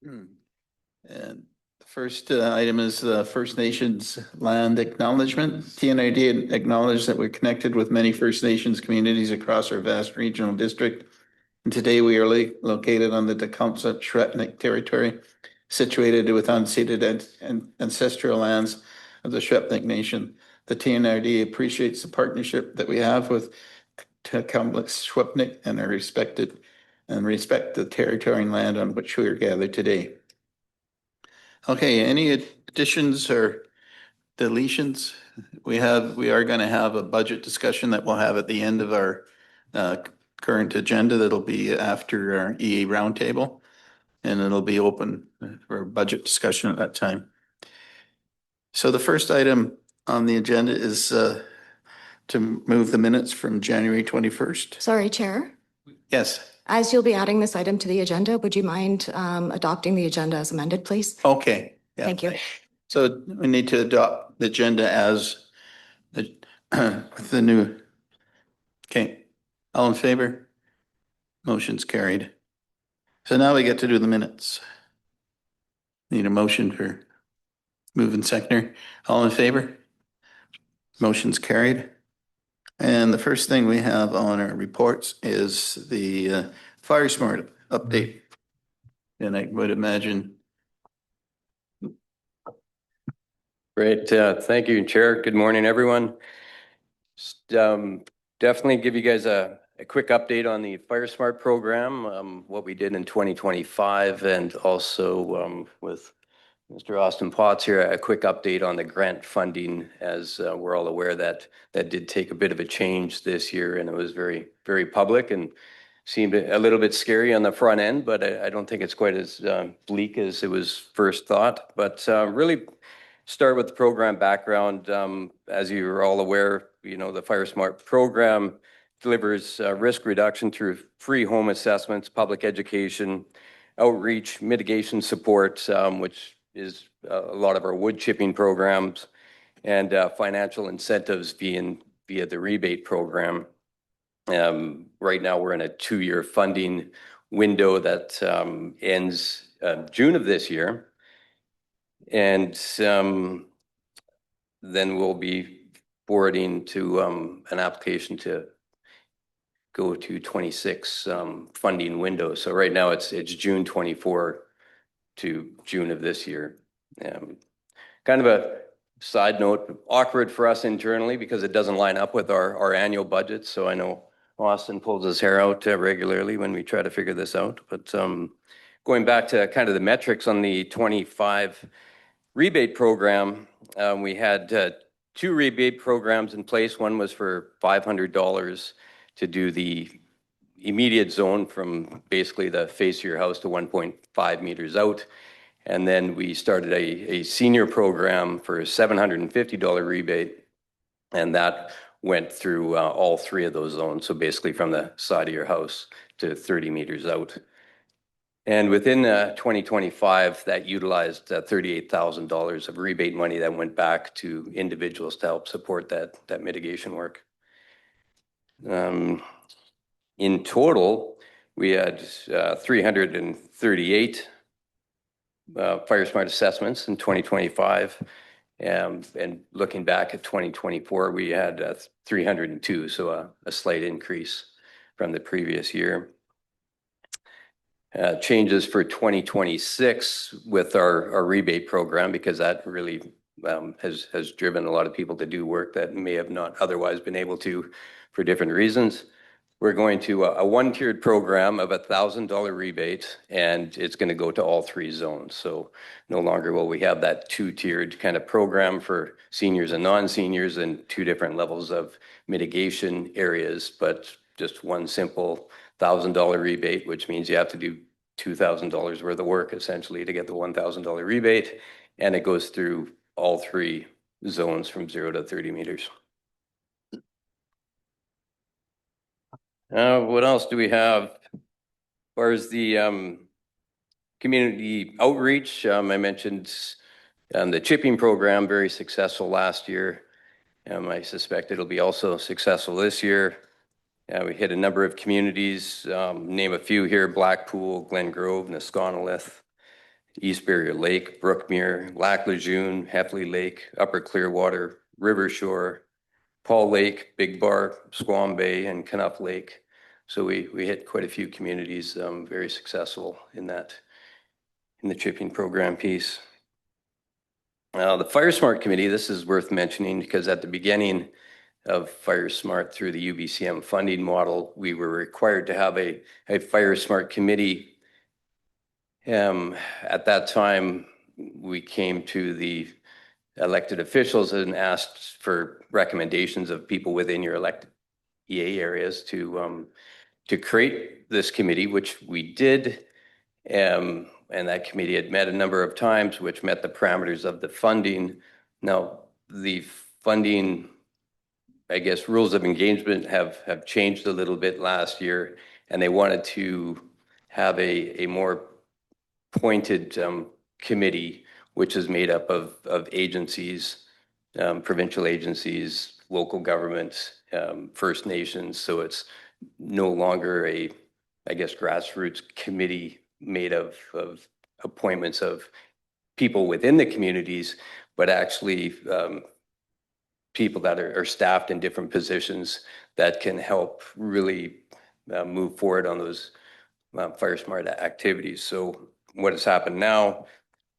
And the first item is First Nations land acknowledgement. TNID acknowledged that we're connected with many First Nations communities across our vast regional district. And today we are located on the Tecumseh-Shrepnic territory, situated with unceded and ancestral lands of the Shrepnic Nation. The TNID appreciates the partnership that we have with Tecumseh-Shrepnic and respect the territory and land on which we are gathered today. Okay, any additions or deletions? We are going to have a budget discussion that we'll have at the end of our current agenda. That'll be after our EA roundtable, and it'll be open for budget discussion at that time. So the first item on the agenda is to move the minutes from January 21st. Sorry, Chair. Yes. As you'll be adding this item to the agenda, would you mind adopting the agenda as amended, please? Okay. Yeah. Thank you. So we need to adopt the agenda as with the new. Okay. All in favor? Motion's carried. So now we get to do the minutes. Need a motion for move and seconder. All in favor? Motion's carried. And the first thing we have on our reports is the Fire Smart update. And I would imagine. Great. Thank you, Chair. Good morning, everyone. Definitely give you guys a quick update on the Fire Smart program, what we did in 2025, and also with Mr. Austin Potts here, a quick update on the grant funding, as we're all aware that did take a bit of a change this year, and it was very, very public and seemed a little bit scary on the front end, but I don't think it's quite as bleak as it was first thought. But really start with the program background. As you're all aware, the Fire Smart program delivers risk reduction through free home assessments, public education, outreach, mitigation support, which is a lot of our wood chipping programs, and financial incentives via the rebate program. Right now we're in a 2-year funding window that ends June of this year. And then we'll be forwarding to an application to go to 26 funding window. So right now it's June 24 to June of this year. Kind of a side note, awkward for us internally because it doesn't line up with our annual budget. So I know Austin pulls his hair out regularly when we try to figure this out. But going back to kind of the metrics on the 25 rebate program, we had 2 rebate programs in place. One was for $500 to do the immediate zone from basically the face of your house to 1.5 meters out. And then we started a senior program for a $750 rebate, and that went through all 3 of those zones. So basically from the side of your house to 30 meters out. And within 2025, that utilized $38,000 of rebate money that went back to individuals to help support that mitigation work. In total, we had 338 Fire Smart assessments in 2025. And looking back at 2024, we had 302, so a slight increase from the previous year. Changes for 2026 with our rebate program, because that really has driven a lot of people to do work that may have not otherwise been able to for different reasons. We're going to a 1-tiered program of $1,000 rebate, and it's going to go to all 3 zones. So no longer will we have that 2-tiered kind of program for seniors and non-seniors and 2 different levels of mitigation areas, but just one simple $1,000 rebate, which means you have to do $2,000 worth of work essentially to get the $1,000 rebate, and it goes through all 3 zones from 0 to 30 meters. What else do we have? As far as the community outreach, I mentioned the chipping program, very successful last year. I suspect it'll be also successful this year. We hit a number of communities, name a few here: Blackpool, Glen Grove, Nisconolith, East Barrier Lake, Brookmere, Lac Lejeune, Heffley Lake, Upper Clearwater, River Shore, Paul Lake, Big Bar, Squam Bay, and Knuff Lake. So we hit quite a few communities, very successful in the chipping program piece. The Fire Smart Committee, this is worth mentioning because at the beginning of Fire Smart through the UBCM funding model, we were required to have a Fire Smart Committee. At that time, we came to the elected officials and asked for recommendations of people within your elected EA areas to create this committee, which we did. And that committee had met a number of times, which met the parameters of the funding. Now, the funding, I guess, rules of engagement have changed a little bit last year, and they wanted to have a more pointed committee, which is made up of agencies, provincial agencies, local governments, First Nations. So it's no longer I guess, grassroots committee made of appointments of people within the communities, but actually people that are staffed in different positions that can help really move forward on those fire smart activities. So what has happened now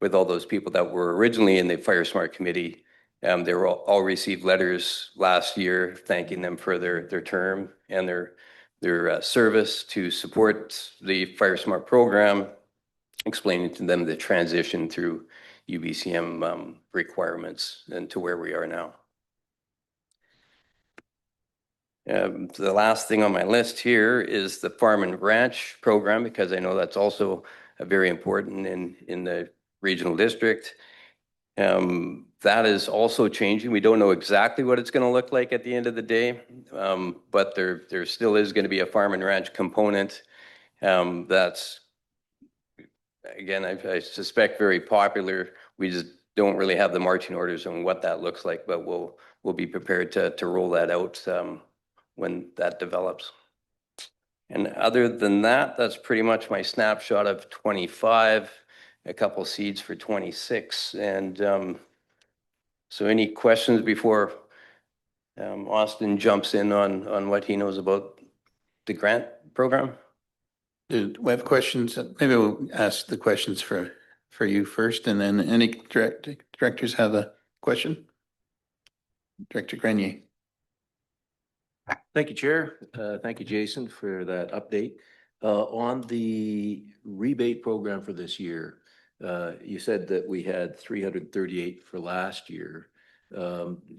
with all those people that were originally in the Fire Smart Committee, they were all received letters last year thanking them for their term and their service to support the Fire Smart program, explaining to them the transition through UBCM requirements and to where we are now. The last thing on my list here is the Farm and Ranch program, because I know that's also very important in the regional district. That is also changing. We don't know exactly what it's going to look like at the end of the day, but there still is going to be a Farm and Ranch component. That's, again, I suspect very popular. We just don't really have the marching orders on what that looks like, but we'll be prepared to roll that out when that develops. And other than that, that's pretty much my snapshot of 25, a couple seeds for 26. And so any questions before Austin jumps in on what he knows about the grant program? Do we have questions? Maybe we'll ask the questions for you first, and then any directors have a question? Director Grenier. Thank you, Chair. Thank you, Jason, for that update. On the rebate program for this year, you said that we had 338 for last year.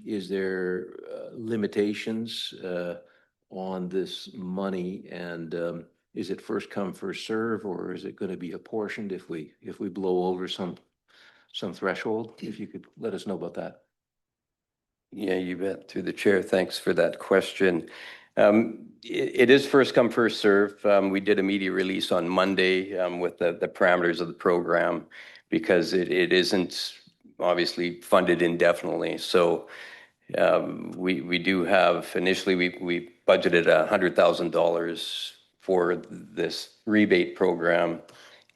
Is there limitations on this money, and is it first come, first serve, or is it going to be apportioned if we blow over some threshold? If you could let us know about that. Yeah, you bet. Through the chair, thanks for that question. It is first come, first serve. We did a media release on Monday with the parameters of the program because it isn't obviously funded indefinitely. So we do have, initially we budgeted $100,000 for this rebate program,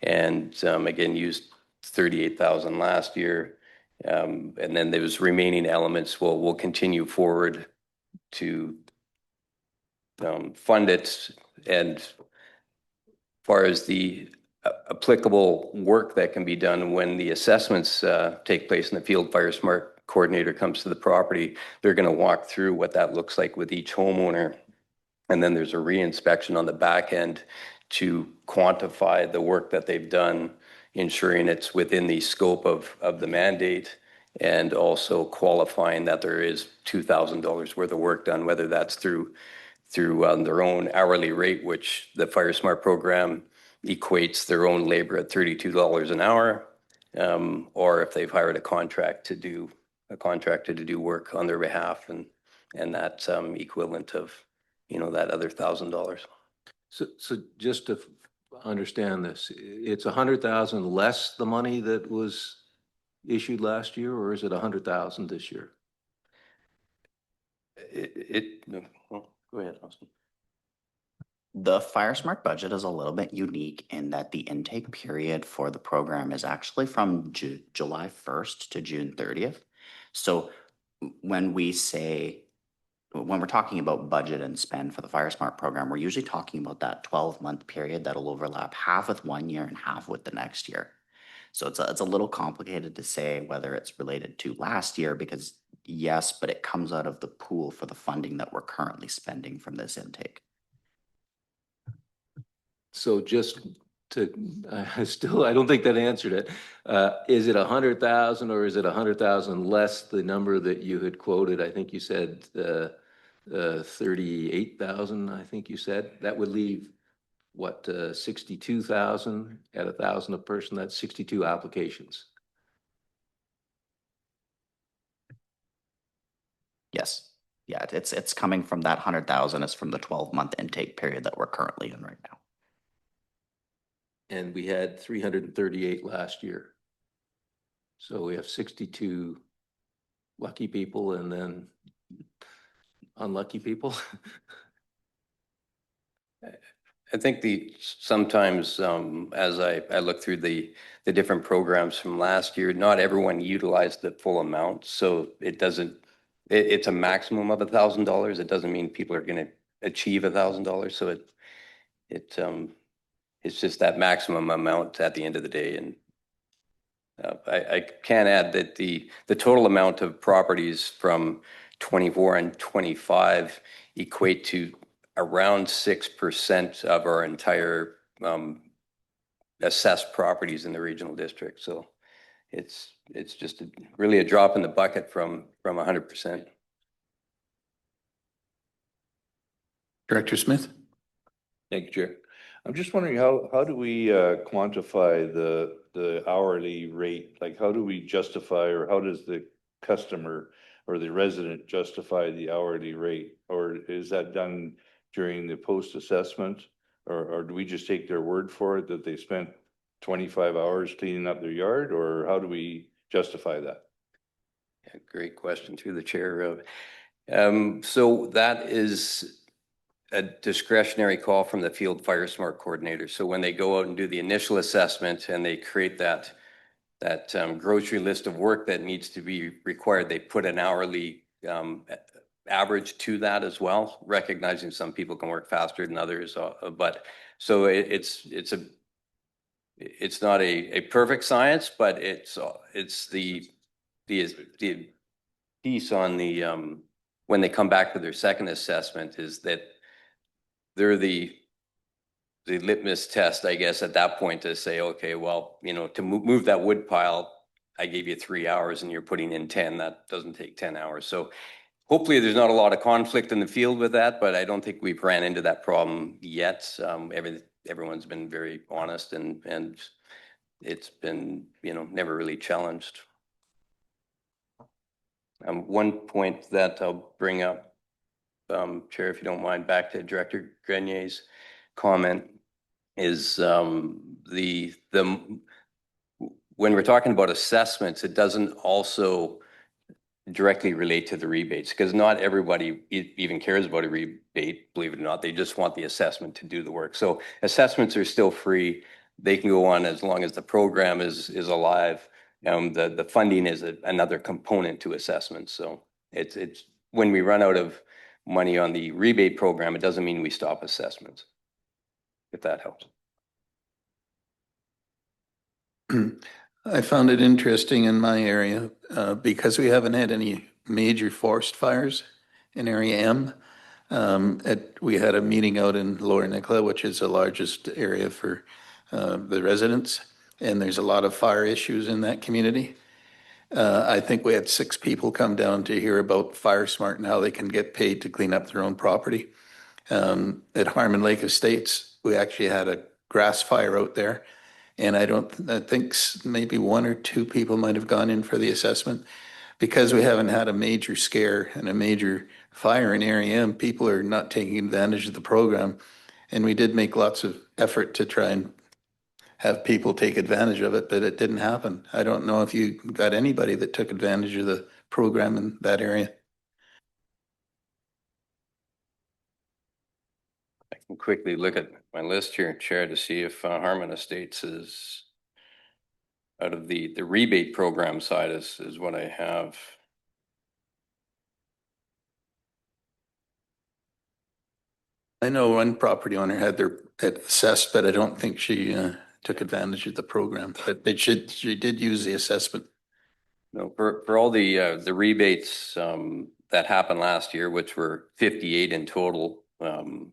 and again used 38,000 last year. And then those remaining elements we'll continue forward to fund it. And as far as the applicable work that can be done when the assessments take place and the field fire smart coordinator comes to the property, they're going to walk through what that looks like with each homeowner. And then there's a re-inspection on the back end to quantify the work that they've done, ensuring it's within the scope of the mandate, and also qualifying that there is $2,000 worth of work done, whether that's through their own hourly rate, which the Fire Smart program equates their own labor at $32 an hour, or if they've hired a contractor to do work on their behalf, and that's equivalent of that other $1,000. So just to understand this, it's 100,000 less the money that was issued last year, or is it 100,000 this year? Well, go ahead, Austin. The Fire Smart budget is a little bit unique in that the intake period for the program is actually from July 1st to June 30th. So when we say, when we're talking about budget and spend for the Fire Smart program, we're usually talking about that 12-month period that'll overlap half with one year and half with the next year. So it's a little complicated to say whether it's related to last year because yes, but it comes out of the pool for the funding that we're currently spending from this intake. So just to, I don't think that answered it. Is it 100,000 or is it 100,000 less the number that you had quoted? I think you said 38,000, I think you said. That would leave, what, 62,000 at 1,000 a person? That's 62 applications. Yes. Yeah, it's coming from that 100,000. It's from the 12-month intake period that we're currently in right now. And we had 338 last year. So we have 62 lucky people and then unlucky people. I think sometimes as I look through the different programs from last year, not everyone utilized the full amount. So it's a maximum of $1,000. It doesn't mean people are going to achieve $1,000. So it's just that maximum amount at the end of the day. And I can add that the total amount of properties from 24 and 25 equate to around 6% of our entire assessed properties in the regional district. So it's just really a drop in the bucket from 100%. Director Smith? Thank you, Chair. I'm just wondering how do we quantify the hourly rate? Like how do we justify, or how does the customer or the resident justify the hourly rate? Or is that done during the post-assessment? Or do we just take their word for it that they spent 25 hours cleaning up their yard? Or how do we justify that? Yeah, great question through the chair. So that is a discretionary call from the field fire smart coordinator. So when they go out and do the initial assessment and they create that grocery list of work that needs to be required, they put an hourly average to that as well, recognizing some people can work faster than others. But so it's not a perfect science, but it's the piece on the when they come back for their second assessment is that they're the litmus test, I guess, at that point to say, okay, well, to move that wood pile, I gave you 3 hours and you're putting in 10. That doesn't take 10 hours. So hopefully there's not a lot of conflict in the field with that, but I don't think we've ran into that problem yet. Everyone's been very honest and it's been, never really challenged. One point that I'll bring up, Chair, if you don't mind, back to Director Grenier's comment is when we're talking about assessments, it doesn't also directly relate to the rebates because not everybody even cares about a rebate, believe it or not. They just want the assessment to do the work. So assessments are still free. They can go on as long as the program is alive. The funding is another component to assessments. So it's when we run out of money on the rebate program, it doesn't mean we stop assessments, if that helps. I found it interesting in my area because we haven't had any major forest fires in Area M. We had a meeting out in Lower Nicola, which is the largest area for the residents, and there's a lot of fire issues in that community. I think we had 6 people come down to hear about Fire Smart and how they can get paid to clean up their own property. At Harmon Lake Estates, we actually had a grass fire out there. And I think maybe 1 or 2 people might have gone in for the assessment. Because we haven't had a major scare and a major fire in Area M, people are not taking advantage of the program. And we did make lots of effort to try and have people take advantage of it, but it didn't happen. I don't know if you got anybody that took advantage of the program in that area. quickly look at my list here, Chair, to see if Harmon Estates is out of the rebate program side is what I have. I know one property owner had it assessed, but I don't think she took advantage of the program. But she did use the assessment. No, for all the rebates that happened last year, which were 58 in total, none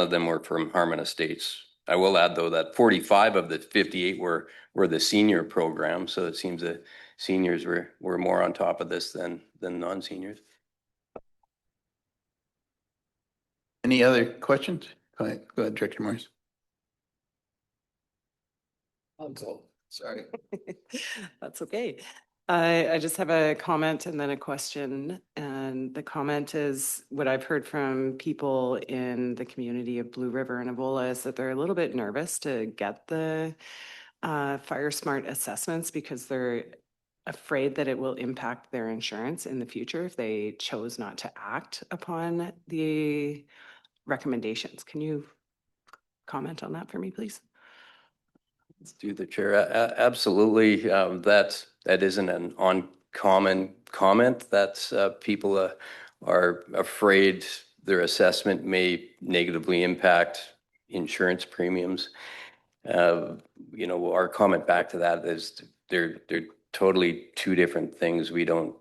of them were from Harmon Estates. I will add though that 45 of the 58 were the senior program, so it seems that seniors were more on top of this than non-seniors. Any other questions? Go ahead, Director Morris. Sorry. That's okay. I just have a comment and then a question. And the comment is what I've heard from people in the community of Blue River and Avola is that they're a little bit nervous to get the Fire Smart assessments because they're afraid that it will impact their insurance in the future if they chose not to act upon the recommendations. Can you comment on that for me, please? Let's do the chair. Absolutely. That isn't an uncommon comment. That's people are afraid their assessment may negatively impact insurance premiums. Our comment back to that is they're totally two different things. We don't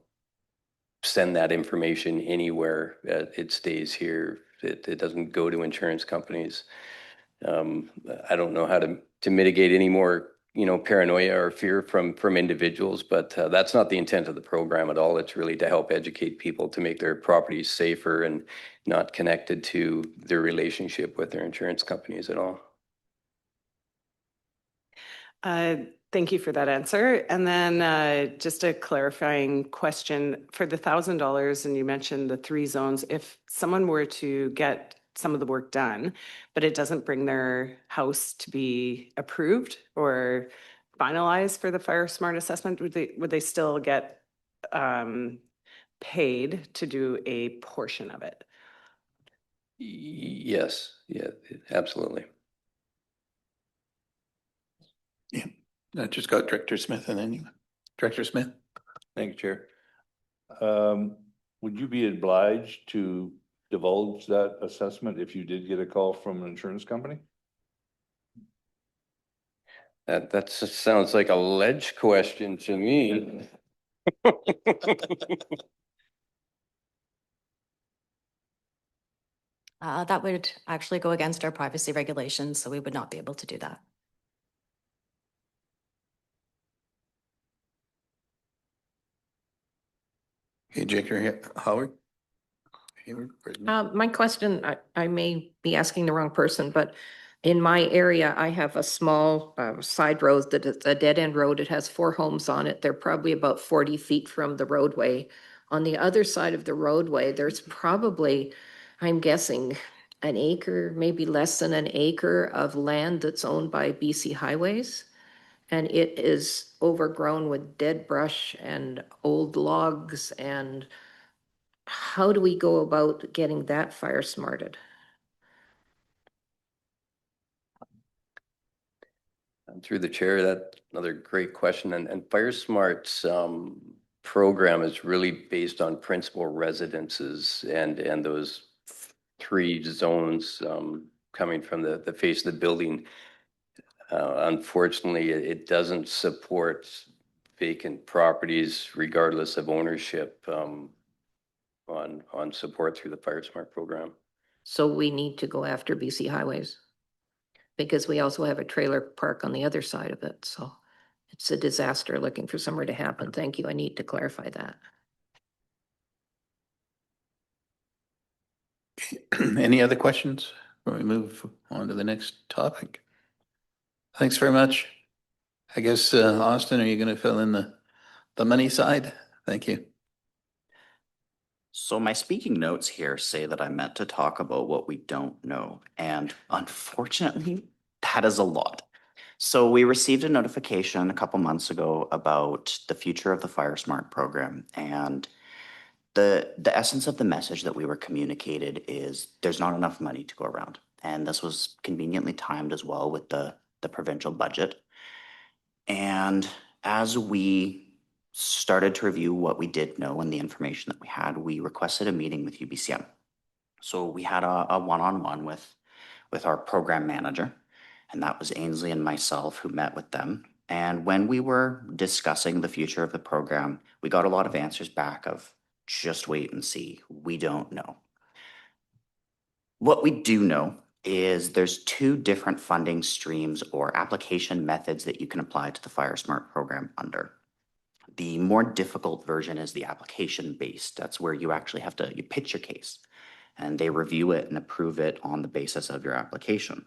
send that information anywhere. It stays here. It doesn't go to insurance companies. I don't know how to mitigate any more, paranoia or fear from individuals, but that's not the intent of the program at all. It's really to help educate people to make their properties safer and not connected to their relationship with their insurance companies at all. Thank you for that answer. And then just a clarifying question for the $1,000, and you mentioned the 3 zones. If someone were to get some of the work done, but it doesn't bring their house to be approved or finalized for the Fire Smart assessment, would they still get paid to do a portion of it? Yes, yeah, absolutely. Yeah, I just got Director Smith and then you. Director Smith. Thank you, Chair. Would you be obliged to divulge that assessment if you did get a call from an insurance company? That sounds like a ledge question to me. That would actually go against our privacy regulations, so we would not be able to do that. Okay, Director Howard. My question, I may be asking the wrong person, but in my area, I have a small side road that is a dead end road. It has 4 homes on it. They're probably about 40 feet from the roadway. On the other side of the roadway, there's probably, I'm guessing, an acre, maybe less than an acre of land that's owned by BC Highways. And it is overgrown with dead brush and old logs. And how do we go about getting that fire smarted? Through the chair, that's another great question. And Fire Smart's program is really based on principal residences and those 3 zones coming from the face of the building. Unfortunately, it doesn't support vacant properties regardless of ownership on support through the Fire Smart program. So we need to go after BC Highways because we also have a trailer park on the other side of it. So it's a disaster looking for somewhere to happen. Thank you. I need to clarify that. Any other questions before we move on to the next topic? Thanks very much. I guess, Austin, are you going to fill in the money side? Thank you. So my speaking notes here say that I meant to talk about what we don't know, and unfortunately, that is a lot. So we received a notification a couple months ago about the future of the Fire Smart program, and The essence of the message that we were communicated is there's not enough money to go around. And this was conveniently timed as well with the provincial budget. And as we started to review what we did know and the information that we had, we requested a meeting with UBCM. So we had a one-on-one with our program manager, and that was Ainsley and myself who met with them. And when we were discussing the future of the program, we got a lot of answers back of just wait and see. We don't know. What we do know is there's two different funding streams or application methods that you can apply to the Fire Smart program under. The more difficult version is the application based. That's where you actually have to, you pitch your case and they review it and approve it on the basis of your application.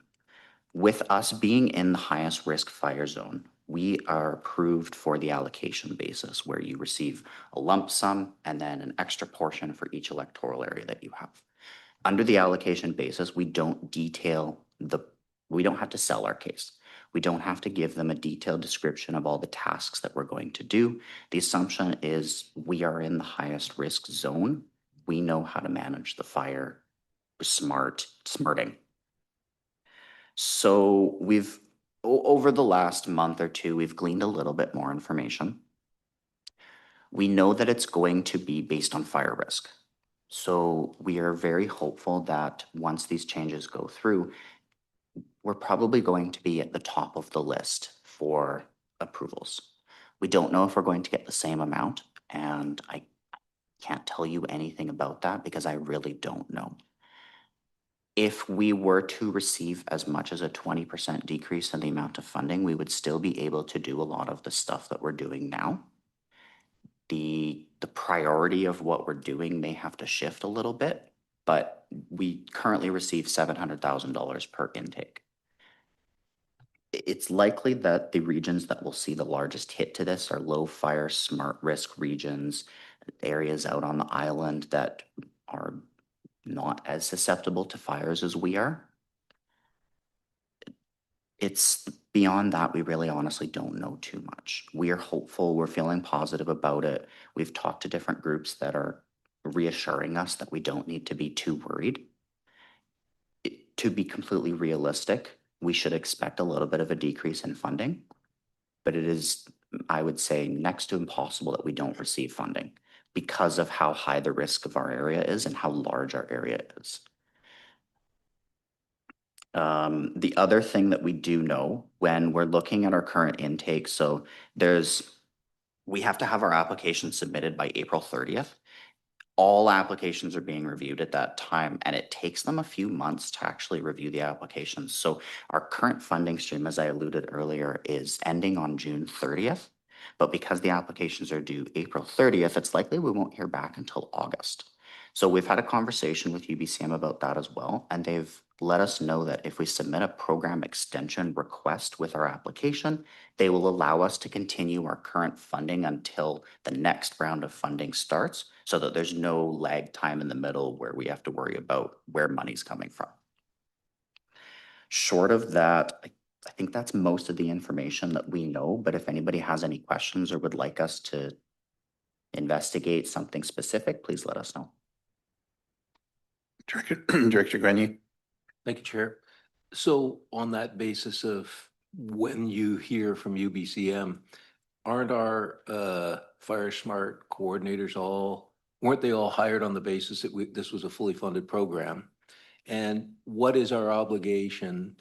With us being in the highest risk fire zone, we are approved for the allocation basis where you receive a lump sum and then an extra portion for each electoral area that you have. Under the allocation basis, we don't have to sell our case. We don't have to give them a detailed description of all the tasks that we're going to do. The assumption is we are in the highest risk zone. We know how to manage the fire smarting. So over the last month or two, we've gleaned a little bit more information. We know that it's going to be based on fire risk. So we are very hopeful that once these changes go through, we're probably going to be at the top of the list for approvals. We don't know if we're going to get the same amount, and I can't tell you anything about that because I really don't know. If we were to receive as much as a 20% decrease in the amount of funding, we would still be able to do a lot of the stuff that we're doing now. The priority of what we're doing may have to shift a little bit, but we currently receive $700,000 per intake. It's likely that the regions that will see the largest hit to this are low fire smart risk regions, areas out on the island that are not as susceptible to fires as we are. It's beyond that, we really honestly don't know too much. We are hopeful, we're feeling positive about it. We've talked to different groups that are reassuring us that we don't need to be too worried. To be completely realistic, we should expect a little bit of a decrease in funding, but it is, I would say, next to impossible that we don't receive funding because of how high the risk of our area is and how large our area is. The other thing that we do know when we're looking at our current intake, so we have to have our application submitted by April 30th. All applications are being reviewed at that time, and it takes them a few months to actually review the applications. So our current funding stream, as I alluded earlier, is ending on June 30th. But because the applications are due April 30th, it's likely we won't hear back until August. So we've had a conversation with UBCM about that as well, and they've let us know that if we submit a program extension request with our application, they will allow us to continue our current funding until the next round of funding starts so that there's no lag time in the middle where we have to worry about where money's coming from. Short of that, I think that's most of the information that we know, but if anybody has any questions or would like us to investigate something specific, please let us know. Director Grenier. Thank you, Chair. So on that basis of when you hear from UBCM, aren't our Fire Smart coordinators weren't they all hired on the basis that this was a fully funded program? And what is our obligation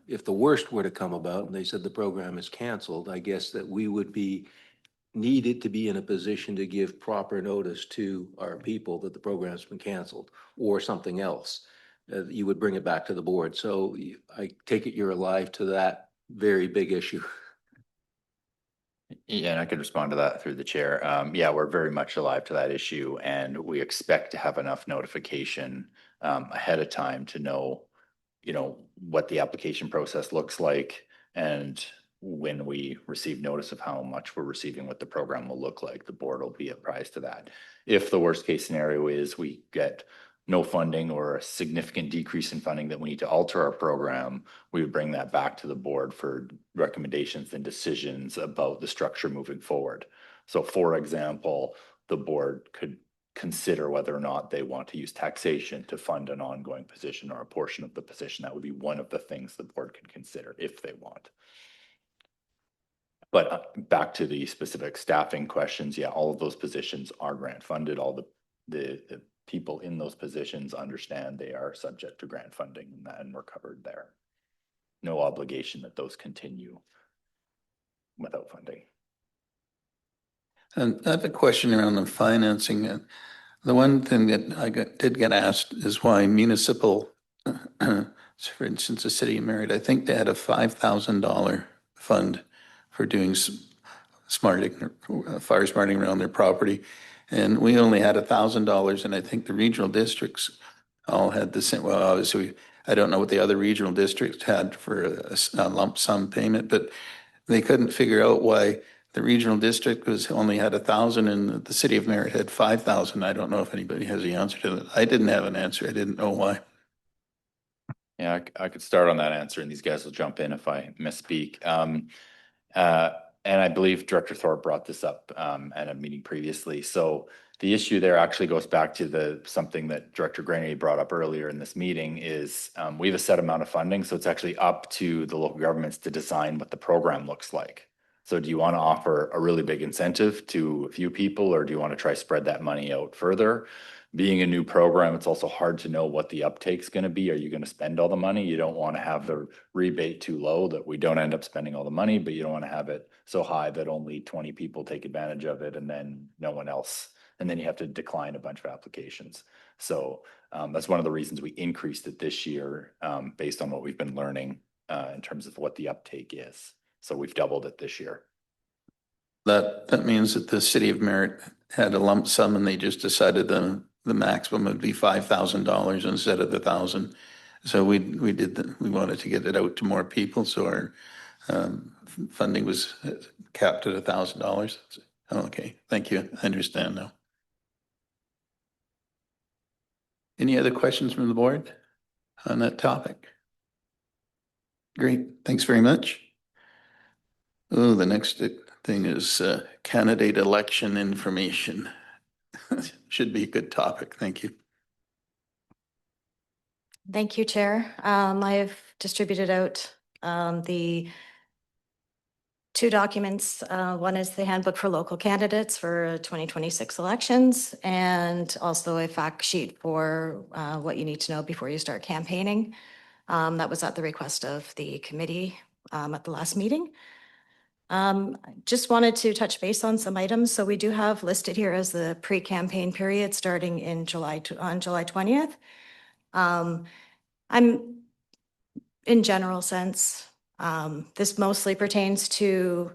if the worst were to come about and they said the program is canceled? I guess that we would be needed to be in a position to give proper notice to our people that the program's been canceled or something else. You would bring it back to the board. So I take it you're alive to that very big issue. Yeah, and I could respond to that through the chair. Yeah, we're very much alive to that issue, and we expect to have enough notification ahead of time to know, what the application process looks like, and when we receive notice of how much we're receiving, what the program will look like, the board will be apprised to that. If the worst case scenario is we get no funding or a significant decrease in funding that we need to alter our program, we would bring that back to the board for recommendations and decisions about the structure moving forward. So for example, the board could consider whether or not they want to use taxation to fund an ongoing position or a portion of the position. That would be one of the things the board can consider if they want. But back to the specific staffing questions, yeah, all of those positions are grant funded. All the people in those positions understand they are subject to grant funding, and we're covered there. No obligation that those continue without funding. And I have a question around the financing. The one thing that did get asked is why municipal, for instance, the city of Merritt, I think they had a $5,000 fund for doing fire smarting around their property. And we only had $1,000, and I think the regional districts all had the same. Well, obviously, I don't know what the other regional districts had for a lump sum payment, but they couldn't figure out why the regional district only had 1,000 and the city of Merritt had 5,000. I don't know if anybody has the answer to that. I didn't have an answer. I didn't know why. Yeah, I could start on that answer, and these guys will jump in if I misspeak. And I believe Director Thorpe brought this up at a meeting previously. So the issue there actually goes back to something that Director Graney brought up earlier in this meeting is we have a set amount of funding, so it's actually up to the local governments to design what the program looks like. So do you want to offer a really big incentive to a few people, or do you want to try spread that money out further? Being a new program, it's also hard to know what the uptake's going to be. Are you going to spend all the money? You don't want to have the rebate too low that we don't end up spending all the money, but you don't want to have it so high that only 20 people take advantage of it and then no one else. And then you have to decline a bunch of applications. So that's one of the reasons we increased it this year based on what we've been learning in terms of what the uptake is. So we've doubled it this year. That means that the city of Merritt had a lump sum and they just decided the maximum would be $5,000 instead of the 1,000. So we wanted to get it out to more people. So our funding was capped at $1,000. Okay, thank you. I understand now. Any other questions from the board on that topic? Great, thanks very much. Oh, the next thing is candidate election information. Should be a good topic. Thank you. Thank you, Chair. I've distributed out the two documents. One is the handbook for local candidates for 2026 elections, and also a fact sheet for what you need to know before you start campaigning. That was at the request of the committee at the last meeting. Just wanted to touch base on some items. So we do have listed here as the pre-campaign period starting in on July 20th. I'm in general sense, this mostly pertains to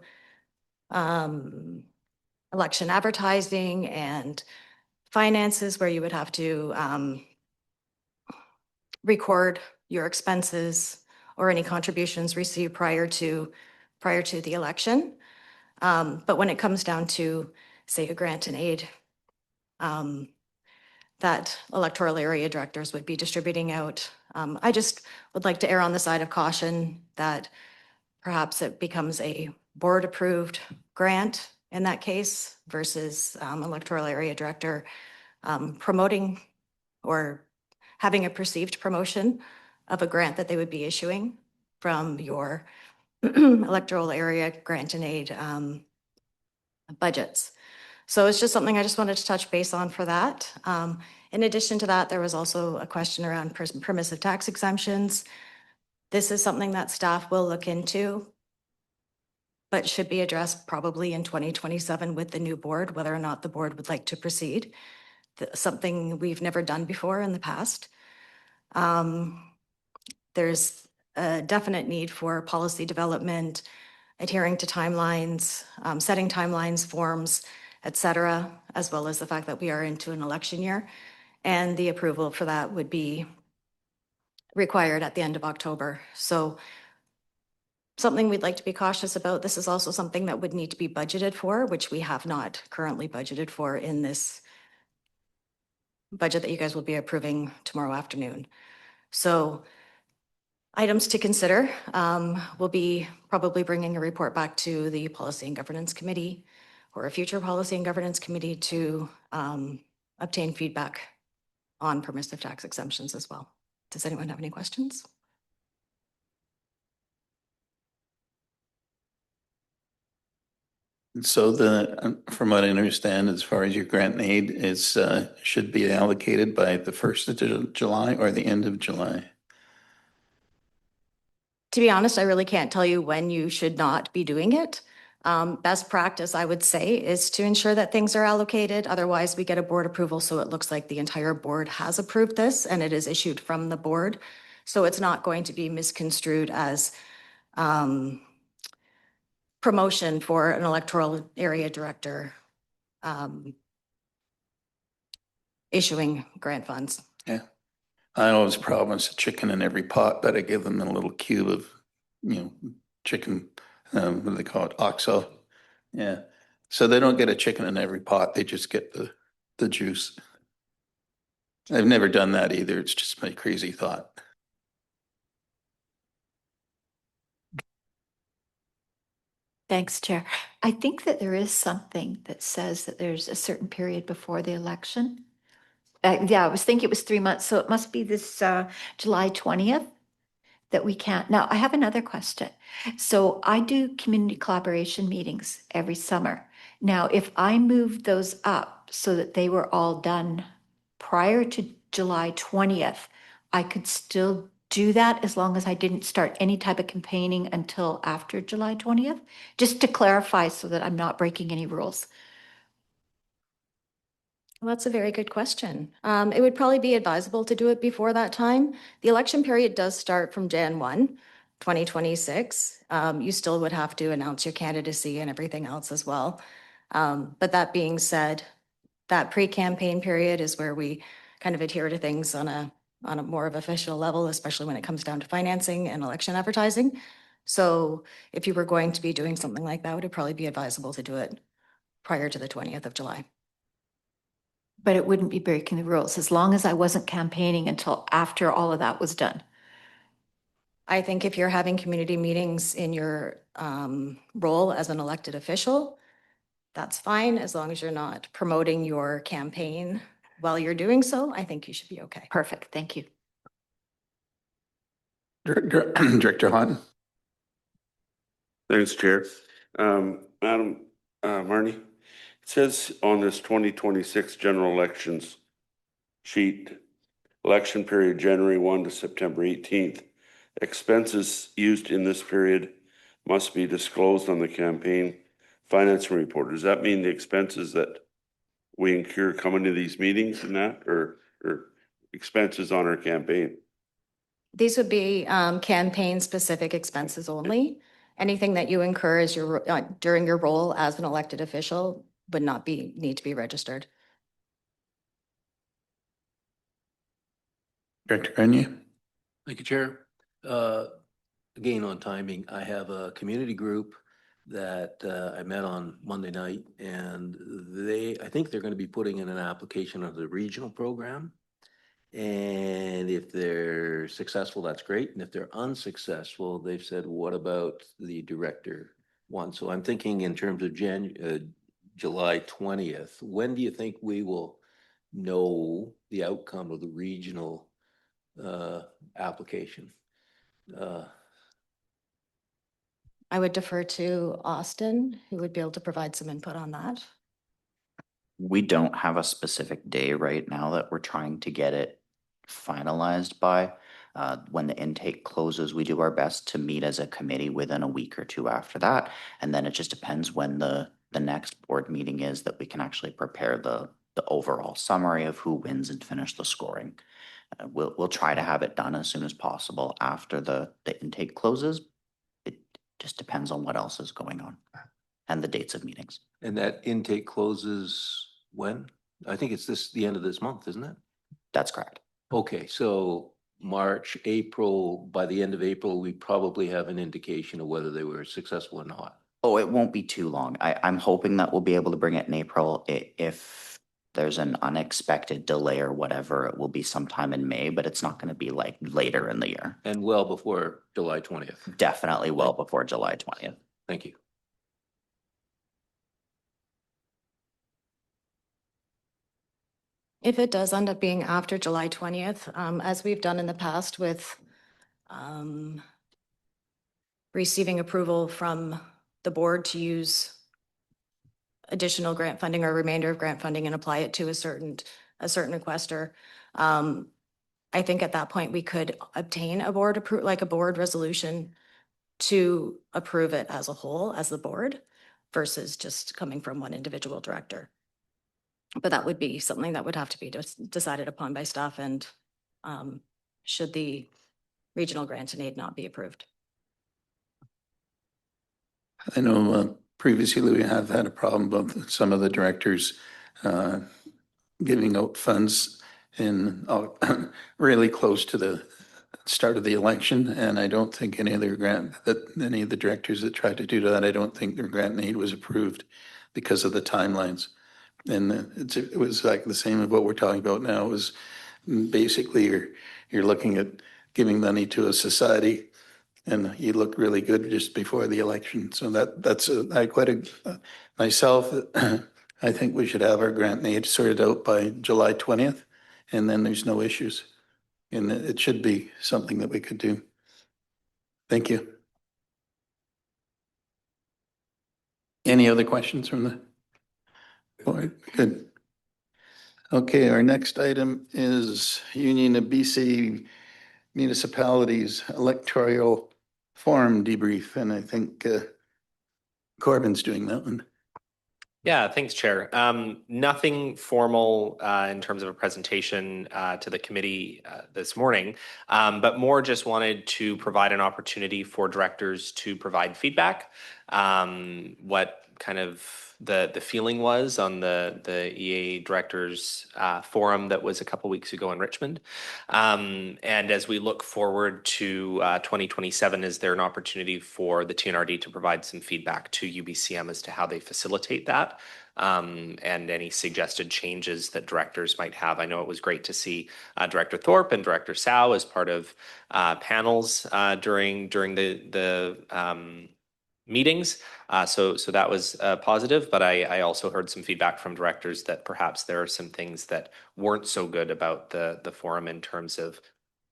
election advertising and finances where you would have to record your expenses or any contributions received prior to the election. But when it comes down to, say, a grant and aid, that electoral area directors would be distributing out. I just would like to err on the side of caution that perhaps it becomes a board-approved grant in that case versus electoral area director promoting or having a perceived promotion of a grant that they would be issuing from your electoral area grant and aid budgets. So it's just something I just wanted to touch base on for that. In addition to that, there was also a question around permissive tax exemptions. This is something that staff will look into, but should be addressed probably in 2027 with the new board, whether or not the board would like to proceed. Something we've never done before in the past. There's a definite need for policy development, adhering to timelines, setting timelines, forms, et cetera, as well as the fact that we are into an election year. And the approval for that would be required at the end of October. So something we'd like to be cautious about. This is also something that would need to be budgeted for, which we have not currently budgeted for in this budget that you guys will be approving tomorrow afternoon. So items to consider. We'll be probably bringing a report back to the Policy and Governance Committee for a future policy and governance committee to obtain feedback on permissive tax exemptions as well. Does anyone have any questions? So from what I understand, as far as your grant and aid is, should be allocated by the 1st of July or the end of July? To be honest, I really can't tell you when you should not be doing it. Best practice, I would say, is to ensure that things are allocated. Otherwise, we get a board approval, so it looks like the entire board has approved this and it is issued from the board. So it's not going to be misconstrued as promotion for an electoral area director issuing grant funds. Yeah. I always promise a chicken in every pot, that I give them a little cube of, chicken, what do they call it? Oxo. Yeah. So they don't get a chicken in every pot. They just get the juice. I've never done that either. It's just my crazy thought. Thanks, Chair. I think that there is something that says that there's a certain period before the election. Yeah, I was thinking it was 3 months, so it must be this July 20th that we can't. Now, I have another question. So I do community collaboration meetings every summer. Now, if I moved those up so that they were all done prior to July 20th, I could still do that as long as I didn't start any type of campaigning until after July 20th? Just to clarify so that I'm not breaking any rules. Well, that's a very good question. It would probably be advisable to do it before that time. The election period does start from Jan 1, 2026. You still would have to announce your candidacy and everything else as well. But that being said, that pre-campaign period is where we kind of adhere to things on a more of official level, especially when it comes down to financing and election advertising. So if you were going to be doing something like that, it would probably be advisable to do it prior to the 20th of July. But it wouldn't be breaking the rules as long as I wasn't campaigning until after all of that was done. I think if you're having community meetings in your role as an elected official, that's fine, as long as you're not promoting your campaign while you're doing so. I think you should be okay. Perfect. Thank you. Director Hahn? Thanks, Chair. Madam Marnie, it says on this 2026 general elections sheet, election period January 1 to September 18th. Expenses used in this period must be disclosed on the campaign financing report. Does that mean the expenses that we incur coming to these meetings and that, or expenses on our campaign? These would be campaign-specific expenses only. Anything that you incur as during your role as an elected official would not need to be registered. Director Grenier? Thank you, Chair. Again, on timing, I have a community group that I met on Monday night, and I think they're going to be putting in an application of the regional program. And if they're successful, that's great. And if they're unsuccessful, they've said, what about the director one? So I'm thinking in terms of July 20th, when do you think we will know the outcome of the regional application? I would defer to Austin, who would be able to provide some input on that. We don't have a specific day right now that we're trying to get it finalized by. When the intake closes, we do our best to meet as a committee within a week or two after that. And then it just depends when the next board meeting is that we can actually prepare the overall summary of who wins and finish the scoring. We'll try to have it done as soon as possible after the intake closes. It just depends on what else is going on and the dates of meetings. And that intake closes when? I think it's the end of this month, isn't it? That's correct. Okay, so March, April, by the end of April, we probably have an indication of whether they were successful or not. Oh, it won't be too long. I'm hoping that we'll be able to bring it in April. If there's an unexpected delay or whatever, it will be sometime in May, but it's not going to be like later in the year. And well before July 20th. Definitely well before July 20th. Thank you. If it does end up being after July 20th, as we've done in the past with receiving approval from the board to use additional grant funding or remainder of grant funding and apply it to a certain requester, I think at that point we could obtain a board like a board resolution to approve it as a whole, as the board, versus just coming from one individual director. But that would be something that would have to be decided upon by staff and should the regional grant and aid not be approved. I know previously we have had a problem with some of the directors giving out funds in really close to the start of the election, and I don't think any of the directors that tried to do that, I don't think their grant and aid was approved because of the timelines. And it was like the same of what we're talking about now. It was basically you're looking at giving money to a society, and you look really good just before the election. So myself. I think we should have our grant and aid sorted out by July 20th, and then there's no issues. And it should be something that we could do. Thank you. Any other questions from the board? Good. Okay, our next item is Union of BC Municipalities Electoral Forum debrief, and I think Corbin's doing that one. Yeah, thanks, Chair. Nothing formal in terms of a presentation to the committee this morning, but more just wanted to provide an opportunity for directors to provide feedback. What kind of the feeling was on the EA directors forum that was a couple weeks ago in Richmond. And as we look forward to 2027, is there an opportunity for the TNRD to provide some feedback to UBCM as to how they facilitate that? And any suggested changes that directors might have. I know it was great to see Director Thorpe and Director Sow as part of panels during the meetings. So that was positive, but I also heard some feedback from directors that perhaps there are some things that weren't so good about the forum in terms of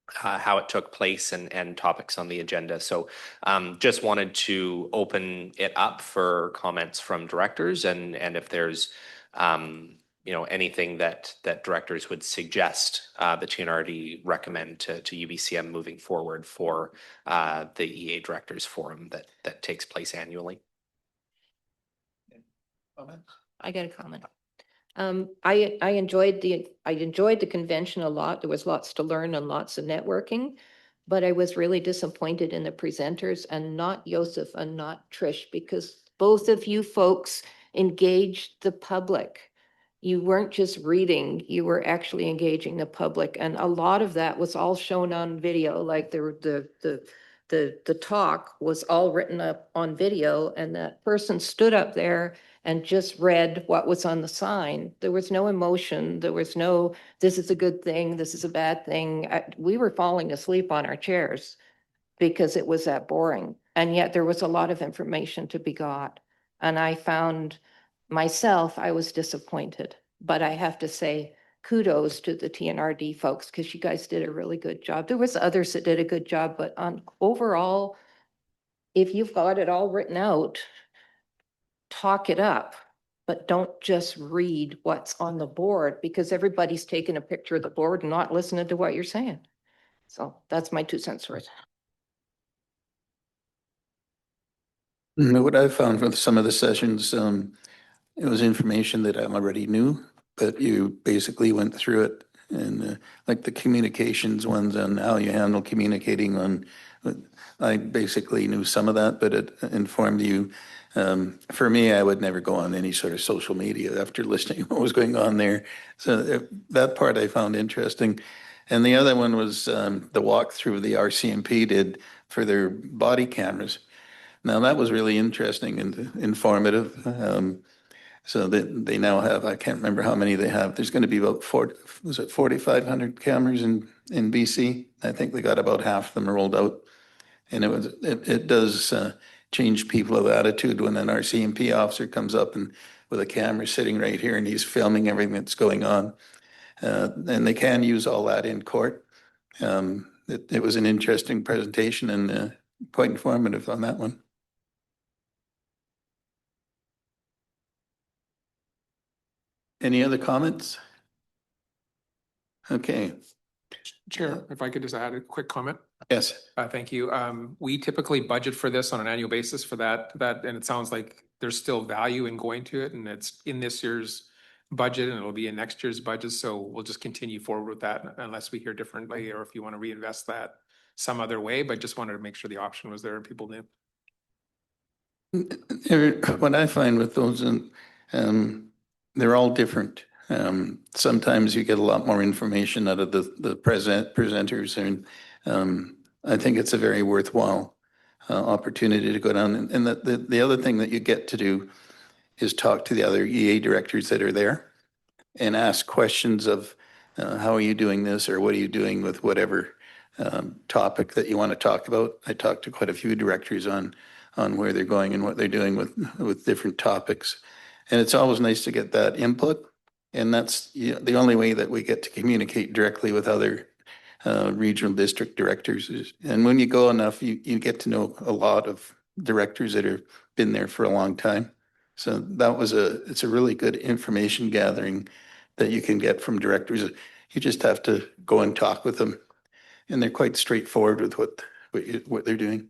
how it took place and topics on the agenda. So just wanted to open it up for comments from directors and if there's anything that directors would suggest the TNRD recommend to UBCM moving forward for the EA Directors Forum that takes place annually. I got a comment. I enjoyed the convention a lot. There was lots to learn and lots of networking, but I was really disappointed in the presenters and not Joseph and not Trish, because both of you folks engaged the public. You weren't just reading, you were actually engaging the public. And a lot of that was all shown on video, like the talk was all written up on video, and that person stood up there and just read what was on the sign. There was no emotion. There was no, this is a good thing, this is a bad thing. We were falling asleep on our chairs because it was that boring. And yet there was a lot of information to be got. And I found myself, I was disappointed. But I have to say, kudos to the TNRD folks, because you guys did a really good job. There was others that did a good job, but on overall, if you've got it all written out, talk it up, but don't just read what's on the board, because everybody's taking a picture of the board and not listening to what you're saying. So that's my 2 cents worth. What I found with some of the sessions, it was information that I already knew, but you basically went through it, and like the communications ones on how you handle communicating on, I basically knew some of that, but it informed you. For me, I would never go on any sort of social media after listening to what was going on there. So that part I found interesting. And the other one was the walkthrough the RCMP did for their body cameras. Now that was really interesting and informative. So they now have, I can't remember how many they have. There's going to be about 4,500 cameras in BC? I think they got about half of them rolled out. And it does change people's attitude when an RCMP officer comes up and with a camera sitting right here and he's filming everything that's going on. And they can use all that in court. It was an interesting presentation and quite informative on that one. Any other comments? Okay, Chair, if I could just add a quick comment. yes. Thank you. We typically budget for this on an annual basis for that, and it sounds like there's still value in going to it, and it's in this year's budget, and it'll be in next year's budget, so we'll just continue forward with that unless we hear differently, or if you want to reinvest that some other way, but just wanted to make sure the option was there and people knew. What I find with those, they're all different. Sometimes you get a lot more information out of the presenters, and I think it's a very worthwhile opportunity to go down. And the other thing that you get to do is talk to the other EA directors that are there and ask questions of how are you doing this, or what are you doing with whatever topic that you want to talk about. I talked to quite a few directors on where they're going and what they're doing with different topics. And it's always nice to get that input. And that's the only way that we get to communicate directly with other regional district directors. And when you go enough, you get to know a lot of directors that have been there for a long time. So that was it's a really good information gathering that you can get from directors. You just have to go and talk with them. And they're quite straightforward with what they're doing.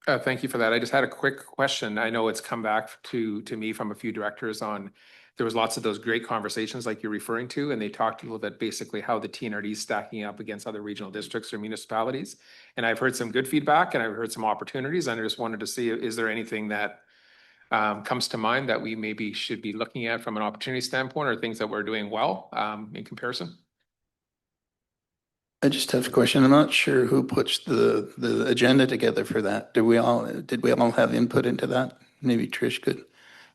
Thank you for that. I just had a quick question. I know it's come back to me from a few directors on, there was lots of those great conversations like you're referring to, and they talked a little bit basically how the TNRD is stacking up against other regional districts or municipalities. And I've heard some good feedback and I've heard some opportunities. And I just wanted to see, is there anything that comes to mind that we maybe should be looking at from an opportunity standpoint, or things that we're doing well in comparison? I just have a question. I'm not sure who puts the agenda together for that. Did we all have input into that? Maybe Trish could.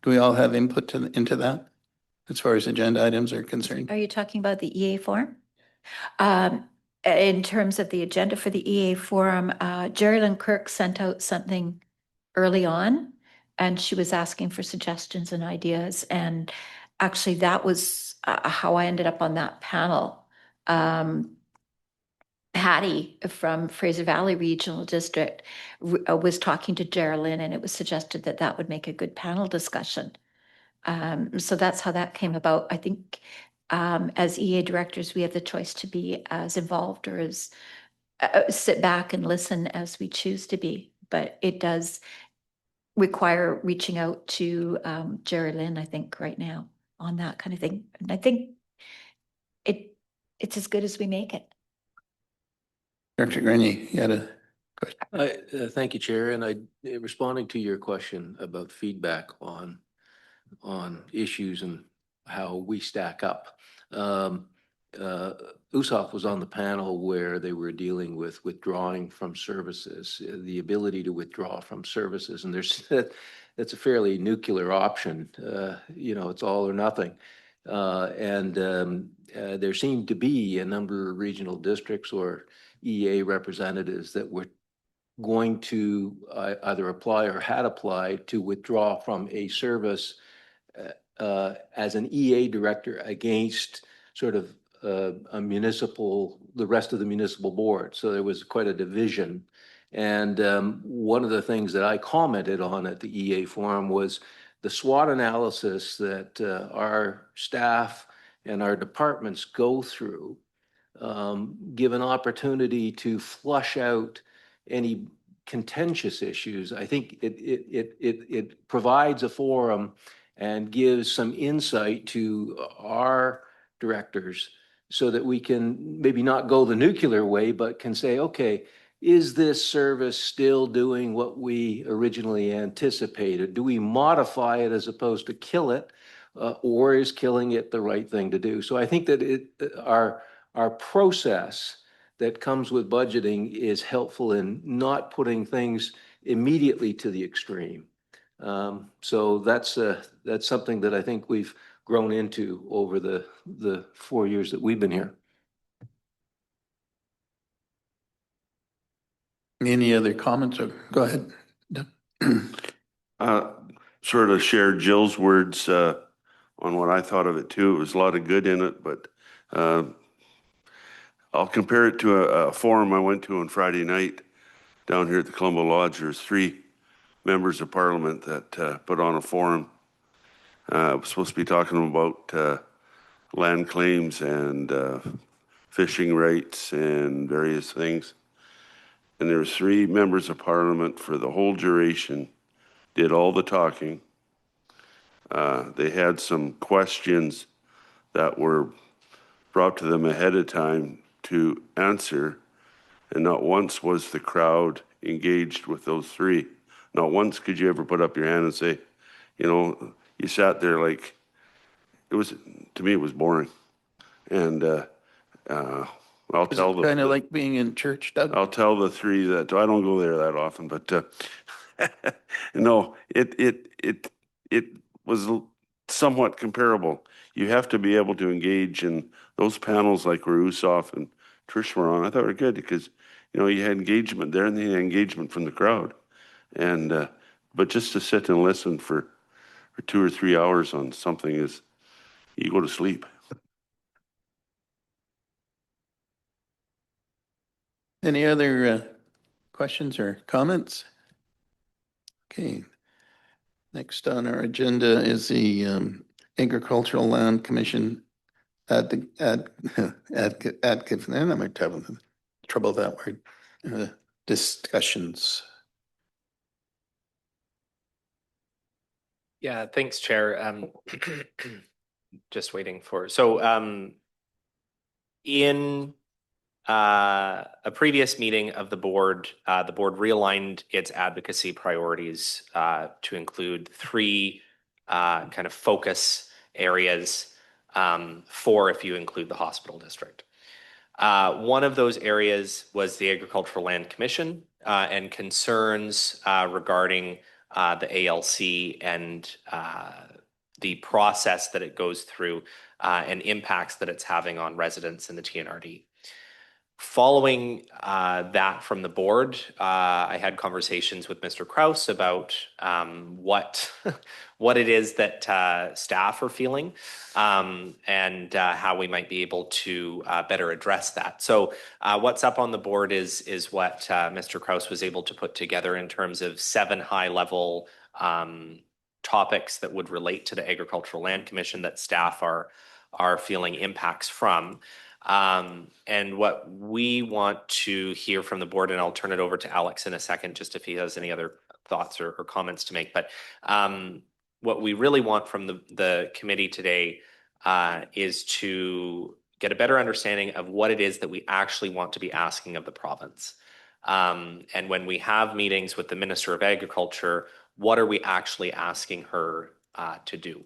Do we all have input into that as far as agenda items are concerned? Are you talking about the EA forum? In terms of the agenda for the EA forum, Geraldine Kirk sent out something early on, and she was asking for suggestions and ideas. And actually, that was how I ended up on that panel. Patty from Fraser Valley Regional District was talking to Geraldine, and it was suggested that that would make a good panel discussion. So that's how that came about. I think as EA directors, we have the choice to be as involved or as sit back and listen as we choose to be. But it does require reaching out to Geraldine, I think, right now on that kind of thing. And I think it's as good as we make it. Dr. Grenier, you had a question? Thank you, Chair. And responding to your question about feedback on issues and how we stack up. USOF was on the panel where they were dealing with withdrawing from services, the ability to withdraw from services. And that's a fairly nuclear option. It's all or nothing. There seemed to be a number of regional districts or EA representatives that were going to either apply or had applied to withdraw from a service as an EA director against sort of the rest of the municipal board. So there was quite a division. And one of the things that I commented on at the EA forum was the SWOT analysis that our staff and our departments go through, give an opportunity to flush out any contentious issues. I think it provides a forum and gives some insight to our directors so that we can maybe not go the nuclear way, but can say, okay, is this service still doing what we originally anticipated? Do we modify it as opposed to kill it, or is killing it the right thing to do? So I think that our process that comes with budgeting is helpful in not putting things immediately to the extreme. So that's something that I think we've grown into over the 4 years that we've been here. Any other comments? Go ahead. Sort of share Jill's words on what I thought of it too. It was a lot of good in it, but I'll compare it to a forum I went to on Friday night down here at the Colombo Lodge. There's 3 members of parliament that put on a forum. We're supposed to be talking about land claims and fishing rights and various things. And there was 3 members of parliament for the whole duration, did all the talking. They had some questions that were brought to them ahead of time to answer, and not once was the crowd engaged with those 3. Not once could you ever put up your hand and say, you know, you sat there like, to me, it was boring. And I'll tell them. Kind of like being in church, Doug. I'll tell the 3 that I don't go there that often, but no, it was somewhat comparable. You have to be able to engage in those panels like where Usoff and Trish were on. I thought were good because you had engagement there and then you had engagement from the crowd, and but just to sit and listen for 2 or 3 hours on something is you go to sleep. Any other questions or comments? Okay. Next on our agenda is the Agricultural Land Commission I'm having trouble with that word. Discussions. Yeah, thanks, Chair. Just waiting for, in a previous meeting of the board realigned its advocacy priorities to include 3 kind of focus areas, 4 if you include the hospital district. One of those areas was the Agricultural Land Commission and concerns regarding the ALC and the process that it goes through and impacts that it's having on residents in the TNRD. Following that from the board, I had conversations with Mr. Kraus about what it is that staff are feeling and how we might be able to better address that. So what's up on the board is what Mr. Kraus was able to put together in terms of 7 high-level topics that would relate to the Agricultural Land Commission that staff are feeling impacts from. And what we want to hear from the board, and I'll turn it over to Alex in a second, just if he has any other thoughts or comments to make. But what we really want from the committee today is to get a better understanding of what it is that we actually want to be asking of the province. And when we have meetings with the Minister of Agriculture, what are we actually asking her to do?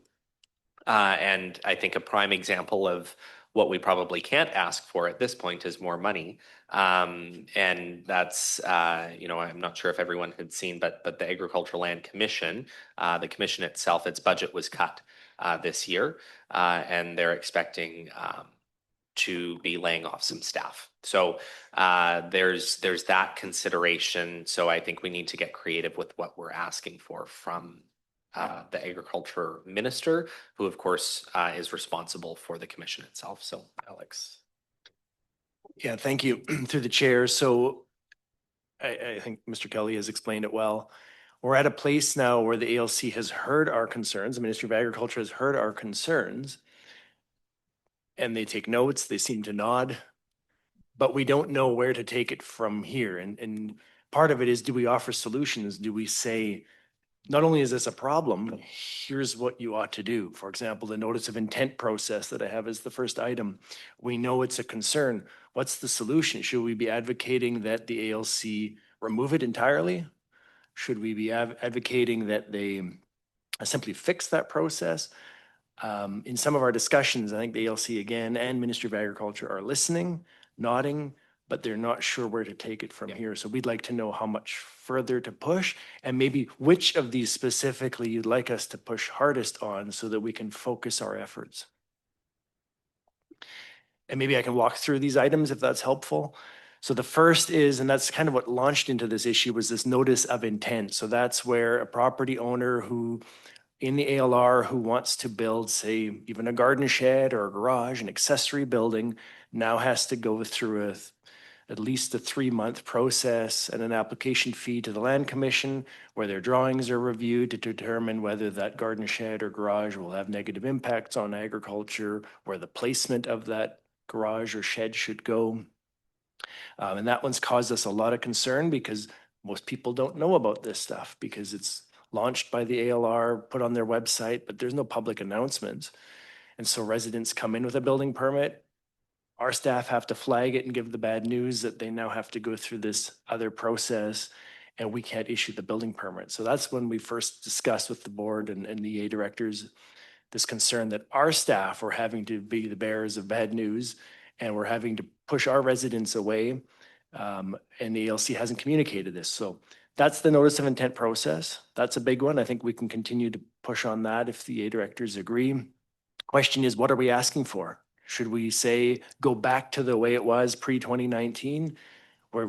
And I think a prime example of what we probably can't ask for at this point is more money. And that's, I'm not sure if everyone had seen, but the Agricultural Land Commission, the commission itself, its budget was cut this year, and they're expecting to be laying off some staff. So there's that consideration. So I think we need to get creative with what we're asking for from the agriculture minister, who of course is responsible for the commission itself. So Alex. Yeah, thank you through the chair. So I think Mr. Kelly has explained it well. We're at a place now where the ALC has heard our concerns. The Ministry of Agriculture has heard our concerns, and they take notes, they seem to nod, but we don't know where to take it from here. And part of it is, do we offer solutions? Do we say, not only is this a problem, here's what you ought to do. For example, the notice of intent process that I have as the first item. We know it's a concern. What's the solution? Should we be advocating that the ALC remove it entirely? Should we be advocating that they simply fix that process? In some of our discussions, I think the ALC again and Ministry of Agriculture are listening, nodding, but they're not sure where to take it from here. So we'd like to know how much further to push and maybe which of these specifically you'd like us to push hardest on so that we can focus our efforts. And maybe I can walk through these items if that's helpful. So the first is, and that's kind of what launched into this issue, was this notice of intent. So that's where a property owner who in the ALR who wants to build, say, even a garden shed or a garage, an accessory building, now has to go through at least a 3-month process and an application fee to the Land Commission where their drawings are reviewed to determine whether that garden shed or garage will have negative impacts on agriculture, where the placement of that garage or shed should go. And that one's caused us a lot of concern because most people don't know about this stuff because it's launched by the ALR, put on their website, but there's no public announcements. And so residents come in with a building permit. Our staff have to flag it and give the bad news that they now have to go through this other process and we can't issue the building permit. So that's when we first discussed with the board and the EA directors this concern that our staff were having to be the bearers of bad news and we're having to push our residents away. And the ALC hasn't communicated this. So that's the notice of intent process. That's a big one. I think we can continue to push on that if the EA directors agree. Question is, what are we asking for? Should we say, go back to the way it was pre-2019, where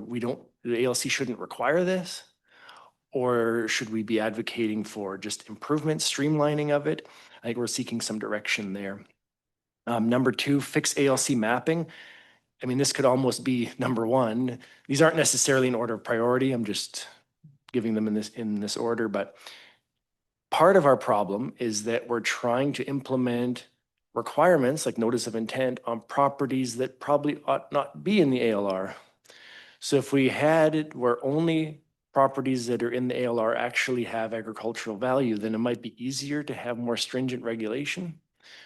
the ALC shouldn't require this? Or should we be advocating for just improvement, streamlining of it? I think we're seeking some direction there. Number 2, fix ALC mapping. I mean, this could almost be number 1. These aren't necessarily in order of priority. I'm just giving them in this order, but part of our problem is that we're trying to implement requirements like notice of intent on properties that probably ought not be in the ALR. So if we had it where only properties that are in the ALR actually have agricultural value, then it might be easier to have more stringent regulation.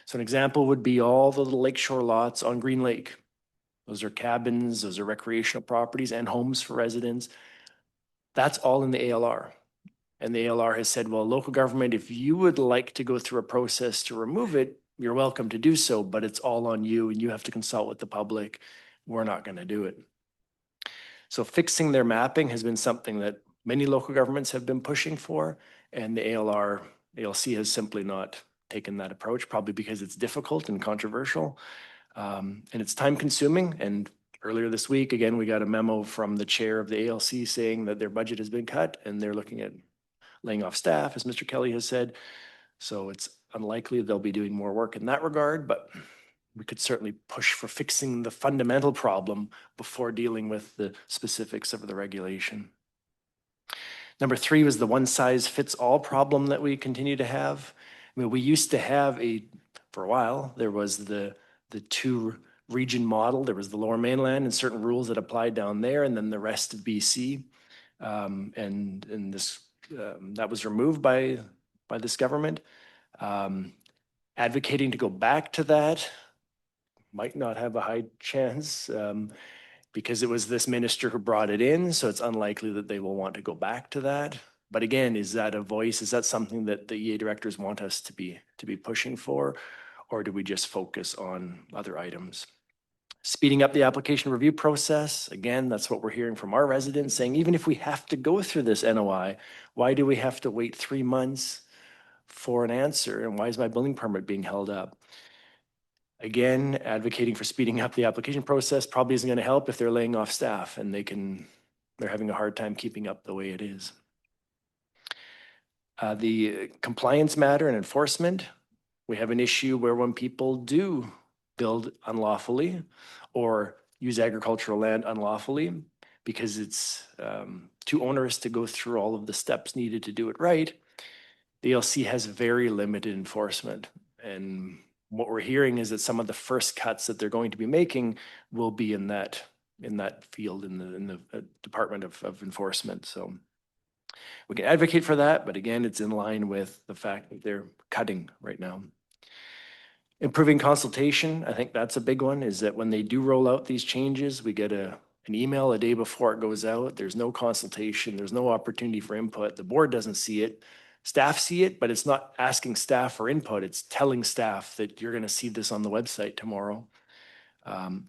So an example would be all the little lakeshore lots on Green Lake. Those are cabins, those are recreational properties and homes for residents. That's all in the ALR. And the ALR has said, well, local government, if you would like to go through a process to remove it, you're welcome to do so, but it's all on you and you have to consult with the public. We're not going to do it. So fixing their mapping has been something that many local governments have been pushing for, and the ALC has simply not taken that approach, probably because it's difficult and controversial, and it's time consuming. And earlier this week, again, we got a memo from the chair of the ALC saying that their budget has been cut and they're looking at laying off staff, as Mr. Kelly has said. So it's unlikely they'll be doing more work in that regard, but we could certainly push for fixing the fundamental problem before dealing with the specifics of the regulation. Number 3 was the one size fits all problem that we continue to have. I mean, we used to have for a while, there was the 2 region model. There was the Lower Mainland and certain rules that applied down there, and then the rest of BC. And this that was removed by this government. Advocating to go back to that might not have a high chance because it was this minister who brought it in, so it's unlikely that they will want to go back to that. But again, is that a voice? Is that something that the EA directors want us to be pushing for, or do we just focus on other items? Speeding up the application review process. Again, that's what we're hearing from our residents saying, even if we have to go through this NOI, why do we have to wait 3 months for an answer? And why is my building permit being held up? Again, advocating for speeding up the application process probably isn't going to help if they're laying off staff and they're having a hard time keeping up the way it is. The compliance matter and enforcement. We have an issue where when people do build unlawfully or use agricultural land unlawfully because it's too onerous to go through all of the steps needed to do it right, the ALC has very limited enforcement. And what we're hearing is that some of the first cuts that they're going to be making will be in that field in the Department of Enforcement. So we can advocate for that, but again, it's in line with the fact that they're cutting right now. Improving consultation, I think that's a big one, is that when they do roll out these changes, we get an email a day before it goes out. There's no consultation, there's no opportunity for input. The board doesn't see it. Staff see it, but it's not asking staff for input. It's telling staff that you're going to see this on the website tomorrow.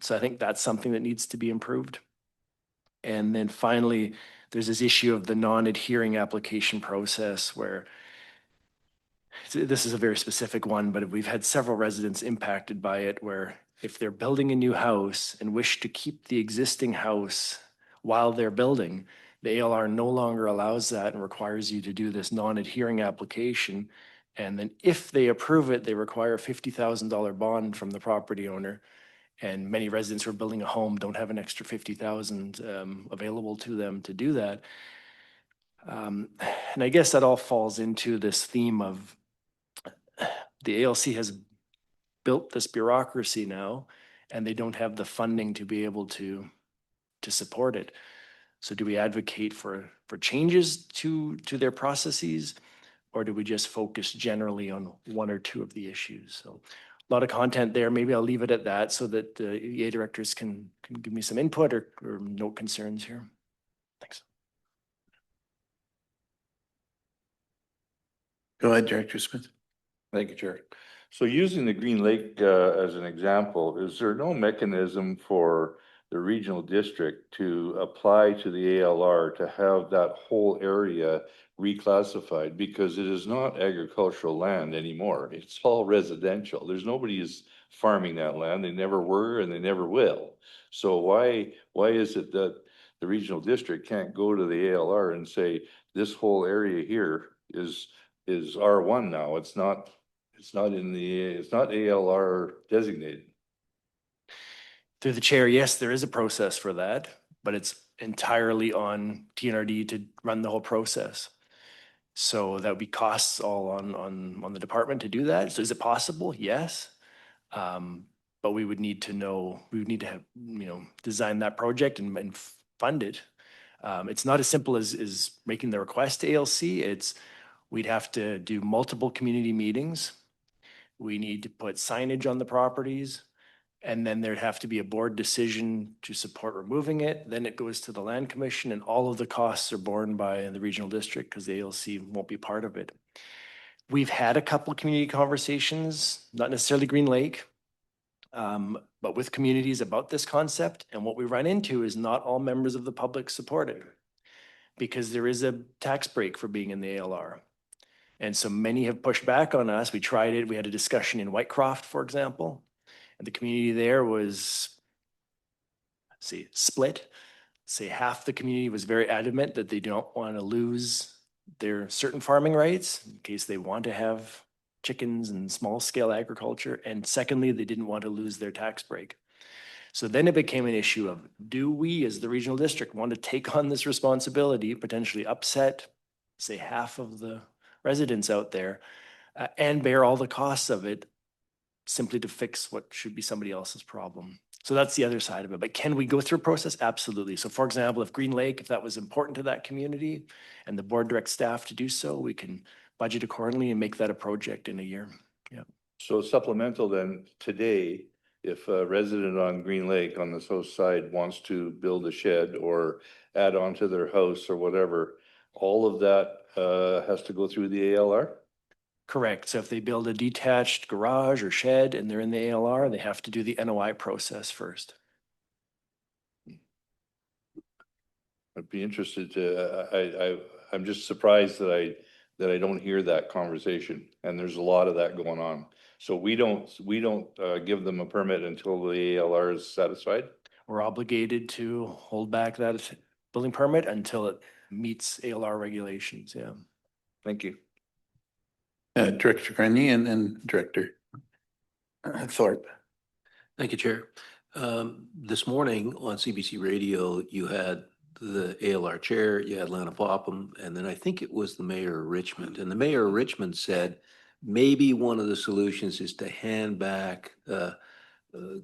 So I think that's something that needs to be improved. And then finally, there's this issue of the non-adhering application process where this is a very specific one, but we've had several residents impacted by it where if they're building a new house and wish to keep the existing house while they're building, the ALR no longer allows that and requires you to do this non-adhering application. And then if they approve it, they require a $50,000 bond from the property owner. And many residents who are building a home don't have an extra 50,000 available to them to do that. And I guess that all falls into this theme of the ALC has built this bureaucracy now, and they don't have the funding to be able to support it. So do we advocate for changes to their processes, or do we just focus generally on one or two of the issues? So a lot of content there. Maybe I'll leave it at that so that the EA directors can give me some input or note concerns here. Thanks. Go ahead, Director Smith. Thank you, Chair. So using the Green Lake as an example, is there no mechanism for the regional district to apply to the ALR to have that whole area reclassified? Because it is not agricultural land anymore. It's all residential. There's nobody is farming that land. They never were and they never will. So why is it that the regional district can't go to the ALR and say, this whole area here is R1 now? It's not ALR designated. Through the chair, yes, there is a process for that, but it's entirely on TNRD to run the whole process. So that would be costs all on the department to do that. So is it possible? Yes. But we would need to know, we would need to have, design that project and fund it. It's not as simple as making the request to ALC. We'd have to do multiple community meetings. We need to put signage on the properties. And then there'd have to be a board decision to support removing it. Then it goes to the land commission, and all of the costs are borne by the regional district because the ALC won't be part of it. We've had a couple of community conversations, not necessarily Green Lake, but with communities about this concept. And what we run into is not all members of the public support it because there is a tax break for being in the ALR. And so many have pushed back on us. We tried it. We had a discussion in Whitecroft, for example. And the community there was, split. Half the community was very adamant that they don't want to lose their certain farming rights in case they want to have chickens and small scale agriculture. And secondly, they didn't want to lose their tax break. So then it became an issue of, do we as the regional district want to take on this responsibility, potentially upset, half of the residents out there, and bear all the costs of it simply to fix what should be somebody else's problem. So that's the other side of it. But can we go through a process? Absolutely. So for example, if Green Lake, if that was important to that community and the board directs staff to do so, we can budget accordingly and make that a project in a year. Yeah. So supplemental then, today, if a resident on Green Lake on the south side wants to build a shed or add on to their house or whatever, all of that has to go through the ALR? Correct. So if they build a detached garage or shed and they're in the ALR, they have to do the NOI process first. I'd be interested to, I'm just surprised that I don't hear that conversation, and there's a lot of that going on. So we don't give them a permit until the ALR is satisfied? We're obligated to hold back that building permit until it meets ALR regulations. Yeah. Thank you. Director Carney and Director Thorpe. Thank you, Chair. This morning on CBC Radio, you had the ALR chair, you had Lana Popham, and then I think it was the mayor of Richmond. And the mayor of Richmond said maybe one of the solutions is to hand back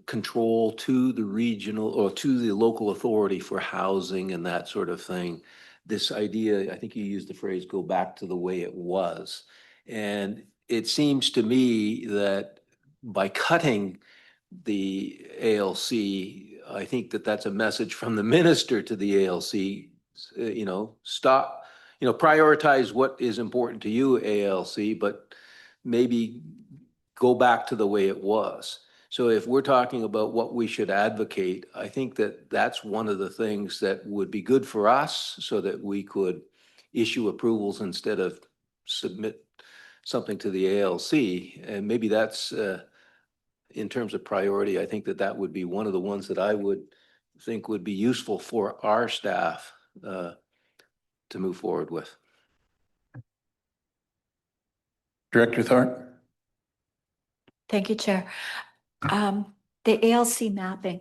control to the regional or to the local authority for housing and that sort of thing. This idea, I think you used the phrase, go back to the way it was. And it seems to me that by cutting the ALC, I think that that's a message from the minister to the ALC, stop, prioritize what is important to you, ALC, but maybe go back to the way it was. So if we're talking about what we should advocate, I think that that's one of the things that would be good for us so that we could issue approvals instead of submit something to the ALC. And maybe that's, in terms of priority, I think that that would be one of the ones that I would think would be useful for our staff to move forward with. Director Thorpe? Thank you, Chair. The ALC mapping,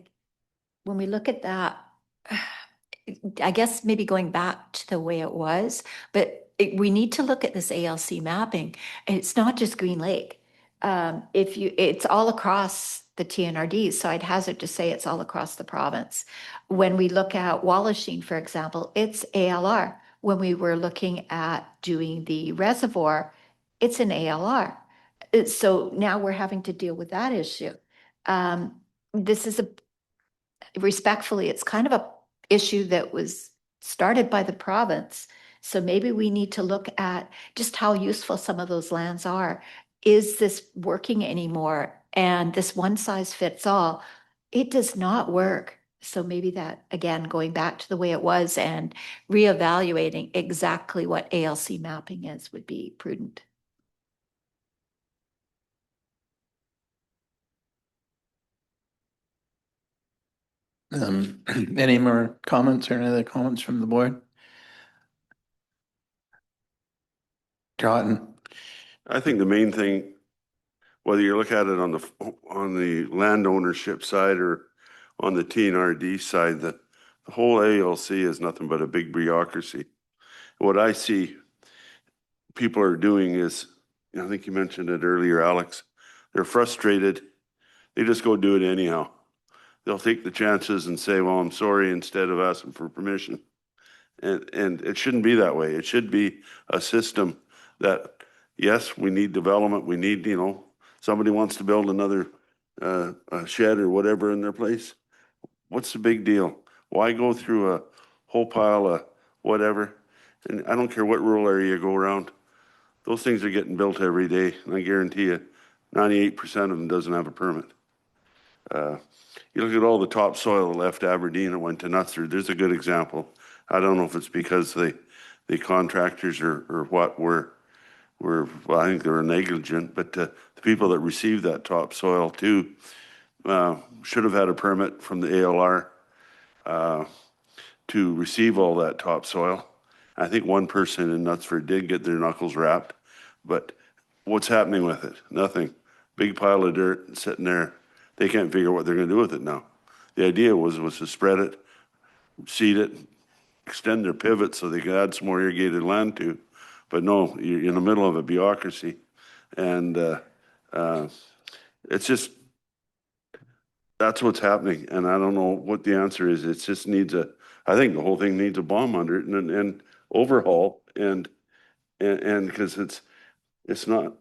when we look at that, I guess maybe going back to the way it was, but we need to look at this ALC mapping. And it's not just Green Lake. It's all across the TNRDs, so I'd hazard to say it's all across the province. When we look at Wallachine, for example, it's ALR. When we were looking at doing the reservoir, it's an ALR. So now we're having to deal with that issue. This is respectfully, it's kind of a issue that was started by the province. So maybe we need to look at just how useful some of those lands are. Is this working anymore? And this one size fits all, it does not work. So maybe that, again, going back to the way it was and reevaluating exactly what ALC mapping is would be prudent. Any more comments or any other comments from the board? Cotton? I think the main thing, whether you look at it on the land ownership side or on the TNRD side, the whole ALC is nothing but a big bureaucracy. What I see people are doing is, I think you mentioned it earlier, Alex, they're frustrated. They just go do it anyhow. They'll take the chances and say, well, I'm sorry, instead of asking for permission. And it shouldn't be that way. It should be a system that, yes, we need development. We need, somebody wants to build another a shed or whatever in their place. What's the big deal? Why go through a whole pile of whatever? And I don't care what rural area you go around. Those things are getting built every day. And I guarantee you, 98% of them doesn't have a permit. You look at all the topsoil that left Aberdeen and went to Nutsford. There's a good example. I don't know if it's because the contractors or what were well, I think they were negligent, but the people that received that topsoil too should have had a permit from the ALR to receive all that topsoil. I think one person in Nutsford did get their knuckles wrapped, but what's happening with it? Nothing. Big pile of dirt sitting there. They can't figure out what they're going to do with it now. The idea was to spread it, seed it, extend their pivot so they could add some more irrigated land to. But no, you're in the middle of a bureaucracy. And it's just, that's what's happening. And I don't know what the answer is. It just needs I think the whole thing needs a bomb under it and overhaul. And because it's not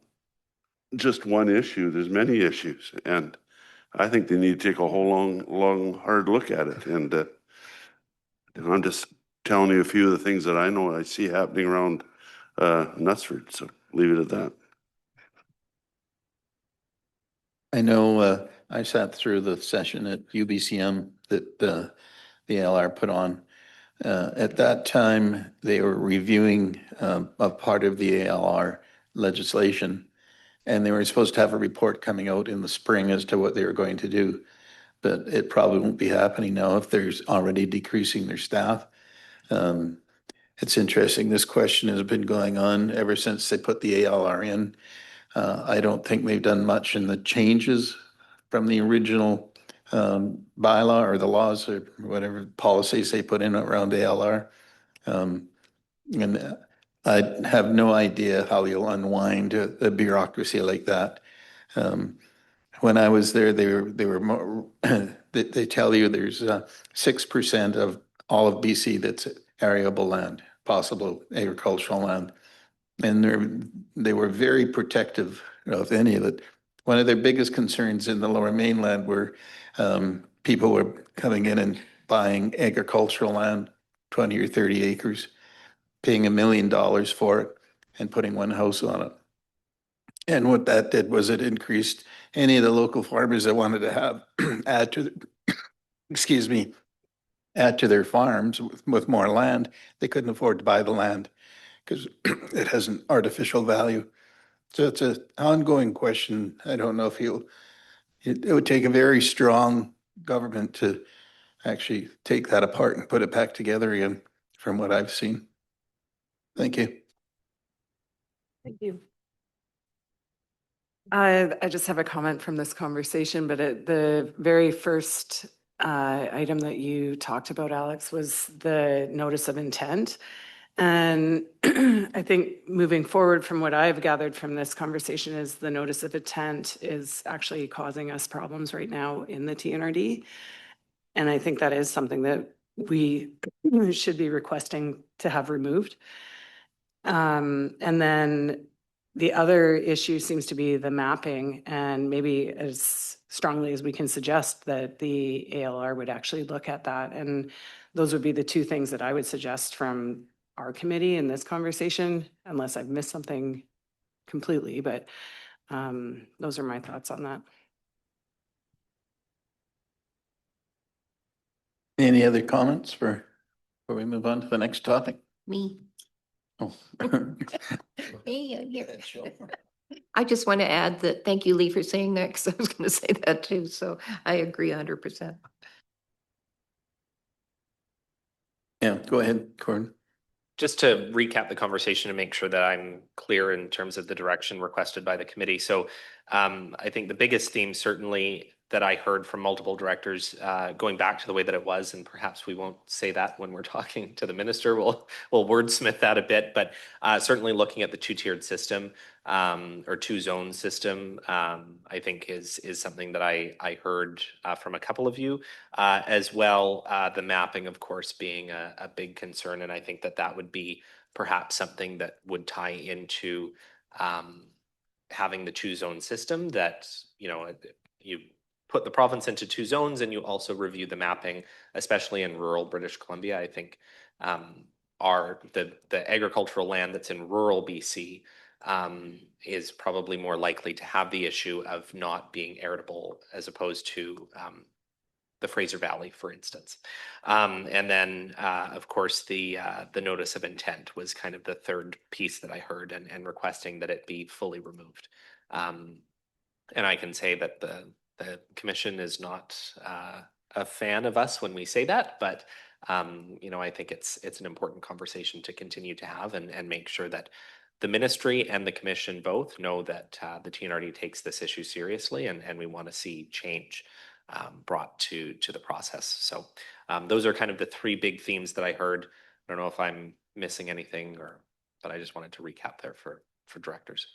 just one issue, there's many issues. And I think they need to take a whole long, hard look at it. And I'm just telling you a few of the things that I know I see happening around Nutsford. So leave it at that. I know I sat through the session at UBCM that the LR put on. At that time, they were reviewing a part of the ALR legislation, and they were supposed to have a report coming out in the spring as to what they were going to do. But it probably won't be happening now if they're already decreasing their staff. It's interesting. This question has been going on ever since they put the ALR in. I don't think they've done much in the changes from the original bylaw or the laws or whatever policies they put in around ALR. And I have no idea how you'll unwind a bureaucracy like that. When I was there, they were more, they tell you there's 6% of all of BC that's arable land, possible agricultural land. And they were very protective of any of it. One of their biggest concerns in the Lower Mainland were people were coming in and buying agricultural land, 20 or 30 acres, paying $1 million for it and putting one house on it. And what that did was it increased any of the local farmers that wanted to have add to their farms with more land. They couldn't afford to buy the land because it has an artificial value. So it's an ongoing question. I don't know if it would take a very strong government to actually take that apart and put it back together again, from what I've seen. Thank you. Thank you. I just have a comment from this conversation, but the very first item that you talked about, Alex, was the notice of intent. And I think moving forward from what I've gathered from this conversation is the notice of intent is actually causing us problems right now in the TNRD. And I think that is something that we should be requesting to have removed. And then the other issue seems to be the mapping, and maybe as strongly as we can suggest that the ALR would actually look at that. And those would be the two things that I would suggest from our committee in this conversation, unless I've missed something completely, but those are my thoughts on that. Any other comments before we move on to the next topic? Me. Oh. Me, here. I just want to add that, thank you, Lee, for saying that, because I was going to say that too. So I agree 100%. Yeah, go ahead, Gordon. Just to recap the conversation and make sure that I'm clear in terms of the direction requested by the committee. So I think the biggest theme certainly that I heard from multiple directors, going back to the way that it was, and perhaps we won't say that when we're talking to the minister, we'll wordsmith that a bit, but certainly looking at the two-tiered system or two-zone system, I think is something that I heard from a couple of you, as well the mapping, of course, being a big concern, and I think that would be perhaps something that would tie into having the two-zone system that, you put the province into two zones and you also review the mapping, especially in rural British Columbia. I think the agricultural land that's in rural BC is probably more likely to have the issue of not being arable as opposed to the Fraser Valley, for instance. And then, of course, the notice of intent was kind of the third piece that I heard and requesting that it be fully removed. And I can say that the commission is not a fan of us when we say that, but I think it's an important conversation to continue to have and make sure that the ministry and the commission both know that the TNRD takes this issue seriously, and we want to see change brought to the process. So those are kind of the three big themes that I heard. I don't know if I'm missing anything, but I just wanted to recap there for directors.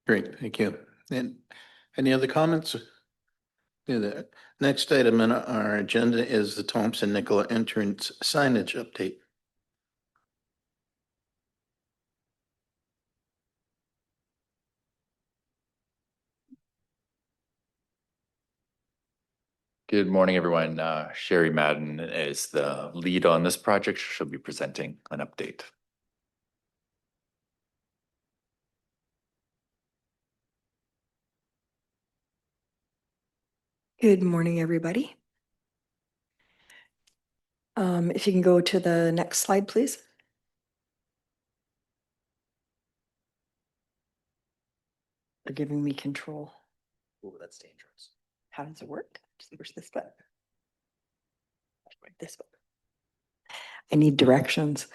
Great, thank you. And any other comments? The next item on our agenda is the Thompson-Nicola entrance signage update. Good morning, everyone. Sherry Madden is the lead on this project. She'll be presenting an update. Good morning, everybody. If you can go to the next slide, please. They're giving me control. Oh, that's dangerous. How does it work? Just push this button. This button. I need directions.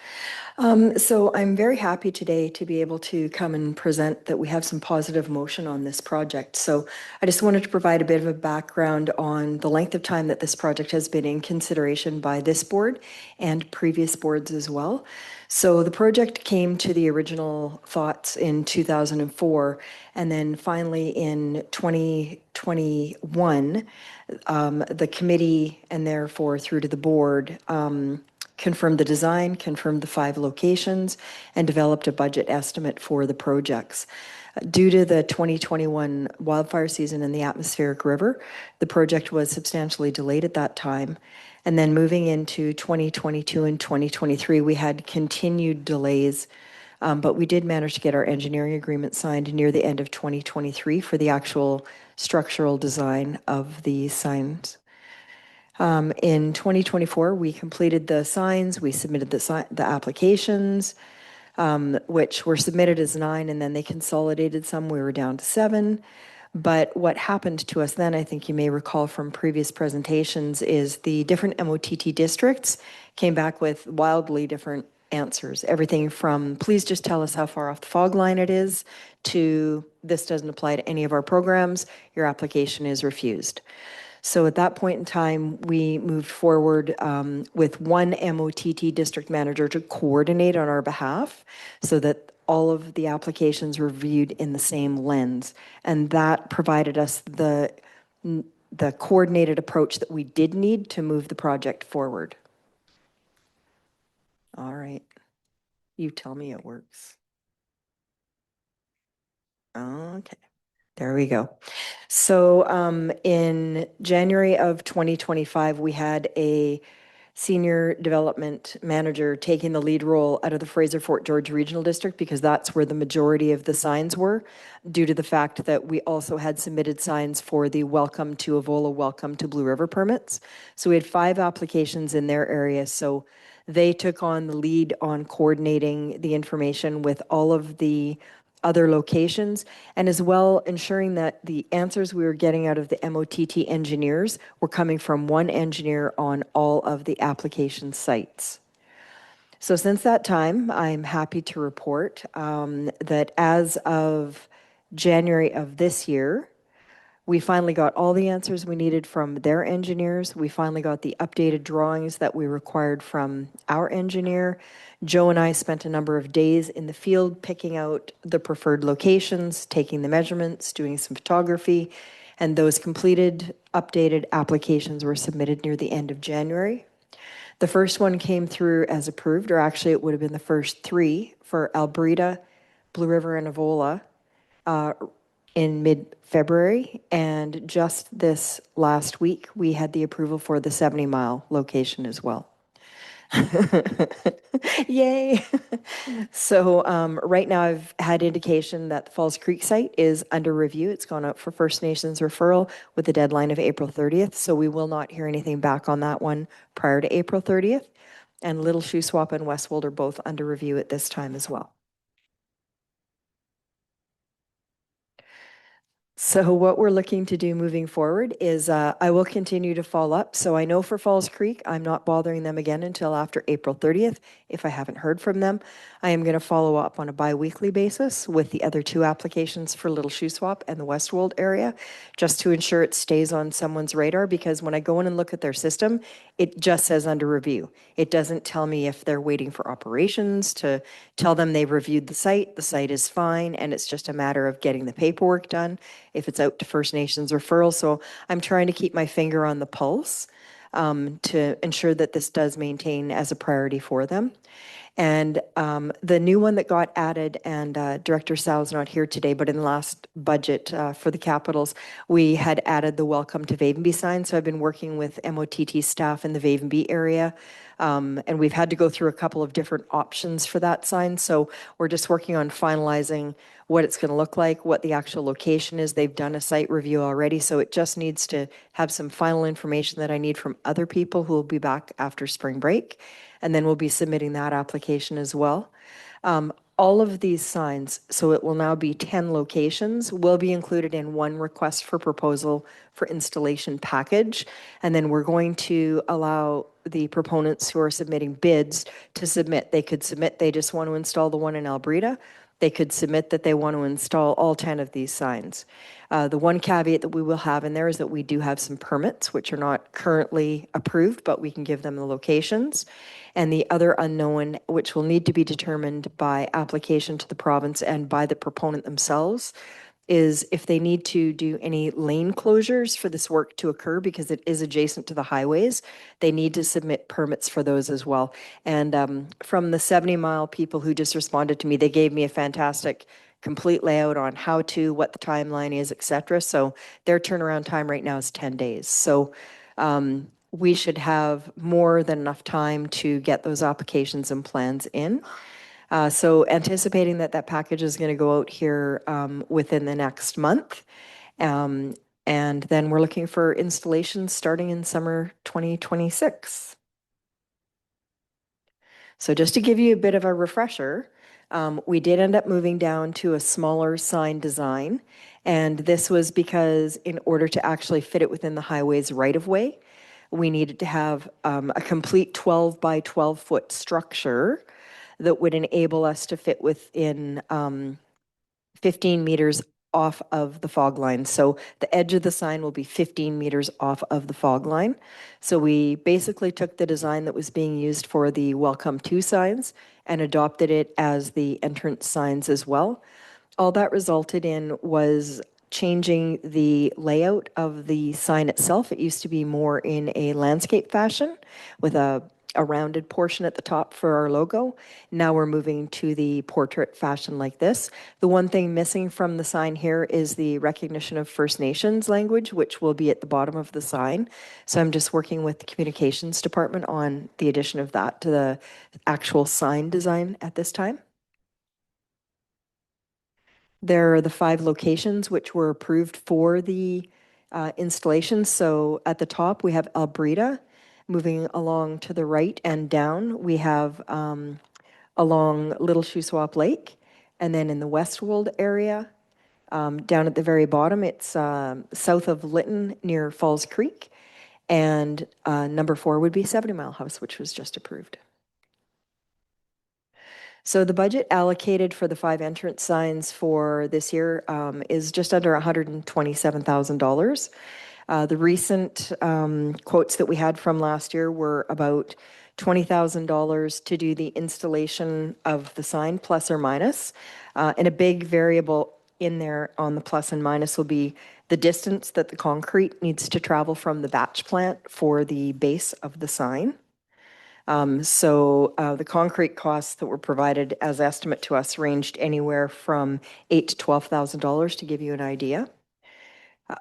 So I'm very happy today to be able to come and present that we have some positive motion on this project. So I just wanted to provide a bit of a background on the length of time that this project has been in consideration by this board and previous boards as well. So the project came to the original thoughts in 2004, and then finally in 2021, the committee and therefore through to the board confirmed the design, confirmed the 5 locations, and developed a budget estimate for the projects. Due to the 2021 wildfire season in the atmospheric river, the project was substantially delayed at that time. And then moving into 2022 and 2023, we had continued delays, but we did manage to get our engineering agreement signed near the end of 2023 for the actual structural design of the signs. In 2024, we completed the signs, we submitted the applications, which were submitted as 9, and then they consolidated some. We were down to 7. But what happened to us then, I think you may recall from previous presentations, is the different MOTT districts came back with wildly different answers. Everything from, please just tell us how far off the fog line it is, to this doesn't apply to any of our programs, your application is refused. So at that point in time, we moved forward with one MOTT district manager to coordinate on our behalf so that all of the applications were viewed in the same lens. And that provided us the coordinated approach that we did need to move the project forward. All right. You tell me it works. Okay. There we go. So in January of 2025, we had a senior development manager taking the lead role out of the Fraser Fort George Regional District because that's where the majority of the signs were, due to the fact that we also had submitted signs for the Welcome to Avola, Welcome to Blue River permits. So we had 5 applications in their area. So they took on the lead on coordinating the information with all of the other locations, and as well ensuring that the answers we were getting out of the MOTT engineers were coming from one engineer on all of the application sites. So since that time, I'm happy to report that as of January of this year, we finally got all the answers we needed from their engineers. We finally got the updated drawings that we required from our engineer. Joe and I spent a number of days in the field picking out the preferred locations, taking the measurements, doing some photography, and those completed, updated applications were submitted near the end of January. The first one came through as approved, or actually it would have been the first 3 for Alberta, Blue River, and Avola in mid-February. And just this last week, we had the approval for the 70-mile location as well. Yay. So right now I've had indication that the Falls Creek site is under review. It's gone out for First Nations referral with a deadline of April 30th. So we will not hear anything back on that one prior to April 30th. And Little Shuswap and Westwold are both under review at this time as well. So what we're looking to do moving forward is I will continue to follow up. So I know for Falls Creek, I'm not bothering them again until after April 30th. If I haven't heard from them, I am going to follow up on a bi-weekly basis with the other 2 applications for Little Shuswap and the Westwold area, just to ensure it stays on someone's radar, because when I go in and look at their system, it just says under review. It doesn't tell me if they're waiting for operations to tell them they've reviewed the site is fine, and it's just a matter of getting the paperwork done if it's out to First Nations referral. So I'm trying to keep my finger on the pulse to ensure that this does maintain as a priority for them. And the new one that got added, and Director Sal's not here today, but in the last budget for the capitals, we had added the Welcome to Vavenby sign. So I've been working with MOTT staff in the Vavenby area, and we've had to go through a couple of different options for that sign. So we're just working on finalizing what it's going to look like, what the actual location is. They've done a site review already, so it just needs to have some final information that I need from other people who will be back after spring break. And then we'll be submitting that application as well. All of these signs, so it will now be 10 locations, will be included in one request for proposal for installation package. And then we're going to allow the proponents who are submitting bids to submit. They could submit they just want to install the one in Alberta. They could submit that they want to install all 10 of these signs. The one caveat that we will have in there is that we do have some permits, which are not currently approved, but we can give them the locations. And the other unknown, which will need to be determined by application to the province and by the proponent themselves, is if they need to do any lane closures for this work to occur, because it is adjacent to the highways, they need to submit permits for those as well. And from the 70-mile people who just responded to me, they gave me a fantastic complete layout on how to, what the timeline is, et cetera. So their turnaround time right now is 10 days. So we should have more than enough time to get those applications and plans in. So anticipating that that package is going to go out here within the next month. And then we're looking for installations starting in summer 2026. So just to give you a bit of a refresher, we did end up moving down to a smaller sign design. And this was because in order to actually fit it within the highway's right-of-way, we needed to have a complete 12 by 12 foot structure that would enable us to fit within 15 meters off of the fog line. So the edge of the sign will be 15 meters off of the fog line. So we basically took the design that was being used for the Welcome To signs and adopted it as the entrance signs as well. All that resulted in was changing the layout of the sign itself. It used to be more in a landscape fashion with a rounded portion at the top for our logo. Now we're moving to the portrait fashion like this. The one thing missing from the sign here is the recognition of First Nations language, which will be at the bottom of the sign. So I'm just working with the communications department on the addition of that to the actual sign design at this time. There are the 5 locations which were approved for the installation. So at the top, we have Alberta. Moving along to the right and down, we have along Little Shuswap Lake. And then in the Westwold area, down at the very bottom, it's south of Lytton near Falls Creek. And number 4 would be 70 Mile House, which was just approved. So the budget allocated for the 5 entrance signs for this year is just under $127,000. The recent quotes that we had from last year were about $20,000 to do the installation of the sign, plus or minus. And a big variable in there on the plus and minus will be the distance that the concrete needs to travel from the batch plant for the base of the sign. So the concrete costs that were provided as estimate to us ranged anywhere from $8,000 to $12,000 to give you an idea.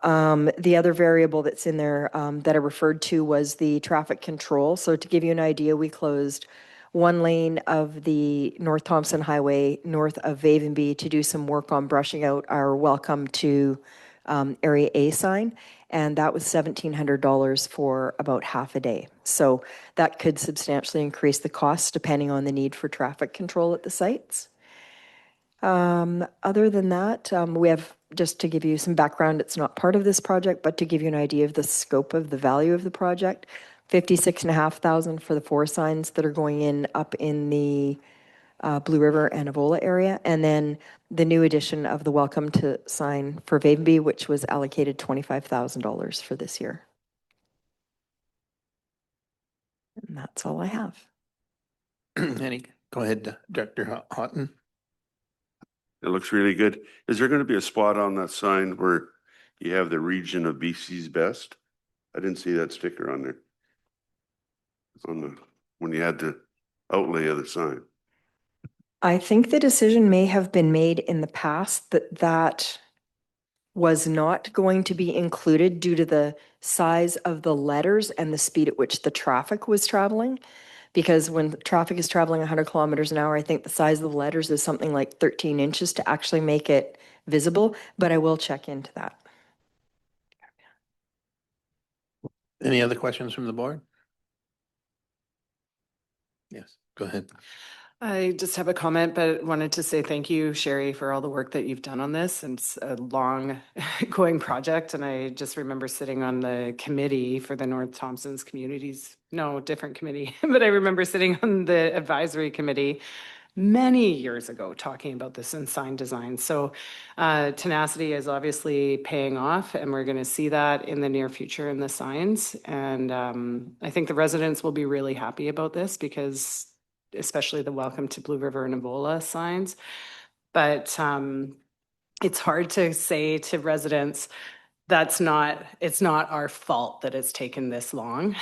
The other variable that's in there that I referred to was the traffic control. So to give you an idea, we closed one lane of the North Thompson Highway north of Vavenby to do some work on brushing out our Welcome To Area A sign. And that was $1,700 for about half a day. So that could substantially increase the cost depending on the need for traffic control at the sites. Other than that, we have, just to give you some background, it's not part of this project, but to give you an idea of the scope of the value of the project, $56,500 for the 4 signs that are going in up in the Blue River and Avola area, and then the new addition of the Welcome To sign for Vavenby, which was allocated $25,000 for this year. And that's all I have. Go ahead, Director Houghton. It looks really good. Is there going to be a spot on that sign where you have the region of BC's best? I didn't see that sticker on there. When you had the outlay of the sign. I think the decision may have been made in the past that that was not going to be included due to the size of the letters and the speed at which the traffic was traveling. Because when traffic is traveling 100 kilometers an hour, I think the size of the letters is something like 13 inches to actually make it visible, but I will check into that. Any other questions from the board? Yes, go ahead. I just have a comment, but wanted to say thank you, Sherry, for all the work that you've done on this. And it's a long going project. And I just remember sitting on the committee for the North Thompson's communities, no, different committee, but I remember sitting on the advisory committee many years ago talking about this in sign design. So tenacity is obviously paying off, and we're going to see that in the near future in the signs. And I think the residents will be really happy about this, because especially the Welcome to Blue River and Avola signs. But it's hard to say to residents, it's not our fault that it's taken this long,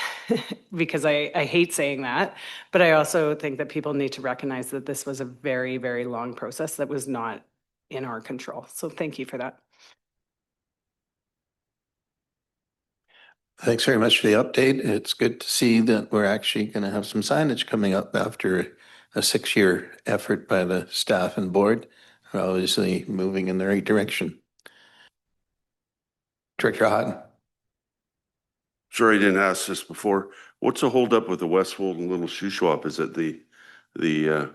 because I hate saying that, but I also think that people need to recognize that this was a very, very long process that was not in our control. So thank you for that. Thanks very much for the update. It's good to see that we're actually going to have some signage coming up after a 6-year effort by the staff and board. We're obviously moving in the right direction. Director Houghton. Sorry, I didn't ask this before. What's the holdup with the Westwold and Little Shuswap? Is it the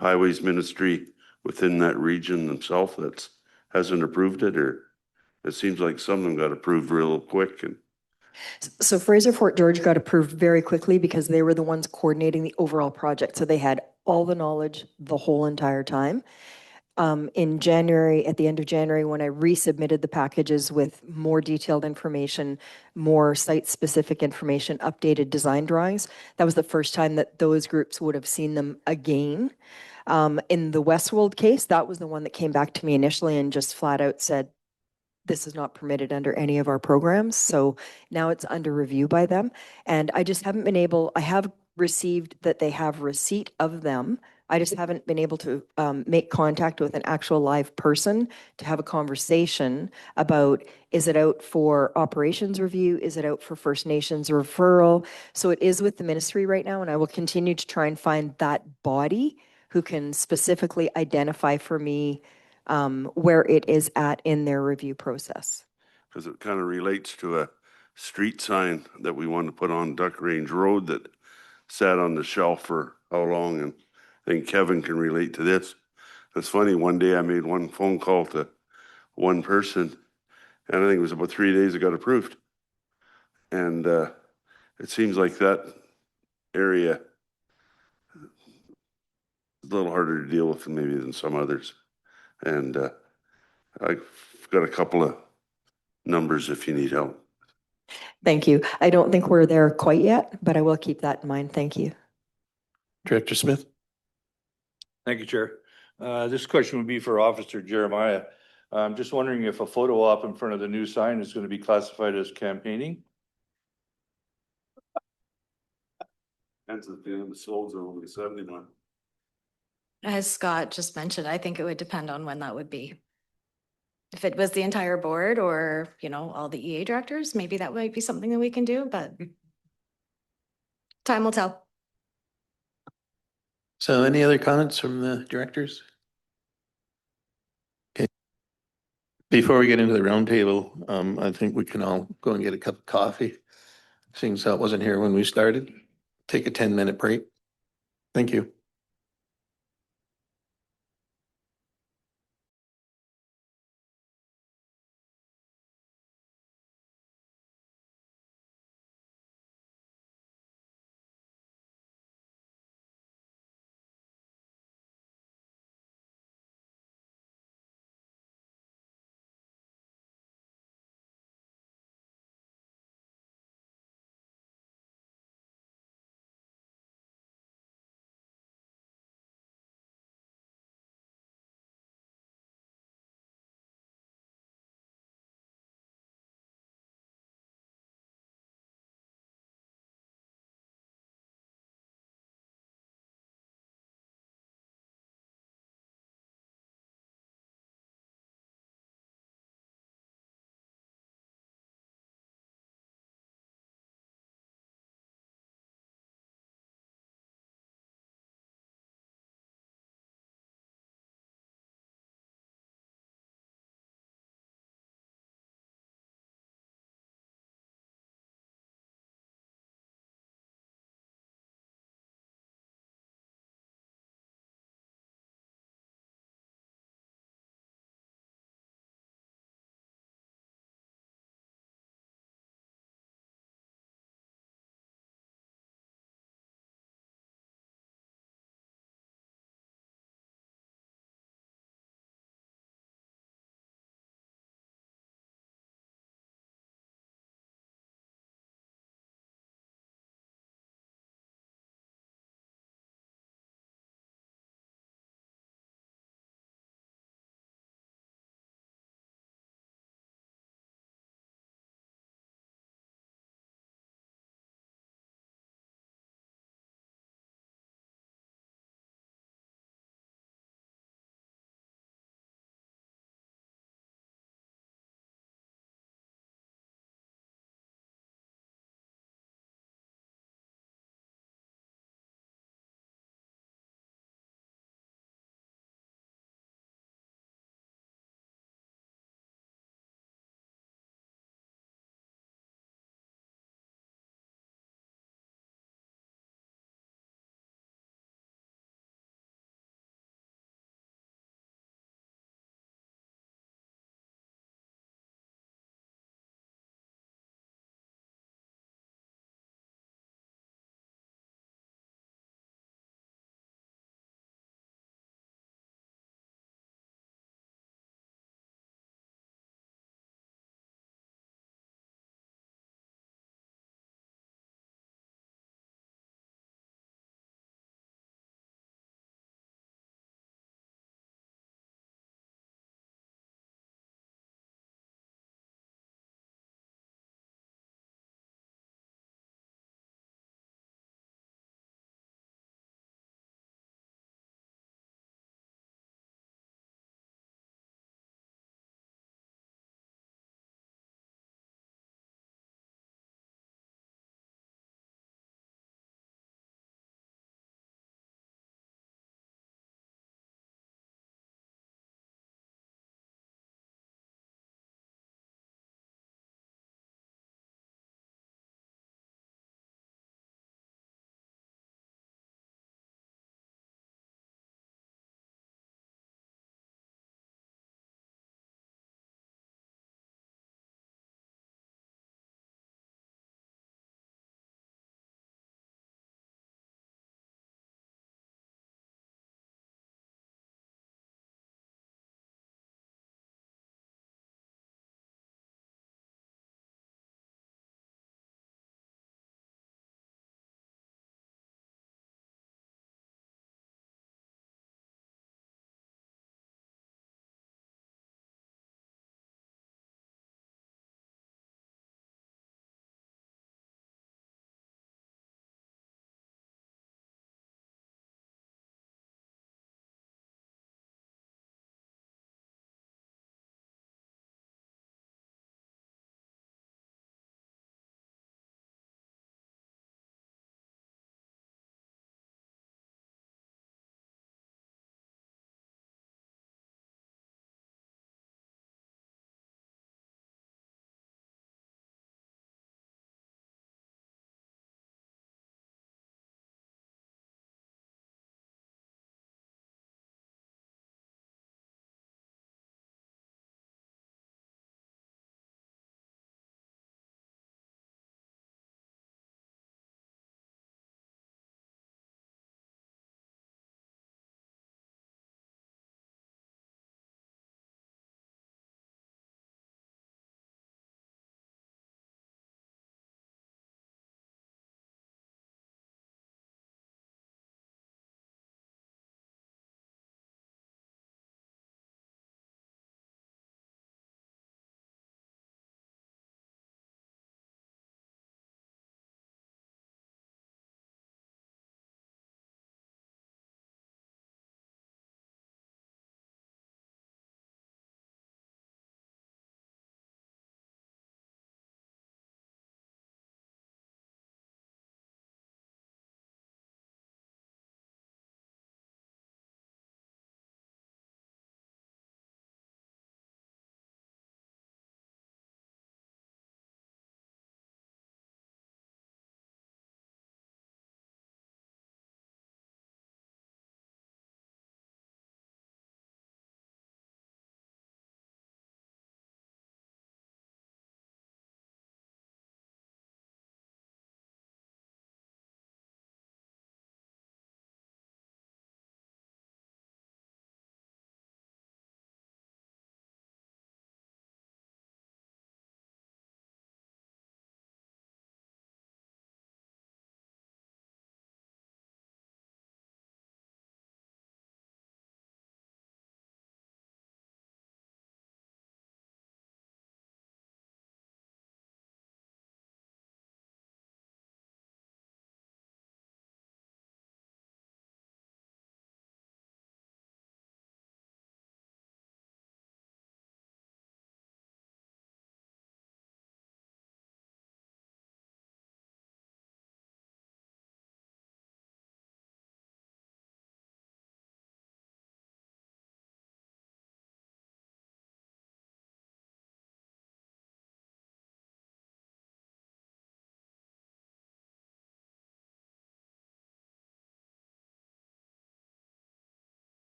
Highways Ministry within that region themselves that hasn't approved it, or it seems like some of them got approved real quick? And so Fraser Fort George got approved very quickly because they were the ones coordinating the overall project. So they had all the knowledge the whole entire time. In January, at the end of January, when I resubmitted the packages with more detailed information, more site-specific information, updated design drawings, that was the first time that those groups would have seen them again. In the Westwold case, that was the one that came back to me initially and just flat out said, this is not permitted under any of our programs. So now it's under review by them. And I just haven't been able, I have received that they have receipt of them. I just haven't been able to make contact with an actual live person to have a conversation about, is it out for operations review? Is it out for First Nations referral? So it is with the ministry right now, and I will continue to try and find that body who can specifically identify for me where it is at in their review process. Because it kind of relates to a street sign that we wanted to put on Duck Range Road that sat on the shelf for how long, and I think Kevin can relate to this. It's funny, one day I made one phone call to one person, and I think it was about 3 days it got approved. And it seems like that area is a little harder to deal with maybe than some others. And I've got a couple of numbers if you need help. Thank you. I don't think we're there quite yet, but I will keep that in mind. Thank you. Director Smith? Thank you, Chair. This question would be for Officer Jeremiah. I'm just wondering if a photo op in front of the new sign is going to be classified as campaigning? Depends if the souls are only 71. As Scott just mentioned, I think it would depend on when that would be. If it was the entire board or, you know, all the EA directors, maybe that might be something that we can do, but time will tell. So any other comments from the directors? Okay. Before we get into the roundtable, I think we can all go and get a cup of coffee. Seeing as that wasn't here when we started, take a 10-minute break. Thank you.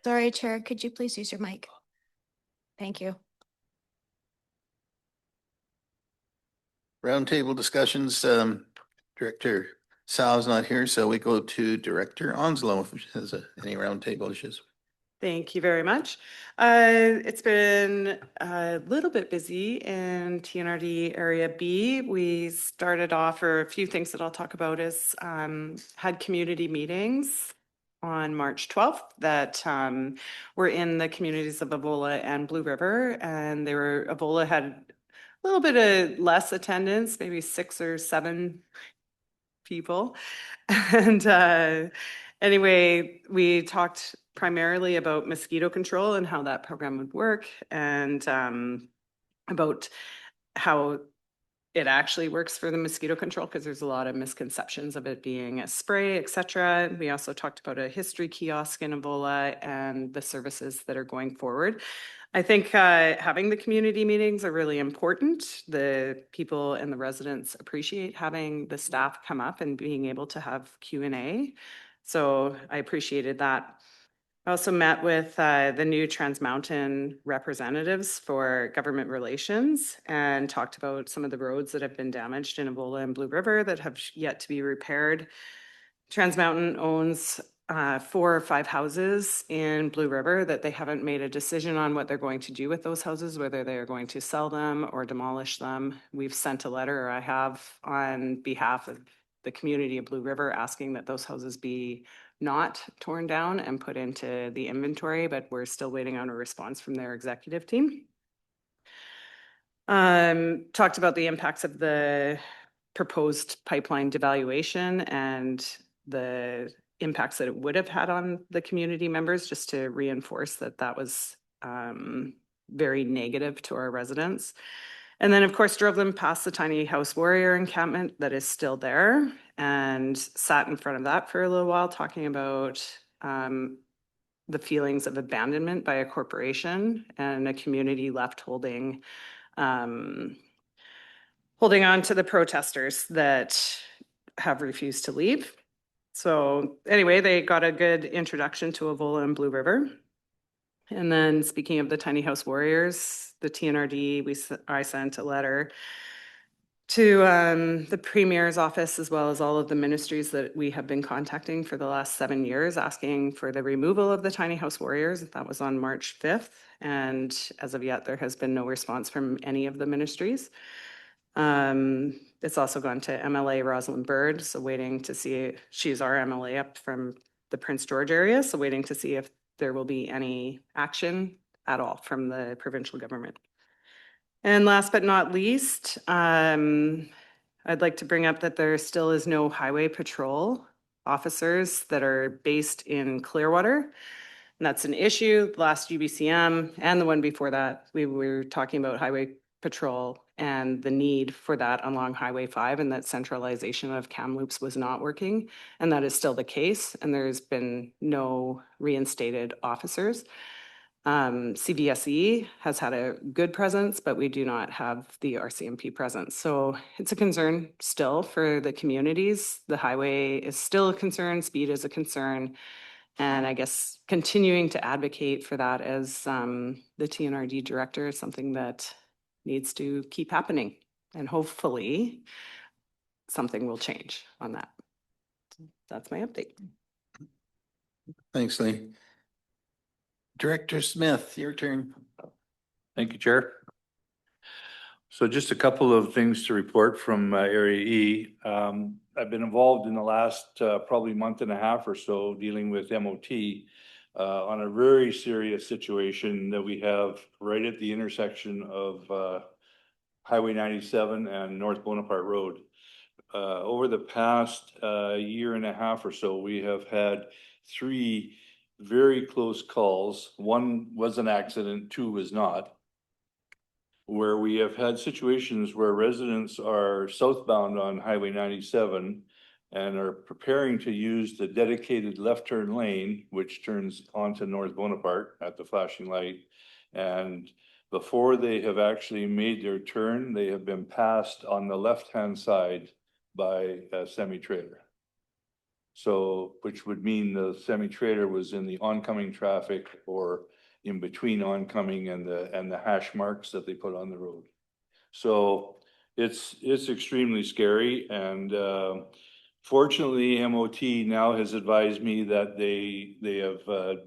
Sorry, Chair, could you please use your mic? Thank you. Roundtable discussions, Director Sal's not here, so we go to Director Onslow if she has any roundtable issues. Thank you very much. It's been a little bit busy in TNRD Area B. We started off, or a few things that I'll talk about is had community meetings on March 12th that were in the communities of Avola and Blue River, and Avola had a little bit of less attendance, maybe 6 or 7 people. And anyway, we talked primarily about mosquito control and how that program would work, and about how it actually works for the mosquito control, because there's a lot of misconceptions of it being a spray, etc. We also talked about a history kiosk in Avola and the services that are going forward. I think having the community meetings are really important. The people and the residents appreciate having the staff come up and being able to have Q&A. So I appreciated that. I also met with the new Trans Mountain representatives for government relations and talked about some of the roads that have been damaged in Avola and Blue River that have yet to be repaired. Trans Mountain owns 4 or 5 houses in Blue River that they haven't made a decision on what they're going to do with those houses, whether they are going to sell them or demolish them. We've sent a letter, or I have, on behalf of the community of Blue River, asking that those houses be not torn down and put into the inventory, but we're still waiting on a response from their executive team. Talked about the impacts of the proposed pipeline devaluation and the impacts that it would have had on the community members, just to reinforce that that was very negative to our residents. And then, of course, drove them past the Tiny House Warrior encampment that is still there, and sat in front of that for a little while talking about the feelings of abandonment by a corporation and a community left holding on to the protesters that have refused to leave. So anyway, they got a good introduction to Avola and Blue River. And then, speaking of the Tiny House Warriors, the TNRD, I sent a letter to the Premier's office, as well as all of the ministries that we have been contacting for the last 7 years, asking for the removal of the Tiny House Warriors. That was on March 5th. And as of yet, there has been no response from any of the ministries. It's also gone to MLA Rosalind Bird, so waiting to see, she's our MLA up from the Prince George area, so waiting to see if there will be any action at all from the provincial government. And last but not least, I'd like to bring up that there still is no highway patrol officers that are based in Clearwater. And that's an issue. Last UBCM and the one before that, we were talking about highway patrol and the need for that along Highway 5, and that centralization of Kamloops was not working. And that is still the case. And there's been no reinstated officers. CVSE has had a good presence, but we do not have the RCMP presence. So it's a concern still for the communities. The highway is still a concern, speed is a concern. And I guess continuing to advocate for that as the TNRD director is something that needs to keep happening. And hopefully something will change on that. That's my update. Thanks, Lee. Director Smith, your turn. Thank you, Chair. So just a couple of things to report from Area E. I've been involved in the last probably month and a half or so dealing with MOT on a very serious situation that we have right at the intersection of Highway 97 and North Bonaparte Road. Over the past year and a half or so, we have had 3 very close calls. 1 was an accident, 2 was not, where we have had situations where residents are southbound on Highway 97 and are preparing to use the dedicated left turn lane, which turns onto North Bonaparte at the flashing light. And before they have actually made their turn, they have been passed on the left-hand side by a semi-trailer. So, which would mean the semi-trailer was in the oncoming traffic or in between oncoming and the hash marks that they put on the road. So it's extremely scary, and fortunately, MOT now has advised me that they have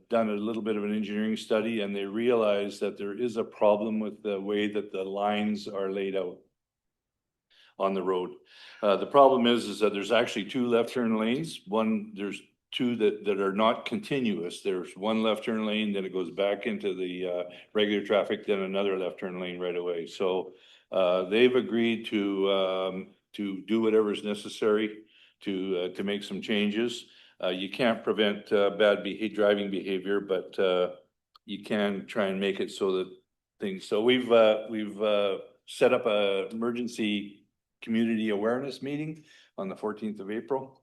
done a little bit of an engineering study, and they realize that there is a problem with the way that the lines are laid out on the road. The problem is that there's actually two left turn lanes. There's two that are not continuous. There's one left turn lane, then it goes back into the regular traffic, then another left turn lane right away. So they've agreed to do whatever is necessary to make some changes. You can't prevent bad driving behavior, but you can try and make it so that things. So we've set up a emergency community awareness meeting on the 14th of April.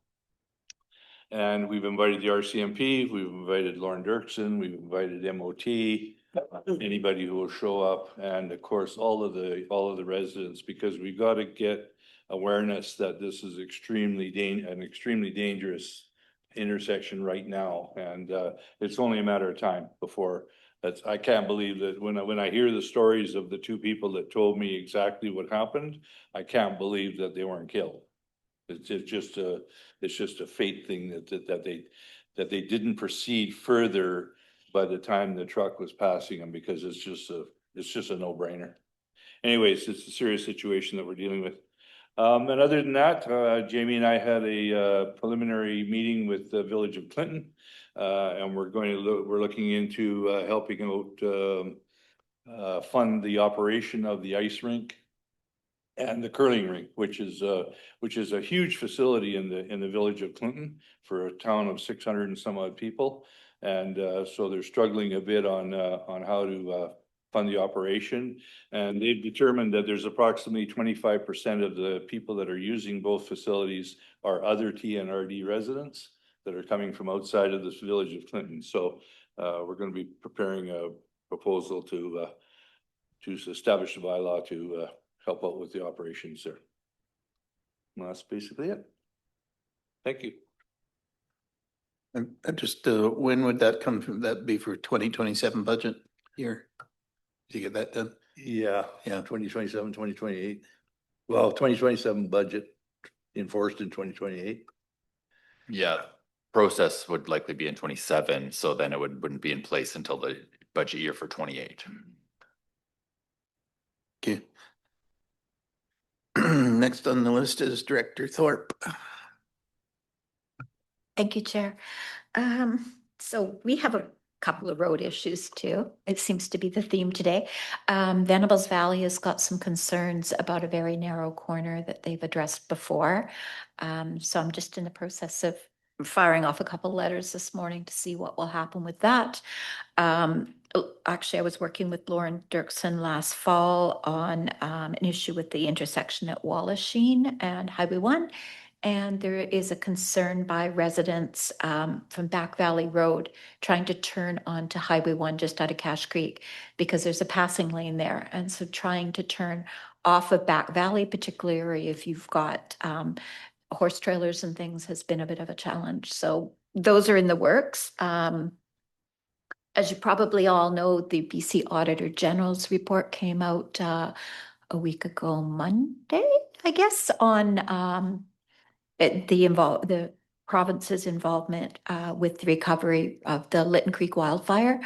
And we've invited the RCMP, we've invited Lauren Dirksen, we've invited MOT, anybody who will show up, and of course, all of the residents, because we've got to get awareness that this is an extremely dangerous intersection right now. And it's only a matter of time before I can't believe that when I hear the stories of the two people that told me exactly what happened, I can't believe that they weren't killed. It's just a fate thing that they didn't proceed further by the time the truck was passing them, because it's just a no-brainer. Anyways, it's a serious situation that we're dealing with. And other than that, Jamie and I had a preliminary meeting with the Village of Clinton, and we're looking into helping out fund the operation of the ice rink and the curling rink, which is a huge facility in the Village of Clinton for a town of 600 and some odd people, and so they're struggling a bit on how to fund the operation. And they've determined that there's approximately 25% of the people that are using both facilities are other TNRD residents that are coming from outside of this Village of Clinton. So we're going to be preparing a proposal to establish a bylaw to help out with the operations there. And that's basically it. Thank you. And just, when would that come from? That be for 2027 budget year? Did you get that done? Yeah. Yeah. 2027, 2028. Well, 2027 budget enforced in 2028. Yeah, process would likely be in 27, so then it wouldn't be in place until the budget year for 28. Okay. Next on the list is Director Thorpe. Thank you, Chair. So we have a couple of road issues too. It seems to be the theme today. Venables Valley has got some concerns about a very narrow corner that they've addressed before. So I'm just in the process of firing off a couple letters this morning to see what will happen with that. Actually, I was working with Lauren Dirksen last fall on an issue with the intersection at Wallachine and Highway 1. And there is a concern by residents from Back Valley Road trying to turn onto Highway 1 just out of Cache Creek because there's a passing lane there. And so trying to turn off of Back Valley, particularly if you've got horse trailers and things, has been a bit of a challenge. So those are in the works. As you probably all know, the BC Auditor General's report came out a week ago Monday, I guess, on the province's involvement with the recovery of the Lytton Creek wildfire.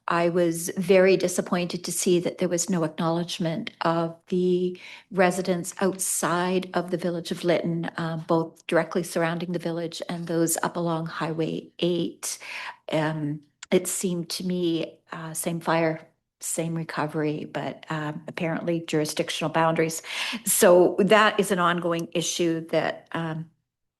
I was very disappointed to see that there was no acknowledgement of the residents outside of the village of Lytton, both directly surrounding the village and those up along Highway 8. It seemed to me, same fire, same recovery, but apparently jurisdictional boundaries. So that is an ongoing issue that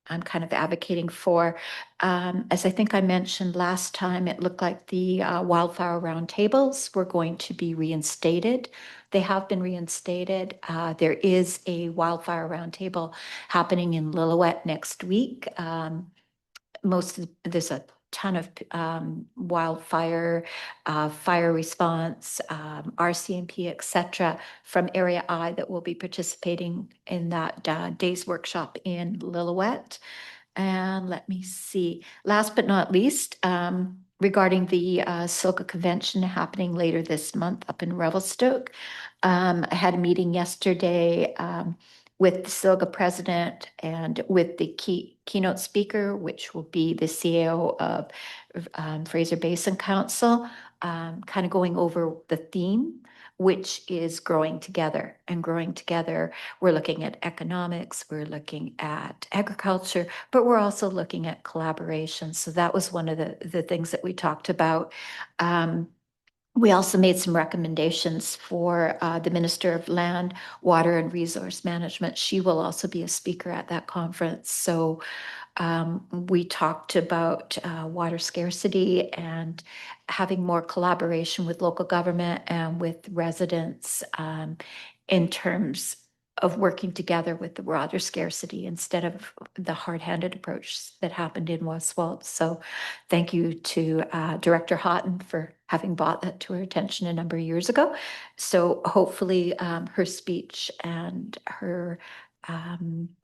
I'm kind of advocating for. As I think I mentioned last time, it looked like the wildfire roundtables were going to be reinstated. They have been reinstated. There is a wildfire roundtable happening in Lillooet next week. There's a ton of wildfire, fire response, RCMP, et cetera, from Area I that will be participating in that day's workshop in Lillooet. And let me see, last but not least, regarding the Silga Convention happening later this month up in Revelstoke. I had a meeting yesterday with the Silga president and with the keynote speaker, which will be the CAO of Fraser Basin Council, kind of going over the theme, which is growing together. And growing together, we're looking at economics, we're looking at agriculture, but we're also looking at collaboration. So that was one of the things that we talked about. We also made some recommendations for the Minister of Land, Water and Resource Management. She will also be a speaker at that conference. So we talked about water scarcity and having more collaboration with local government and with residents in terms of working together with the water scarcity instead of the hard-handed approach that happened in Westwalt. So thank you to Director Houghton for having brought that to our attention a number of years ago. So hopefully her speech and her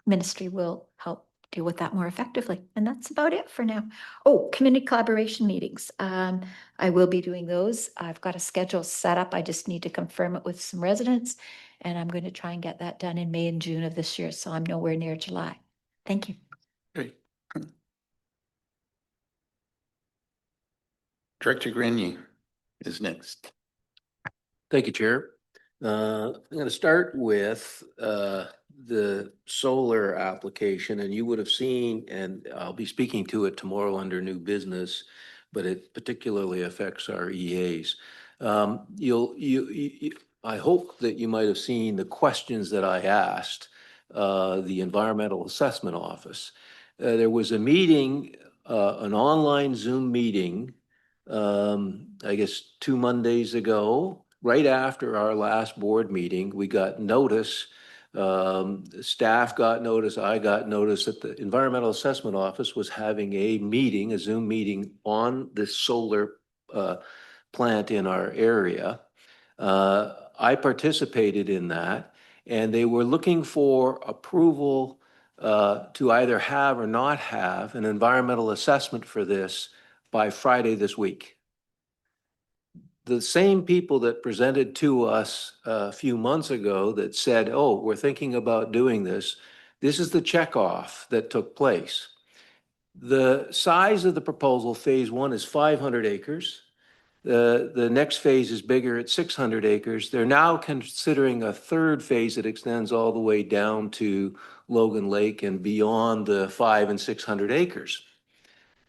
ministry will help deal with that more effectively. And that's about it for now. Oh, community collaboration meetings. I will be doing those. I've got a schedule set up. I just need to confirm it with some residents. And I'm going to try and get that done in May and June of this year. So I'm nowhere near July. Thank you. Great. Director Grenier is next. Thank you, Chair. I'm going to start with the solar application, and you would have seen, and I'll be speaking to it tomorrow under new business, but it particularly affects our EAs. I hope that you might have seen the questions that I asked the Environmental Assessment Office. There was a meeting, an online Zoom meeting, I guess 2 Mondays ago, right after our last board meeting. We got notice, staff got notice, I got notice that the Environmental Assessment Office was having a meeting, a Zoom meeting on this solar plant in our area. I participated in that, and they were looking for approval to either have or not have an environmental assessment for this by Friday this week. The same people that presented to us a few months ago that said, oh, we're thinking about doing this, this is the checkoff that took place. The size of the proposal, phase 1, is 500 acres. The next phase is bigger at 600 acres. They're now considering a third phase that extends all the way down to Logan Lake and beyond the 500 and 600 acres.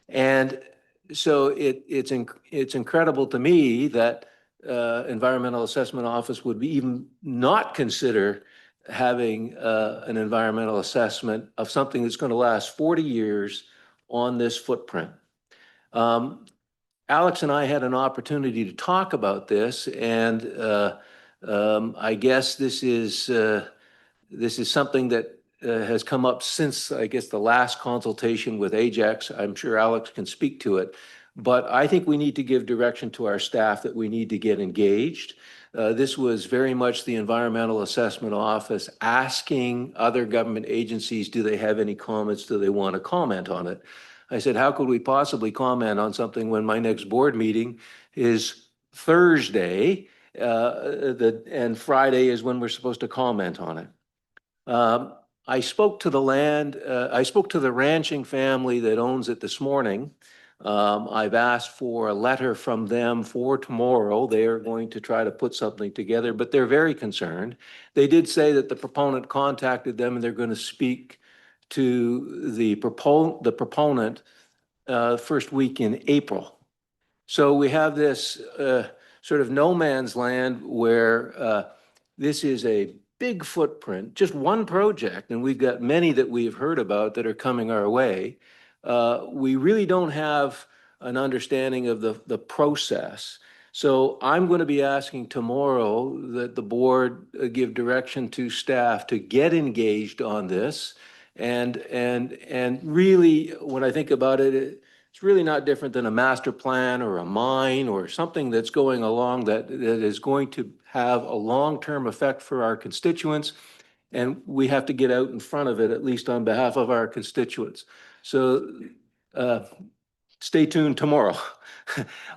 And so it's incredible to me that Environmental Assessment Office would be even not consider having an environmental assessment of something that's going to last 40 years on this footprint. Alex and I had an opportunity to talk about this, and I guess this is something that has come up since, I guess, the last consultation with Ajax. I'm sure Alex can speak to it, but I think we need to give direction to our staff that we need to get engaged. This was very much the Environmental Assessment Office asking other government agencies, do they have any comments? Do they want to comment on it? I said, how could we possibly comment on something when my next board meeting is Thursday, and Friday is when we're supposed to comment on it? I spoke to the ranching family that owns it this morning. I've asked for a letter from them for tomorrow. They are going to try to put something together, but they're very concerned. They did say that the proponent contacted them and they're going to speak to the proponent first week in April. So we have this sort of no man's land where this is a big footprint, just one project, and we've got many that we've heard about that are coming our way. We really don't have an understanding of the process. So I'm going to be asking tomorrow that the board give direction to staff to get engaged on this. And really, when I think about it, it's really not different than a master plan or a mine or something that's going along that is going to have a long-term effect for our constituents. And we have to get out in front of it, at least on behalf of our constituents. So stay tuned tomorrow.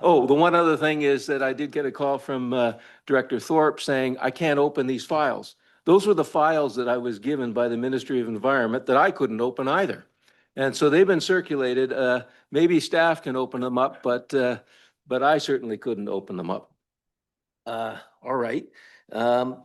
Oh, the one other thing is that I did get a call from Director Thorpe saying, I can't open these files. Those were the files that I was given by the Ministry of Environment that I couldn't open either. And so they've been circulated. Maybe staff can open them up, but I certainly couldn't open them up. All right. The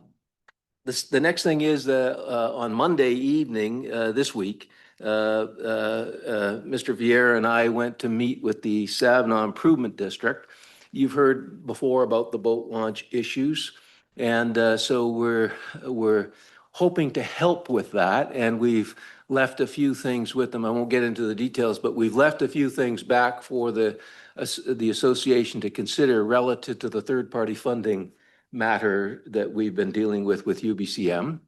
next thing is on Monday evening this week, Mr. Vieira and I went to meet with the Savna Improvement District. You've heard before about the boat launch issues, and so we're hoping to help with that, and we've left a few things with them. I won't get into the details, but we've left a few things back for the association to consider relative to the third-party funding matter that we've been dealing with UBCM.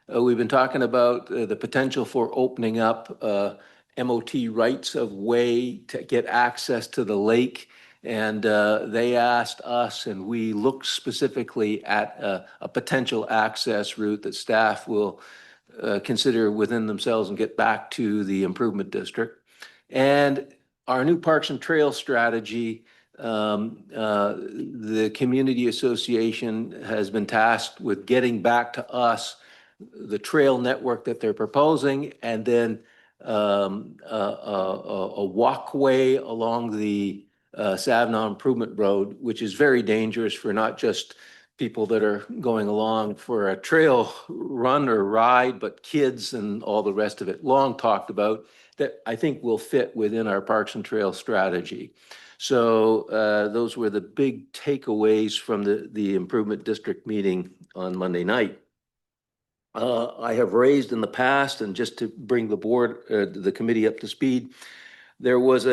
We've been talking about the potential for opening up MOT rights of way to get access to the lake. And they asked us, and we looked specifically at a potential access route that staff will consider within themselves and get back to the improvement district. And our new Parks and Trails strategy, the community association has been tasked with getting back to us the trail network that they're proposing, and then a walkway along the Savna Improvement Road, which is very dangerous for not just people that are going along for a trail run or ride, but kids and all the rest of it. Long talked about, that I think will fit within our Parks and Trail strategy. So those were the big takeaways from the Improvement District meeting on Monday night. I have raised in the past, and just to bring the board, the committee up to speed, there is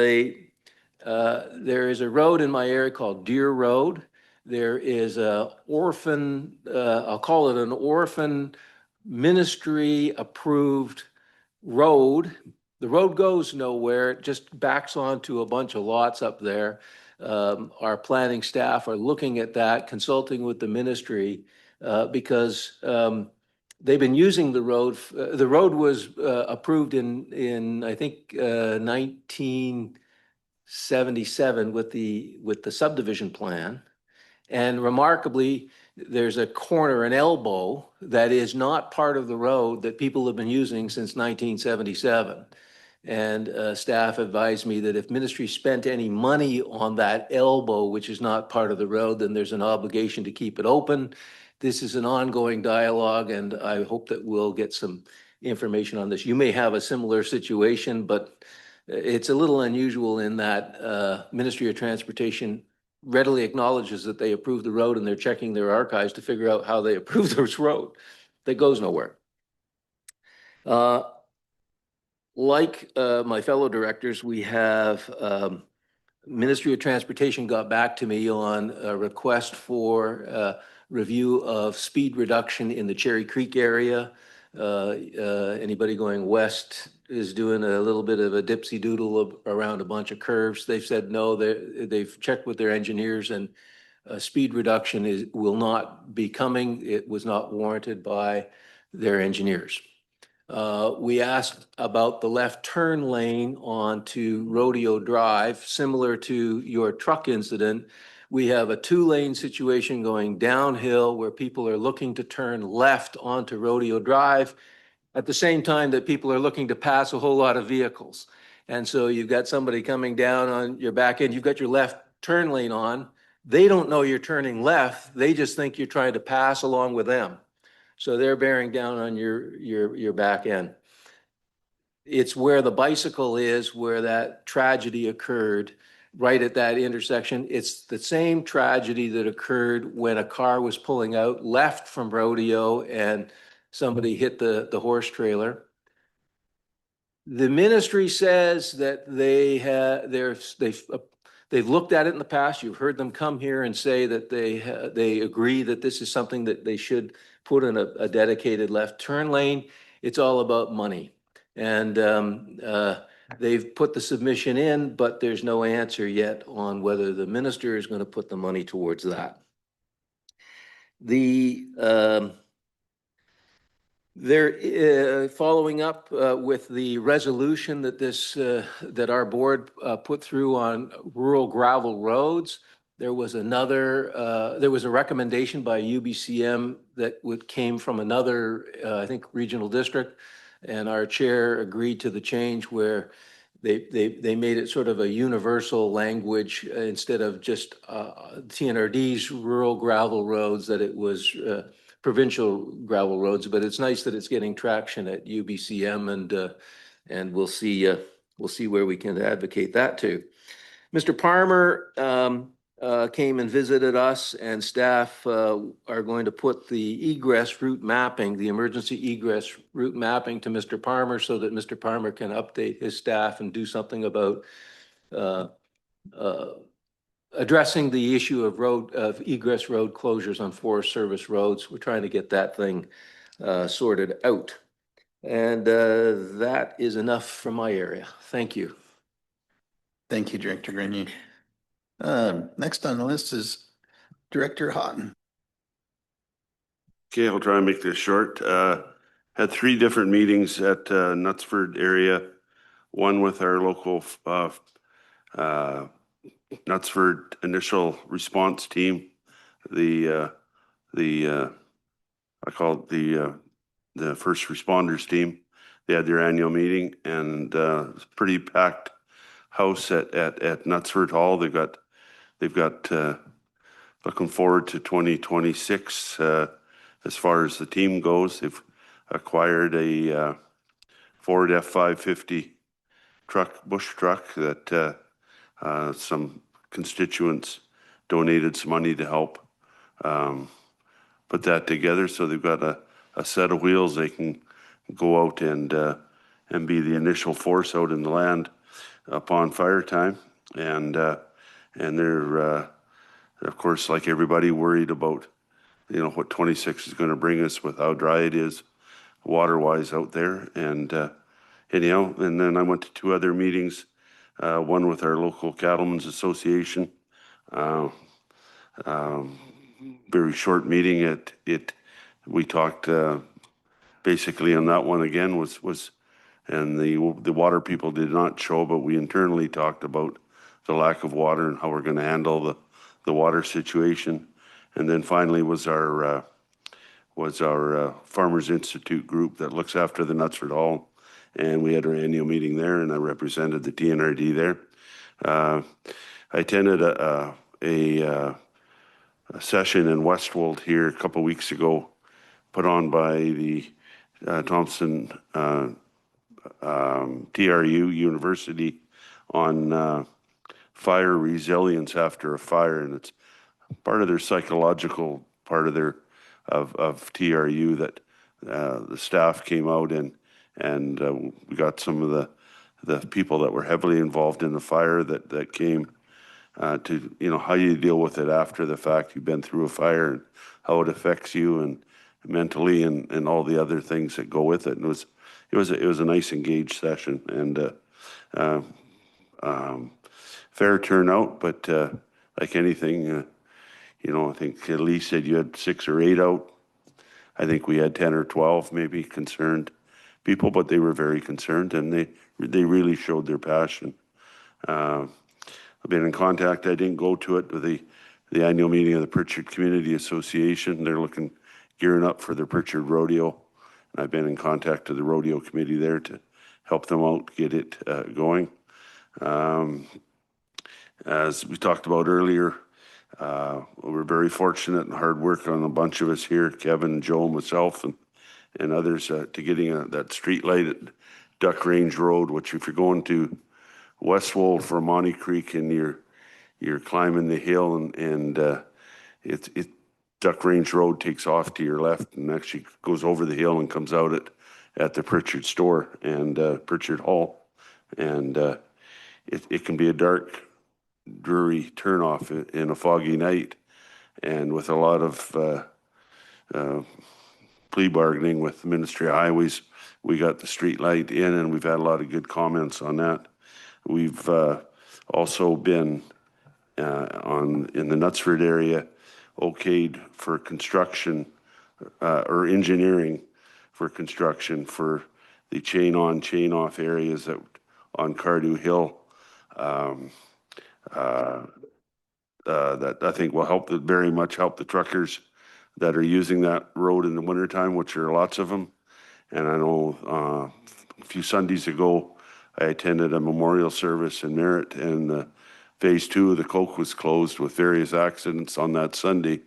a road in my area called Deer Road. There is a orphan, I'll call it an orphan ministry approved road. The road goes nowhere. It just backs onto a bunch of lots up there. Our planning staff are looking at that, consulting with the ministry, because they've been using the road. The road was approved in I think 1977 with the subdivision plan, and remarkably, there's a corner, an elbow that is not part of the road that people have been using since 1977. And staff advised me that if ministry spent any money on that elbow, which is not part of the road, then there's an obligation to keep it open. This is an ongoing dialogue, and I hope that we'll get some information on this. You may have a similar situation, but it's a little unusual in that Ministry of Transportation readily acknowledges that they approved the road, and they're checking their archives to figure out how they approved this road that goes nowhere. Like my fellow directors, we have Ministry of Transportation got back to me on a request for review of speed reduction in the Cherry Creek area. Anybody going west is doing a little bit of a dipsy doodle around a bunch of curves. They've said no, they've checked with their engineers, and speed reduction will not be coming. It was not warranted by their engineers. We asked about the left turn lane onto Rodeo Drive. Similar to your truck incident, we have a 2-lane situation going downhill where people are looking to turn left onto Rodeo Drive at the same time that people are looking to pass a whole lot of vehicles. And so you've got somebody coming down on your back end, you've got your left turn lane on. They don't know you're turning left. They just think you're trying to pass along with them. So they're bearing down on your back end. It's where the bicycle is, where that tragedy occurred, right at that intersection. It's the same tragedy that occurred when a car was pulling out left from Rodeo and somebody hit the horse trailer. The ministry says that they've looked at it in the past. You've heard them come here and say that they agree that this is something that they should put in a dedicated left turn lane. It's all about money. And they've put the submission in, but there's no answer yet on whether the minister is going to put the money towards that. They're following up with the resolution that that our board put through on rural gravel roads. There was there was a recommendation by UBCM that came from another, I think, regional district. And our chair agreed to the change where they made it sort of a universal language instead of just TNRD's rural gravel roads, that it was provincial gravel roads. But it's nice that it's getting traction at UBCM, and we'll see where we can advocate that too. Mr. Parmer came and visited us, and staff are going to put the egress route mapping, the emergency egress route mapping, to Mr. Parmer so that Mr. Parmer can update his staff and do something about addressing the issue of egress road closures on Forest Service roads. We're trying to get that thing sorted out. And that is enough from my area. Thank you. Thank you, Director Grenier. Next on the list is Director Houghton. Okay, I'll try and make this short. Had 3 different meetings at Knutsford area. One with our local Knutsford initial response team. I call it the first responders team. They had their annual meeting, and it's a pretty packed house at Knutsford Hall. They've got looking forward to 2026 as far as the team goes. They've acquired a Ford F550 bush truck that some constituents donated some money to help put that together. So they've got a set of wheels they can go out and be the initial force out in the land upon fire time. And they're of course, like everybody, worried about what 26 is going to bring us with how dry it is water-wise out there. And anyhow, and then I went to 2 other meetings, one with our local Cattlemen's Association. Very short meeting. We talked basically on that one again and the water people did not show, but we internally talked about the lack of water and how we're going to handle the water situation. And then finally was our Farmers Institute group that looks after the Knutsford Hall. And we had our annual meeting there, and I represented the TNRD there. I attended a session in Westwold here a couple of weeks ago, put on by the Thompson TRU University on fire resilience after a fire, and it's part of their psychological part of their of TRU that the staff came out and we got some of the people that were heavily involved in the fire that came to how you deal with it after the fact. You've been through a fire and how it affects you and mentally and all the other things that go with it. And it was a nice engaged session and fair turnout, but like anything, I think Lee said you had 6 or 8 out. I think we had 10 or 12 maybe concerned people, but they were very concerned and they really showed their passion. I've been in contact. I didn't go to it with the annual meeting of the Pritchard Community Association. They're gearing up for their Pritchard Rodeo. And I've been in contact with the rodeo committee there to help them out, get it going. As we talked about earlier, we're very fortunate and hard work on a bunch of us here, Kevin, Joe, myself, and others, to getting that street light at Duck Range Road, which if you're going to Westwold from Monty Creek and you're climbing the hill and Duck Range Road takes off to your left and actually goes over the hill and comes out at the Pritchard store and Pritchard Hall. And it can be a dark, dreary turnoff in a foggy night. And with a lot of plea bargaining with the Ministry of Highways, we got the street light in and we've had a lot of good comments on that. We've also been in the Knutsford area okayed for construction or engineering for construction for the chain on, chain off areas that on Cardew Hill. That I think will help, very much help the truckers that are using that road in the wintertime, which are lots of them. And I know a few Sundays ago, I attended a memorial service in Merritt, and phase 2 of the Coke was closed with various accidents on that Sunday.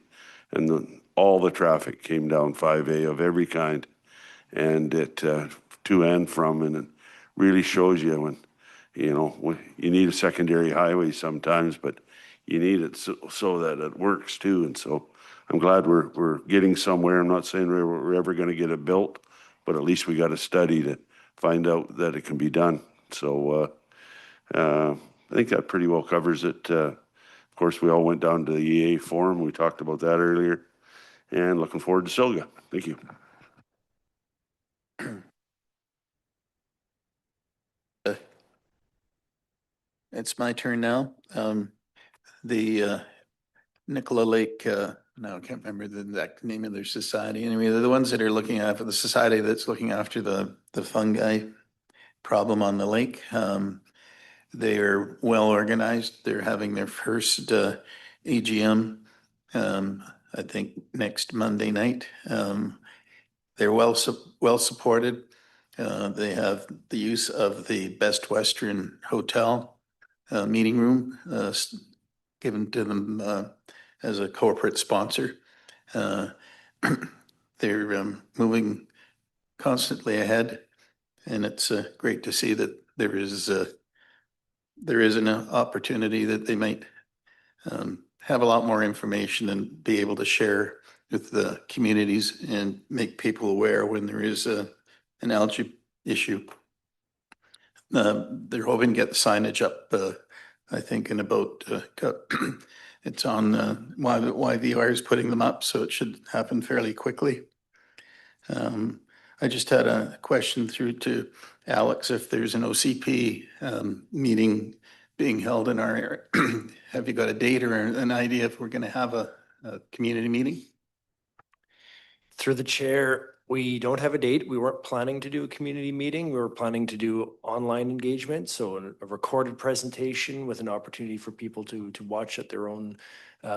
And all the traffic came down 5A of every kind, and it to and from, and it really shows you when, you need a secondary highway sometimes, but you need it so that it works too. And so I'm glad we're getting somewhere. I'm not saying we're ever going to get it built, but at least we got a study to find out that it can be done. So I think that pretty well covers it. Of course, we all went down to the EA forum. We talked about that earlier, and looking forward to Silga. Thank you. It's my turn now. The Nicola Lake, no, I can't remember the exact name of their society. Anyway, they're the ones that are looking after the society that's looking after the fungi problem on the lake. They are well organized. They're having their first AGM, I think next Monday night. They're well supported. They have the use of the Best Western Hotel meeting room given to them as a corporate sponsor. They're moving constantly ahead, and it's great to see that there is an opportunity that they might have a lot more information and be able to share with the communities and make people aware when there is an algae issue. They're hoping to get the signage up, I think, in about, it's on YVR is putting them up, so it should happen fairly quickly. I just had a question through to Alex, if there's an OCP meeting being held in our area. Have you got a date or an idea if we're going to have a community meeting? Through the chair, we don't have a date. We weren't planning to do a community meeting. We were planning to do online engagement, so a recorded presentation with an opportunity for people to watch at their own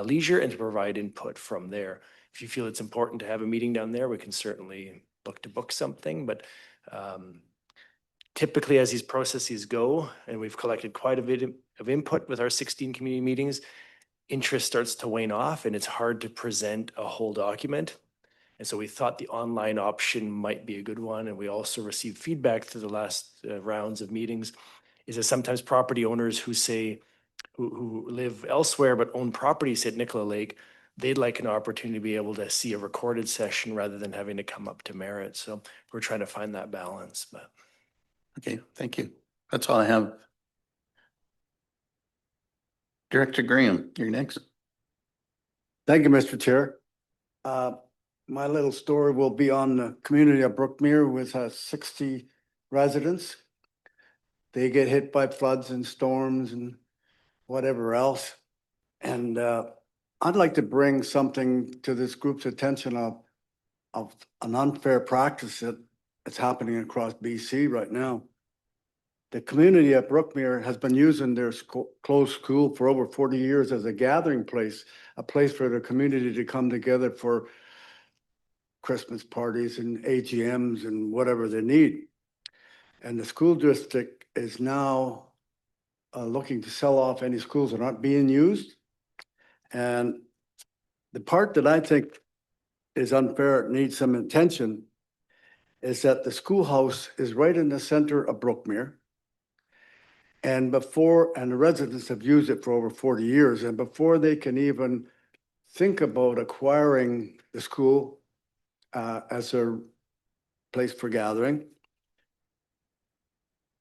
leisure and to provide input from there. If you feel it's important to have a meeting down there, we can certainly look to book something, but typically as these processes go, and we've collected quite a bit of input with our 16 community meetings, interest starts to wane off and it's hard to present a whole document. And so we thought the online option might be a good one. And we also received feedback through the last rounds of meetings is that sometimes property owners who say, who live elsewhere but own properties at Nicola Lake, they'd like an opportunity to be able to see a recorded session rather than having to come up to Merritt. So we're trying to find that balance. But Okay, thank you. That's all I have. Director Graham, you're next. Thank you, Mr. Chair. My little story will be on the community of Brookmere with 60 residents. They get hit by floods and storms and whatever else. And I'd like to bring something to this group's attention of an unfair practice that's happening across BC right now. The community at Brookmere has been using their closed school for over 40 years as a gathering place, a place for the community to come together for Christmas parties and AGMs and whatever they need. And the school district is now looking to sell off any schools that aren't being used. And the part that I think is unfair, needs some attention, is that the schoolhouse is right in the center of Brookmere. And the residents have used it for over 40 years. And before they can even think about acquiring the school as a place for gathering,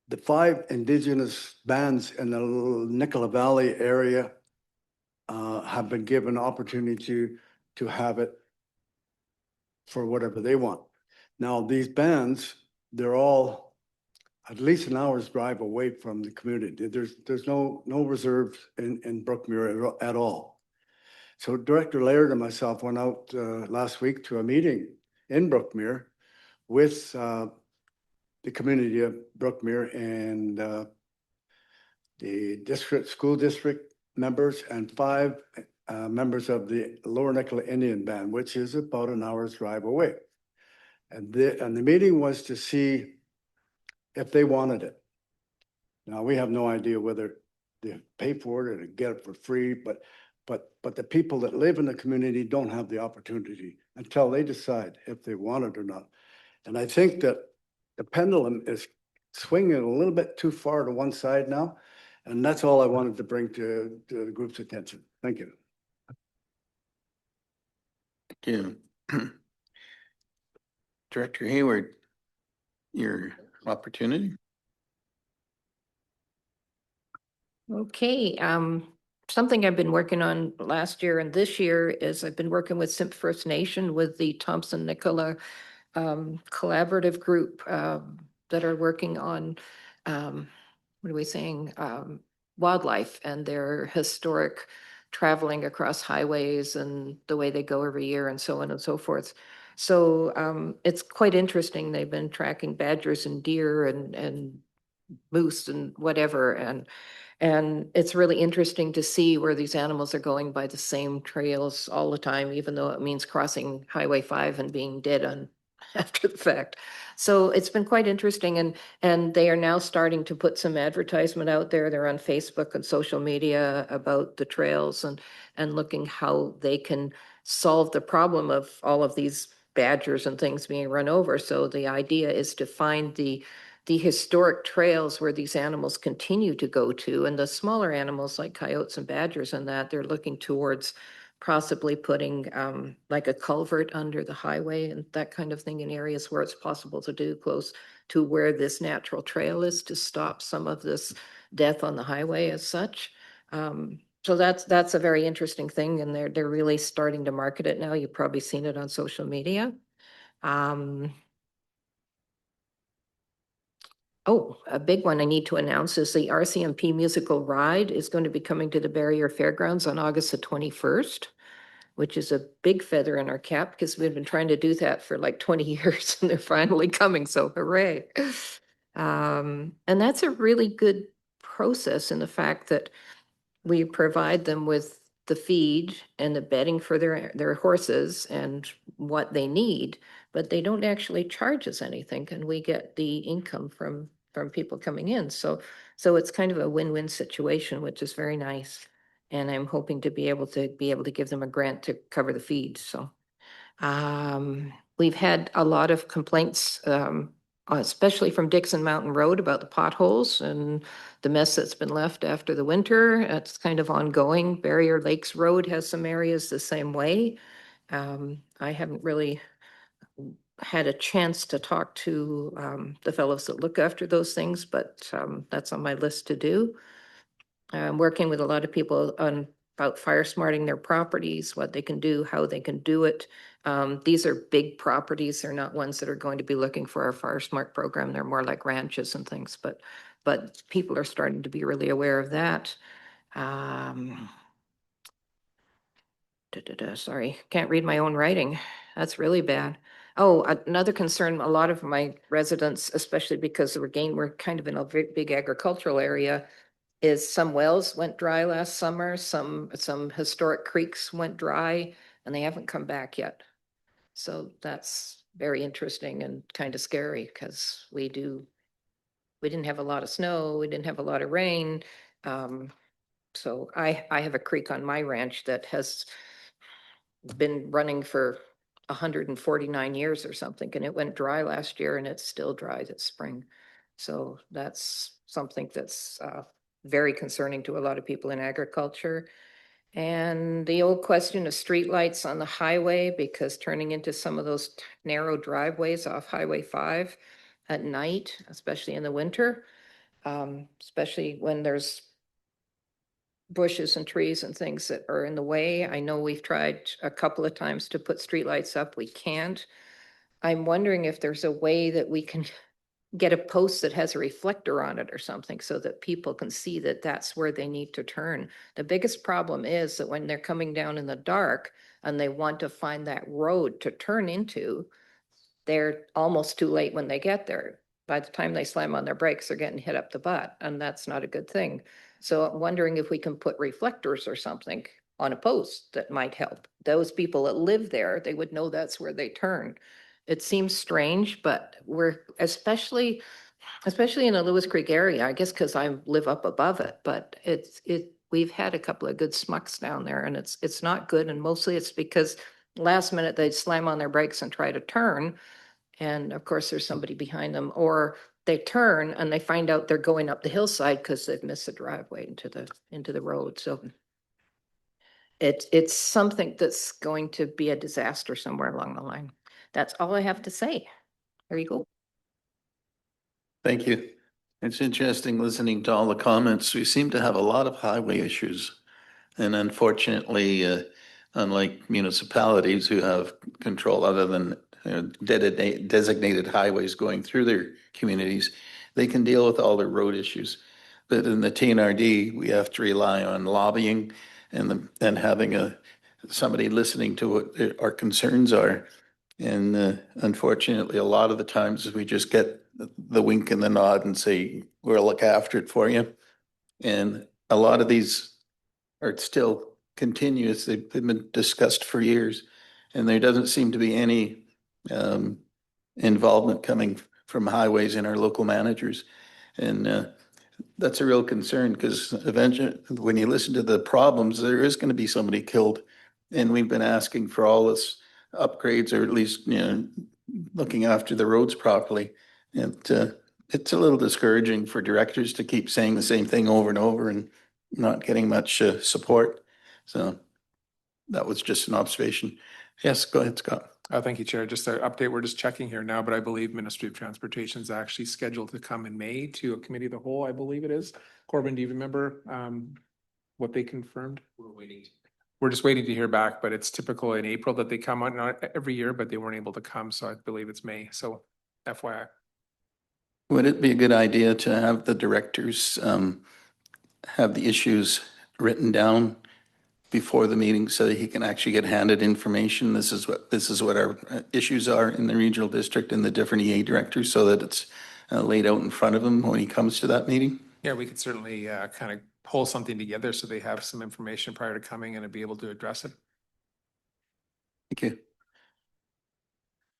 the 5 Indigenous bands in the Nicola Valley area have been given opportunity to have it for whatever they want. Now, these bands, they're all at least an hour's drive away from the community. There's no reserves in Brookmere at all. So Director Laird and myself went out last week to a meeting in Brookmere with the community of Brookmere and the school district members and 5 members of the Lower Nicola Indian Band, which is about an hour's drive away. And the meeting was to see if they wanted it. Now, we have no idea whether they pay for it or get it for free, but the people that live in the community don't have the opportunity until they decide if they want it or not. And I think that the pendulum is swinging a little bit too far to one side now. And that's all I wanted to bring to the group's attention. Thank you. Thank you. Director Hayward, your opportunity. Okay, something I've been working on last year and this year is I've been working with Simp First Nation with the Thompson-Nicola collaborative group that are working on, what are we saying, wildlife and their historic traveling across highways and the way they go every year and so on and so forth. So it's quite interesting. They've been tracking badgers and deer and moose and whatever, and it's really interesting to see where these animals are going by the same trails all the time, even though it means crossing Highway 5 and being dead on after the fact. So it's been quite interesting, and they are now starting to put some advertisement out there. They're on Facebook and social media about the trails and looking how they can solve the problem of all of these badgers and things being run over. So the idea is to find the historic trails where these animals continue to go to, and the smaller animals like coyotes and badgers and that, they're looking towards possibly putting like a culvert under the highway and that kind of thing in areas where it's possible to do close to where this natural trail is to stop some of this death on the highway as such. So that's a very interesting thing, and they're really starting to market it now. You've probably seen it on social media. Oh, a big one I need to announce is the RCMP musical ride is going to be coming to the Barrier Fairgrounds on August the 21st, which is a big feather in our cap because we've been trying to do that for like 20 years and they're finally coming. So hooray. And that's a really good process in the fact that we provide them with the feed and the bedding for their horses and what they need, but they don't actually charge us anything, and we get the income from people coming in. So it's kind of a win-win situation, which is very nice. And I'm hoping to be able to give them a grant to cover the feed. So we've had a lot of complaints, especially from Dixon Mountain Road about the potholes and the mess that's been left after the winter. It's kind of ongoing. Barrier Lakes Road has some areas the same way. I haven't really had a chance to talk to the fellows that look after those things, but that's on my list to do. I'm working with a lot of people on about fire smarting their properties, what they can do, how they can do it. These are big properties. They're not ones that are going to be looking for our fire smart program. They're more like ranches and things, but people are starting to be really aware of that. Sorry, can't read my own writing. That's really bad. Oh, another concern, a lot of my residents, especially because we're kind of in a big agricultural area, is some wells went dry last summer, some historic creeks went dry, and they haven't come back yet. So that's very interesting and kind of scary because we didn't have a lot of snow, we didn't have a lot of rain. So I have a creek on my ranch that has been running for 149 years or something, and it went dry last year and it's still dry this spring. So that's something that's very concerning to a lot of people in agriculture. And the old question of streetlights on the highway, because turning into some of those narrow driveways off Highway 5 at night, especially in the winter, especially when there's bushes and trees and things that are in the way. I know we've tried a couple of times to put streetlights up. We can't. I'm wondering if there's a way that we can get a post that has a reflector on it or something so that people can see that that's where they need to turn. The biggest problem is that when they're coming down in the dark and they want to find that road to turn into, they're almost too late when they get there. By the time they slam on their brakes, they're getting hit up the butt, and that's not a good thing. So I'm wondering if we can put reflectors or something on a post that might help. Those people that live there, they would know that's where they turn. It seems strange, but we're especially in the Lewis Creek area, I guess because I live up above it, but we've had a couple of good smucks down there, and it's not good. And mostly it's because last minute they slam on their brakes and try to turn. And of course, there's somebody behind them, or they turn and they find out they're going up the hillside because they've missed the driveway into the road. So it's something that's going to be a disaster somewhere along the line. That's all I have to say. There you go. Thank you. It's interesting listening to all the comments. We seem to have a lot of highway issues. And unfortunately, unlike municipalities who have control other than designated highways going through their communities, they can deal with all their road issues. But in the TNRD, we have to rely on lobbying and having somebody listening to what our concerns are. And unfortunately, a lot of the times we just get the wink and the nod and say, we'll look after it for you. And a lot of these are still continuous. They've been discussed for years. And there doesn't seem to be any involvement coming from highways in our local managers. And that's a real concern because eventually, when you listen to the problems, there is going to be somebody killed. And we've been asking for all this upgrades, or at least, looking after the roads properly. And it's a little discouraging for directors to keep saying the same thing over and over and not getting much support. So that was just an observation. Yes, go ahead, Scott. Thank you, Chair. Just an update. We're just checking here now, but I believe Ministry of Transportation is actually scheduled to come in May to a committee of the whole, I believe it is. Corbin, do you remember what they confirmed? We're just waiting to hear back, but it's typical in April that they come on, not every year, but they weren't able to come. So I believe it's May. So FYI. Would it be a good idea to have the directors have the issues written down before the meeting so that he can actually get handed information? This is what our issues are in the regional district and the different EA directors, so that it's laid out in front of him when he comes to that meeting? Yeah, we could certainly kind of pull something together so they have some information prior to coming and be able to address it. Thank you.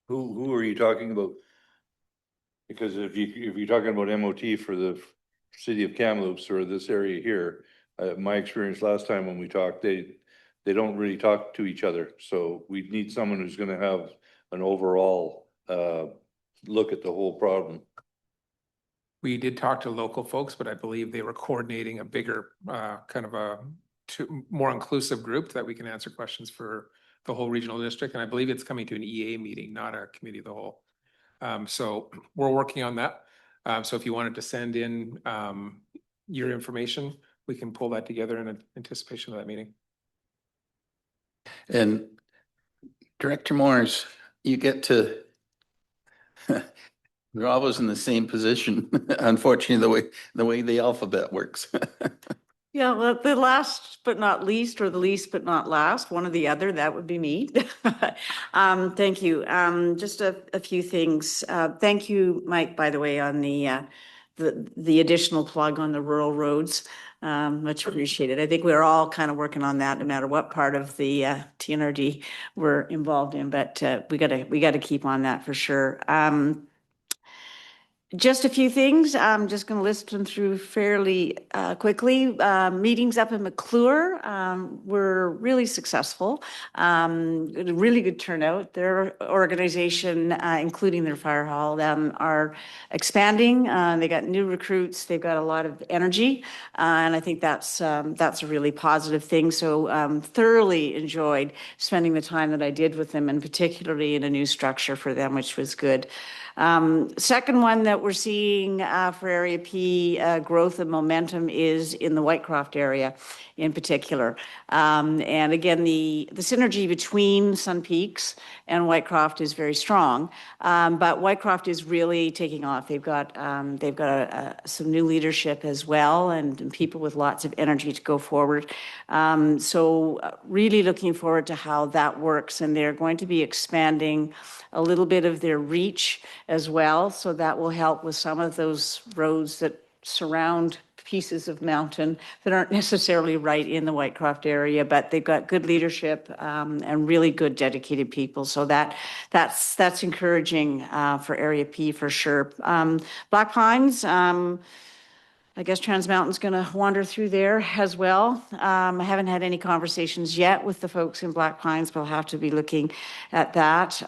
Who are you talking about? Because if you're talking about MOT for the city of Kamloops or this area here, my experience last time when we talked, they don't really talk to each other. So we need someone who's going to have an overall look at the whole problem. We did talk to local folks, but I believe they were coordinating a bigger kind of more inclusive group that we can answer questions for the whole regional district. And I believe it's coming to an EA meeting, not a committee of the whole. So we're working on that. So if you wanted to send in your information, we can pull that together in anticipation of that meeting. And Director Morris, you get to we're always in the same position, unfortunately, the way the alphabet works. Yeah, well, the last but not least, or the least but not last, one or the other, that would be me. Thank you. Just a few things. Thank you, Mike, by the way, on the additional plug on the rural roads. Much appreciated. I think we're all kind of working on that, no matter what part of the TNRD we're involved in, but we gotta keep on that for sure. Just a few things. I'm just going to list them through fairly quickly. Meetings up in McClure were really successful. Really good turnout. Their organization, including their fire hall, are expanding. They got new recruits. They've got a lot of energy, and I think that's a really positive thing. So thoroughly enjoyed spending the time that I did with them, and particularly in a new structure for them, which was good. Second one that that we're seeing for Area P growth and momentum is in the Whitecroft area in particular. And again, the synergy between Sun Peaks and Whitecroft is very strong, but Whitecroft is really taking off. They've got some new leadership as well, and people with lots of energy to go forward. So really looking forward to how that works, and they're going to be expanding a little bit of their reach as well, so that will help with some of those roads that surround pieces of mountain that aren't necessarily right in the Whitecroft area, but they've got good leadership and really good dedicated people. So that's encouraging for Area P for sure. Black Pines, I guess Trans Mountain's going to wander through there as well. I haven't had any conversations yet with the folks in Black Pines, but I'll have to be looking at that.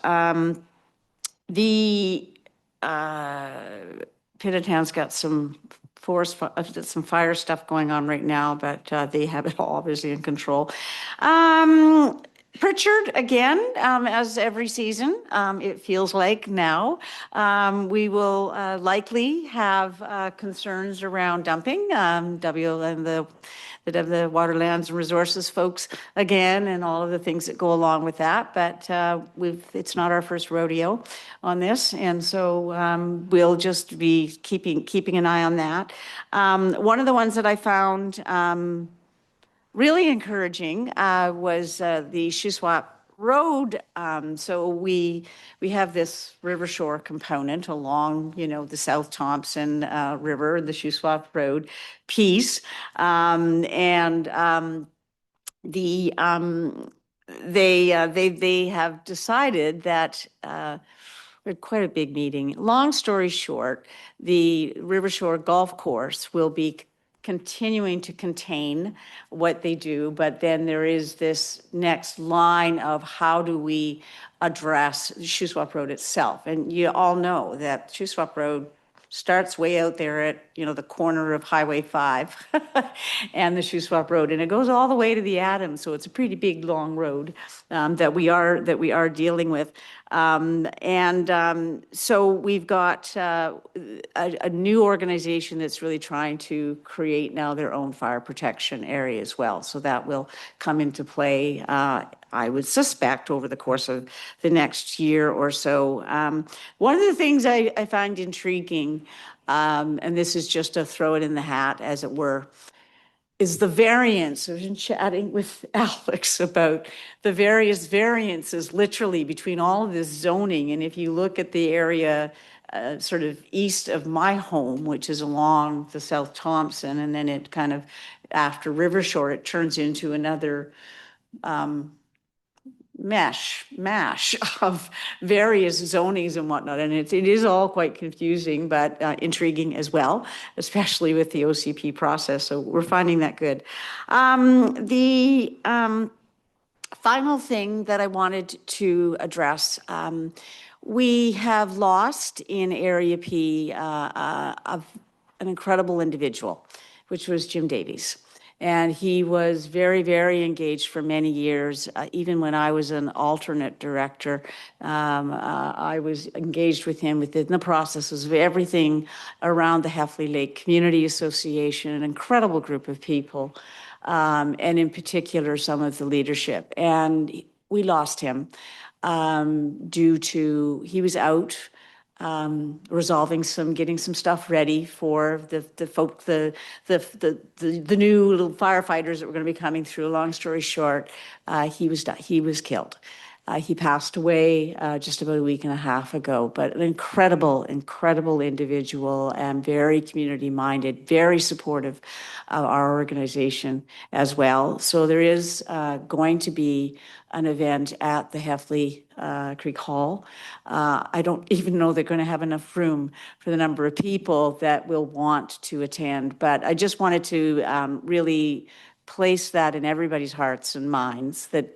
The Pittitown's got some some fire stuff going on right now, but they have it all obviously in control. Pritchard, again, as every season, it feels like now, we will likely have concerns around dumping. W and the Waterlands and Resources folks again, and all of the things that go along with that. But it's not our first rodeo on this, and so we'll just be keeping an eye on that. One of the ones that I found really encouraging was the Shuswap Road. So we have this river shore component along, the South Thompson River, the Shuswap Road piece, and they have decided that. We had quite a big meeting. Long story short, the Rivershore Golf Course will be continuing to contain what they do, but then there is this next line of how do we address Shuswap Road itself. And you all know that Shuswap Road starts way out there at, the corner of Highway 5 and the Shuswap Road, and it goes all the way to the Adams. So it's a pretty big, long road that we are dealing with. So we've got a new organization that's really trying to create now their own fire protection area as well. So that will come into play, I would suspect, over the course of the next year or so. One of the things I find intriguing, and this is just to throw it in the hat, as it were, is the variance. I've been chatting with Alex about the various variances literally between all of this zoning. And if you look at the area sort of east of my home, which is along the South Thompson, and then it kind of, after Rivershore, it turns into another mash of various zonings and whatnot. And it is all quite confusing, but intriguing as well, especially with the OCP process. So we're finding that good. The final thing that I wanted to address, we have lost in Area P an incredible individual, which was Jim Davies. And he was very, very engaged for many years. Even when I was an alternate director, I was engaged with him within the processes of everything around the Heffley Lake Community Association, an incredible group of people, and in particular, some of the leadership. And we lost him due to, he was out getting some stuff ready for the new little firefighters that were going to be coming through. Long story short, he was killed. He passed away just about a week and a half ago, but an incredible individual and very community-minded, very supportive of our organization as well. So there is going to be an event at the Heffley Creek Hall. I don't even know they're going to have enough room for the number of people that will want to attend, but I just wanted to really place that in everybody's hearts and minds that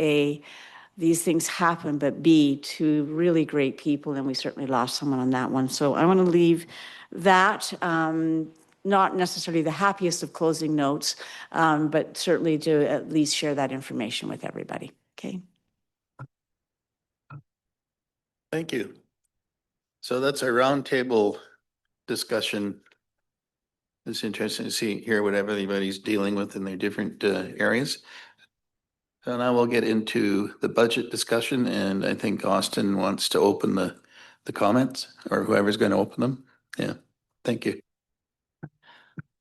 these things happen, but B, to really great people, and we certainly lost someone on that one. So I want to leave that, not necessarily the happiest of closing notes, but certainly to at least share that information with everybody. Okay. Thank you. So that's our roundtable discussion. It's interesting to hear what everybody's dealing with in their different areas. So now we'll get into the budget discussion, and I think Austin wants to open the comments, or whoever's going to open them. Yeah, thank you.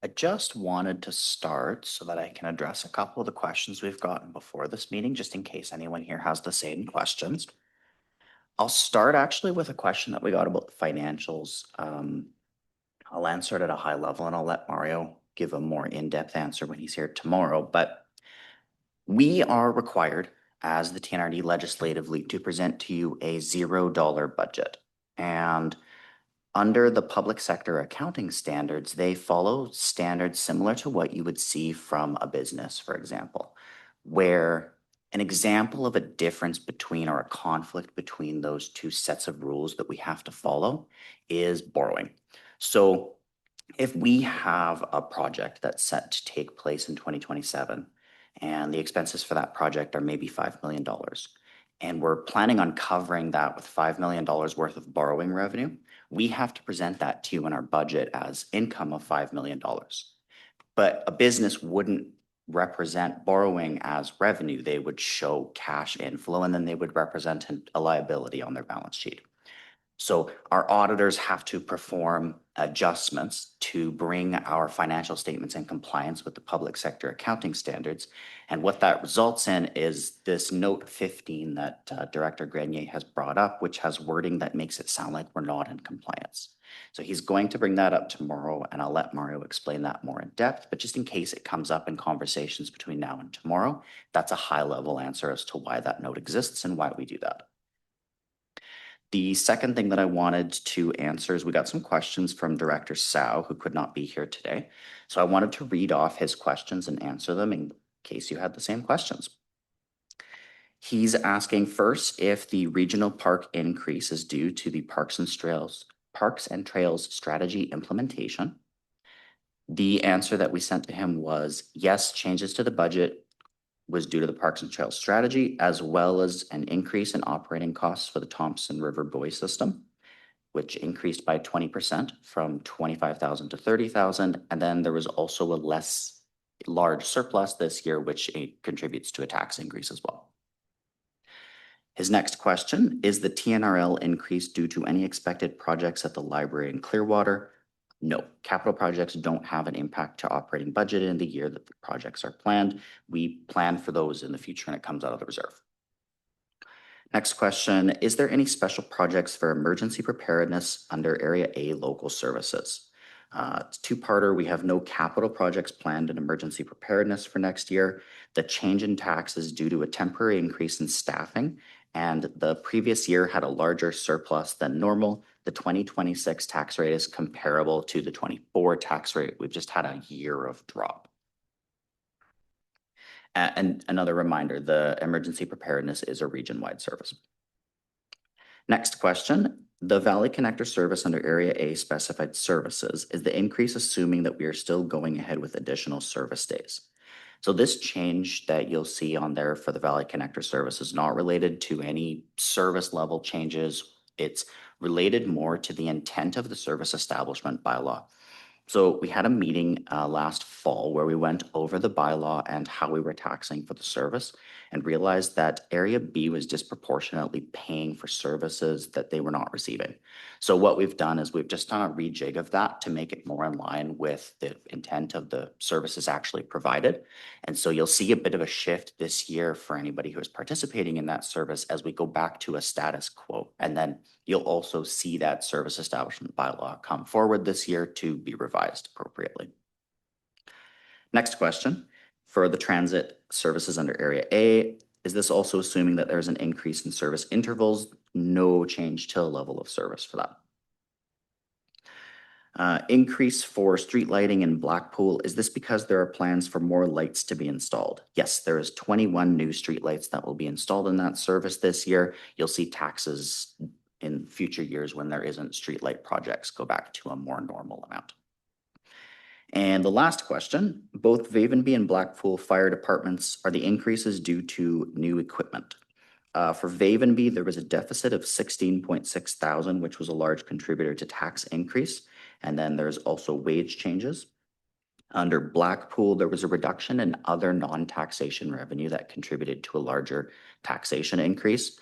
I just wanted to start so that I can address a couple of the questions we've gotten before this meeting, just in case anyone here has the same questions. I'll start actually with a question that we got about the financials. I'll answer it at a high level and I'll let Mario give a more in-depth answer when he's here tomorrow. But we are required as the TNRD legislatively to present to you a $0 budget. And under the public sector accounting standards, they follow standards similar to what you would see from a business, for example, where an example of a difference between or a conflict between those two sets of rules that we have to follow is borrowing. So if we have a project that's set to take place in 2027 and the expenses for that project are maybe $5 million, and we're planning on covering that with $5 million worth of borrowing revenue, we have to present that to you in our budget as income of $5 million. But a business wouldn't represent borrowing as revenue. They would show cash inflow, and then they would represent a liability on their balance sheet. So our auditors have to perform adjustments to bring our financial statements in compliance with the public sector accounting standards. And what that results in is this note 15 that Director Grenier has brought up, which has wording that makes it sound like we're not in compliance. So he's going to bring that up tomorrow, and I'll let Mario explain that more in depth. But just in case it comes up in conversations between now and tomorrow, that's a high-level answer as to why that note exists and why we do that. The second thing that I wanted to answer is we got some questions from Director Sow, who could not be here today. So I wanted to read off his questions and answer them in case you had the same questions. He's asking first if the regional park increase is due to the Parks and Trails strategy implementation. The answer that we sent to him was yes, changes to the budget was due to the Parks and Trails strategy, as well as an increase in operating costs for the Thompson River buoy system, which increased by 20% from 25,000 to 30,000. And then there was also a less large surplus this year, which contributes to a tax increase as well. His next question, is the TNRL increase due to any expected projects at the library in Clearwater? No, capital projects don't have an impact to operating budget in the year that the projects are planned. We plan for those in the future and it comes out of the reserve. Next question, is there any special projects for emergency preparedness under Area A local services? It's two-parter. We have no capital projects planned in emergency preparedness for next year. The change in tax is due to a temporary increase in staffing, and the previous year had a larger surplus than normal. The 2026 tax rate is comparable to the 24 tax rate. We've just had a year of drop. And another reminder, the emergency preparedness is a region-wide service. Next question, the Valley Connector service under Area A specified services, is the increase assuming that we are still going ahead with additional service days? So this change that you'll see on there for the Valley Connector service is not related to any service level changes. It's related more to the intent of the service establishment bylaw. So we had a meeting last fall where we went over the bylaw and how we were taxing for the service and realized that Area B was disproportionately paying for services that they were not receiving. So what we've done is we've just done a rejig of that to make it more in line with the intent of the services actually provided. And so you'll see a bit of a shift this year for anybody who is participating in that service as we go back to a status quo. And then you'll also see that service establishment bylaw come forward this year to be revised appropriately. Next question, for the transit services under Area A, is this also assuming that there's an increase in service intervals? No change to the level of service for that. Increase for street lighting in Blackpool, is this because there are plans for more lights to be installed? Yes, there is 21 new street lights that will be installed in that service this year. You'll see taxes in future years when there isn't streetlight projects go back to a more normal amount. And the last question, both Vavenby and Blackpool fire departments, are the increases due to new equipment? For Vavenby, there was a deficit of 16.6 thousand, which was a large contributor to tax increase. And then there's also wage changes. Under Blackpool, there was a reduction in other non-taxation revenue that contributed to a larger taxation increase.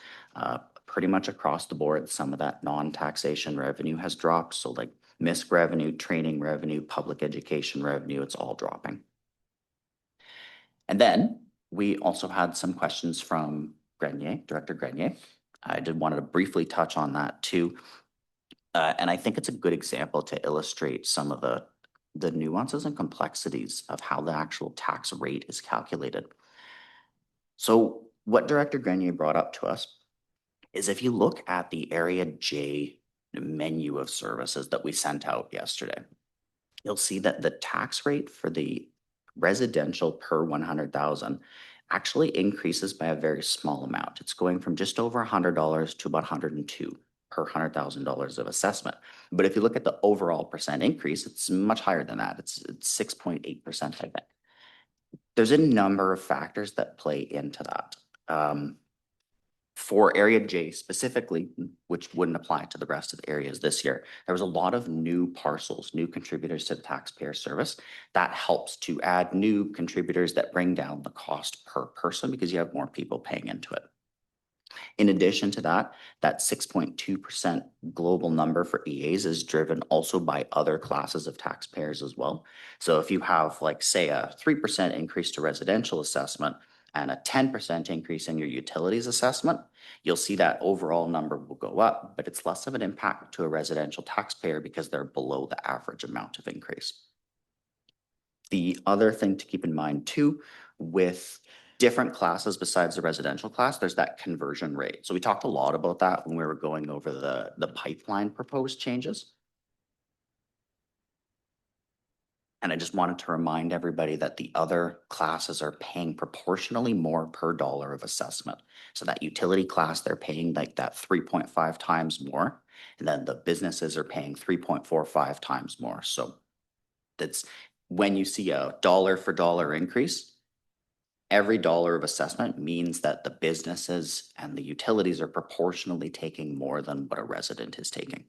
Pretty much across the board, some of that non-taxation revenue has dropped. So like MISC revenue, training revenue, public education revenue, it's all dropping. And then we also had some questions from Grenier, Director Grenier. I did wanted to briefly touch on that too. And I think it's a good example to illustrate some of the nuances and complexities of how the actual tax rate is calculated. So what Director Grenier brought up to us is if you look at the Area J menu of services that we sent out yesterday, you'll see that the tax rate for the residential per 100,000 actually increases by a very small amount. It's going from just over $100 to about 102 per $100,000 of assessment. But if you look at the overall percent increase, it's much higher than that. It's 6.8%, I think. There's a number of factors that play into that. For Area J specifically, which wouldn't apply to the rest of the areas this year, there was a lot of new parcels, new contributors to the taxpayer service. That helps to add new contributors that bring down the cost per person because you have more people paying into it. In addition to that, that 6.2% global number for EAs is driven also by other classes of taxpayers as well. So if you have, like, say, a 3% increase to residential assessment and a 10% increase in your utilities assessment, you'll see that overall number will go up, but it's less of an impact to a residential taxpayer because they're below the average amount of increase. The other thing to keep in mind too, with different classes besides the residential class, there's that conversion rate. So we talked a lot about that when we were going over the pipeline proposed changes. And I just wanted to remind everybody that the other classes are paying proportionally more per dollar of assessment. So that utility class, they're paying like that 3.5 times more. And then the businesses are paying 3.45 times more. So that's when you see a dollar for dollar increase, every dollar of assessment means that the businesses and the utilities are proportionally taking more than what a resident is taking.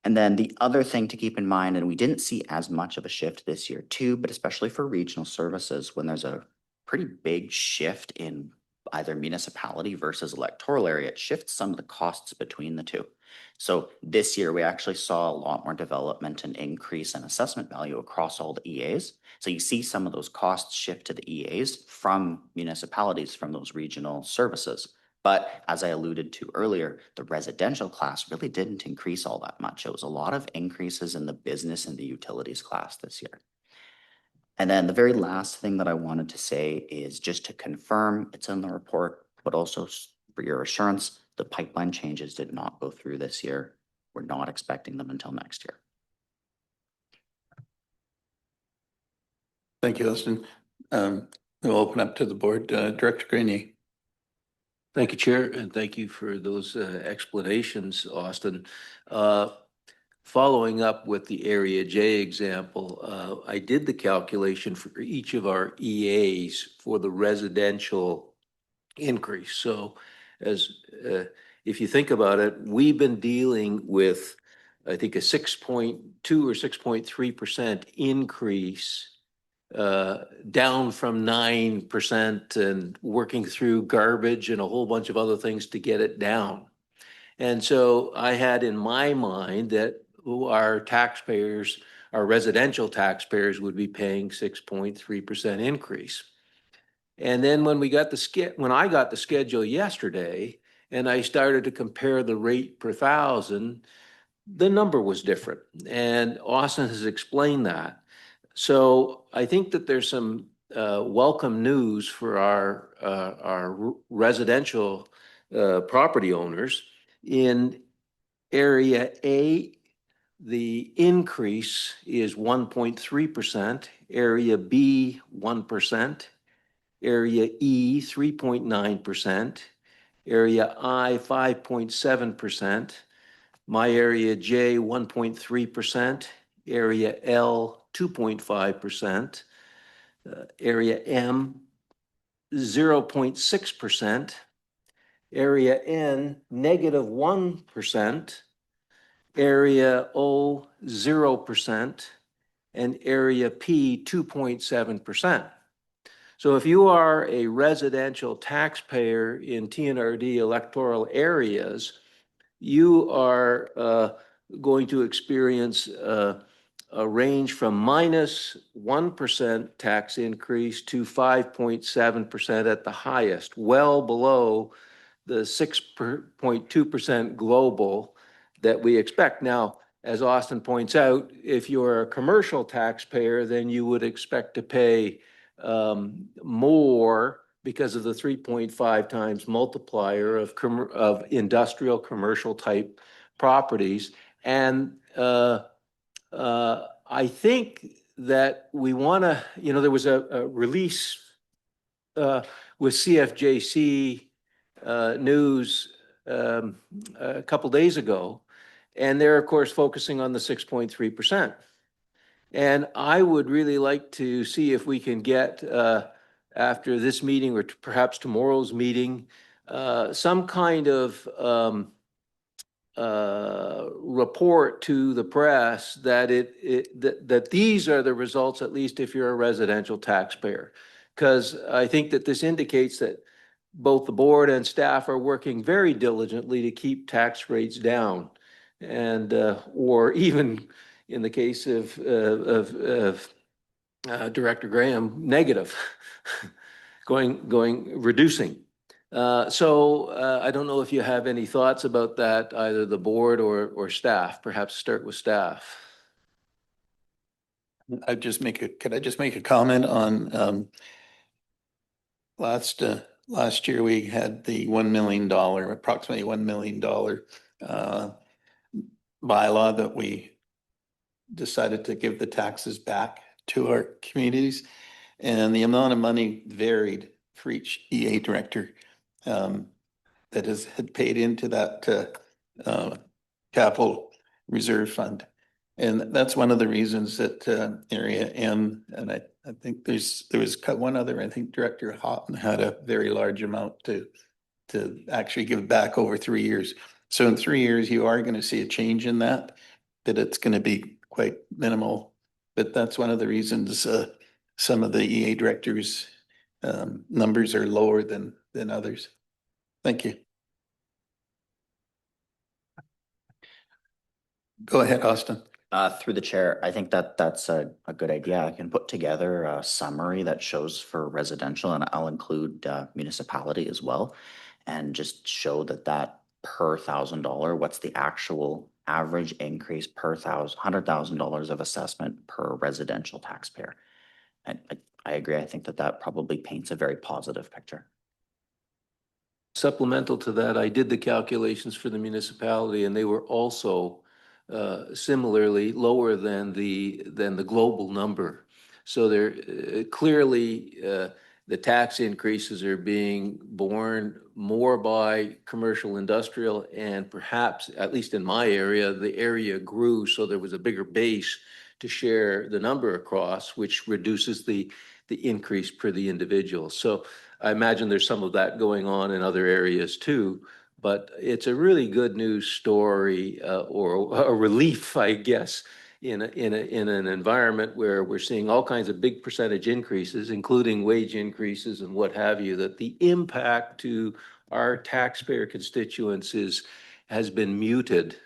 And then the other thing to keep in mind, and we didn't see as much of a shift this year too, but especially for regional services, when there's a pretty big shift in either municipality versus electoral area, it shifts some of the costs between the two. So this year, we actually saw a lot more development and increase in assessment value across all the EAs. So you see some of those costs shift to the EAs from municipalities, from those regional services. But as I alluded to earlier, the residential class really didn't increase all that much. It was a lot of increases in the business and the utilities class this year. And then the very last thing that I wanted to say is just to confirm, it's in the report, but also for your assurance, the pipeline changes did not go through this year. We're not expecting them until next year. Thank you, Austin. We'll open up to the board. Director Grenier. Thank you, Chair, and thank you for those explanations, Austin. Following up with the Area J example, I did the calculation for each of our EAs for the residential increase. So as if you think about it, we've been dealing with, I think, a 6.2 or 6.3% increase down from 9% and working through garbage and a whole bunch of other things to get it down. And so I had in my mind that our taxpayers, our residential taxpayers would be paying 6.3% increase. And then when I got the schedule yesterday and I started to compare the rate per thousand, the number was different. And Austin has explained that. So I think that there's some welcome news for our residential property owners. In Area A, the increase is 1.3%, Area B, 1%, Area E, 3.9%, Area I, 5.7%, my Area J, 1.3%, Area L, 2.5%, Area M, 0.6%, Area N, -1%, area O 0%, and area P 2.7%. So if you are a residential taxpayer in TNRD electoral areas, you are going to experience a range from -1% tax increase to 5.7% at the highest, well below the 6.2% global that we expect. Now, as Austin points out, if you're a commercial taxpayer, then you would expect to pay more because of the 3.5 times multiplier of industrial commercial type properties. And I think that we want to, there was a release with CFJC News a couple days ago, and they're of course focusing on the 6.3%. And I would really like to see if we can get, after this meeting or perhaps tomorrow's meeting, some kind of report to the press that that these are the results, at least if you're a residential taxpayer. Because I think that this indicates that both the board and staff are working very diligently to keep tax rates down, and or even in the case of Director Graham, negative, reducing. So I don't know if you have any thoughts about that, either the board or staff. Perhaps start with staff. could I just make a comment on last year we had the $1 million, approximately $1 million bylaw that we decided to give the taxes back to our communities. And the amount of money varied for each EA director that had paid into that capital reserve fund. And that's one of the reasons that Area M, and I think there was one other, I think Director Houghton had a very large amount to actually give back over 3 years. So in 3 years, you are going to see a change in that it's going to be quite minimal. But that's one of the reasons some of the EA directors' numbers are lower than others. Thank you. Go ahead, Austin. Through the chair, I think that's a good idea. I can put together a summary that shows for residential, and I'll include municipality as well, and just show that per $1,000, what's the actual average increase per $100,000 of assessment per residential taxpayer. And I agree. I think that probably paints a very positive picture. Supplemental to that, I did the calculations for the municipality, and they were also similarly lower than the global number. So there clearly the tax increases are being borne more by commercial industrial, and perhaps, at least in my area, the area grew, so there was a bigger base to share the number across, which reduces the increase per the individual. So I imagine there's some of that going on in other areas too. But it's a really good news story, or a relief, I guess, in an environment where we're seeing all kinds of big percentage increases, including wage increases and what have you, that the impact to our taxpayer constituents has been muted.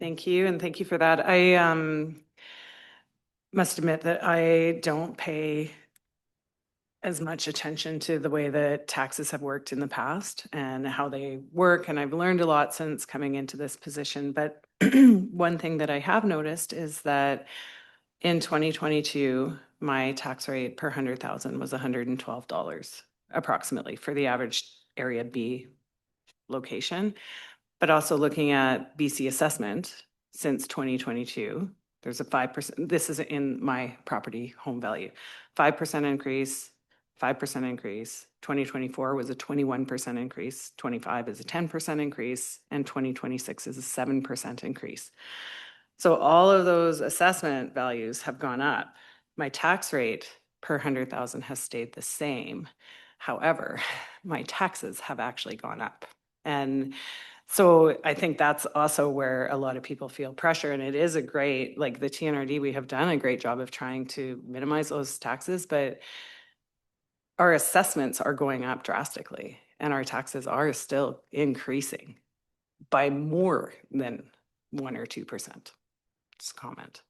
Thank you, and thank you for that. I must admit that I don't pay as much attention to the way that taxes have worked in the past and how they work. And I've learned a lot since coming into this position. But one thing that I have noticed is that in 2022, my tax rate per 100,000 was $112 approximately for the average Area B location. But also looking at BC assessment since 2022, there's a 5%, this is in my property home value, 5% increase, 5% increase. 2024 was a 21% increase, 25 is a 10% increase, and 2026 is a 7% increase. So all of those assessment values have gone up. My tax rate per 100,000 has stayed the same. However, my taxes have actually gone up. And so I think that's also where a lot of people feel pressure. And it is a great, like the TNRD, we have done a great job of trying to minimize those taxes, but our assessments are going up drastically and our taxes are still increasing by more than 1 or 2%. Just a comment.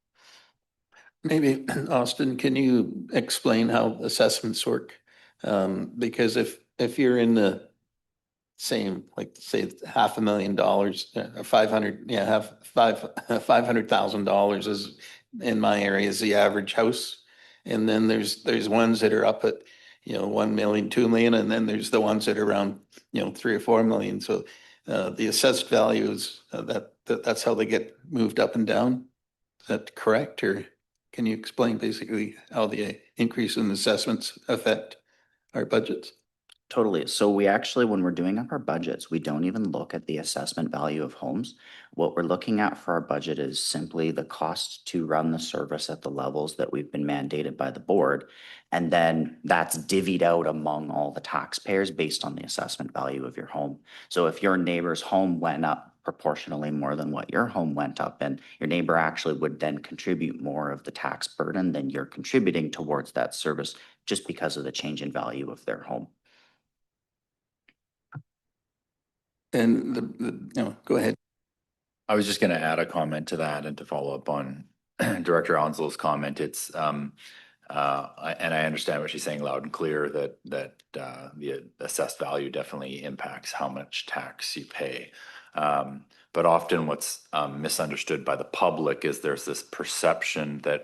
Maybe, Austin, can you explain how assessments work? Because if you're in the same, like say $500,000, or 500, yeah, $500,000 is in my area is the average house. And then there's ones that are up at, 1 million, 2 million, and then there's the ones that are around, 3 or 4 million. So the assessed values, that's how they get moved up and down. Is that correct? Or can you explain basically how the increase in assessments affect our budgets? Totally. So we actually, when we're doing up our budgets, we don't even look at the assessment value of homes. What we're looking at for our budget is simply the cost to run the service at the levels that we've been mandated by the board. And then that's divvied out among all the taxpayers based on the assessment value of your home. So if your neighbor's home went up proportionally more than what your home went up, and your neighbor actually would then contribute more of the tax burden than you're contributing towards that service just because of the change in value of their home. And go ahead. I was just going to add a comment to that and to follow up on Director Onslow's comment. It's and I understand what she's saying loud and clear that the assessed value definitely impacts how much tax you pay. But often what's misunderstood by the public is there's this perception that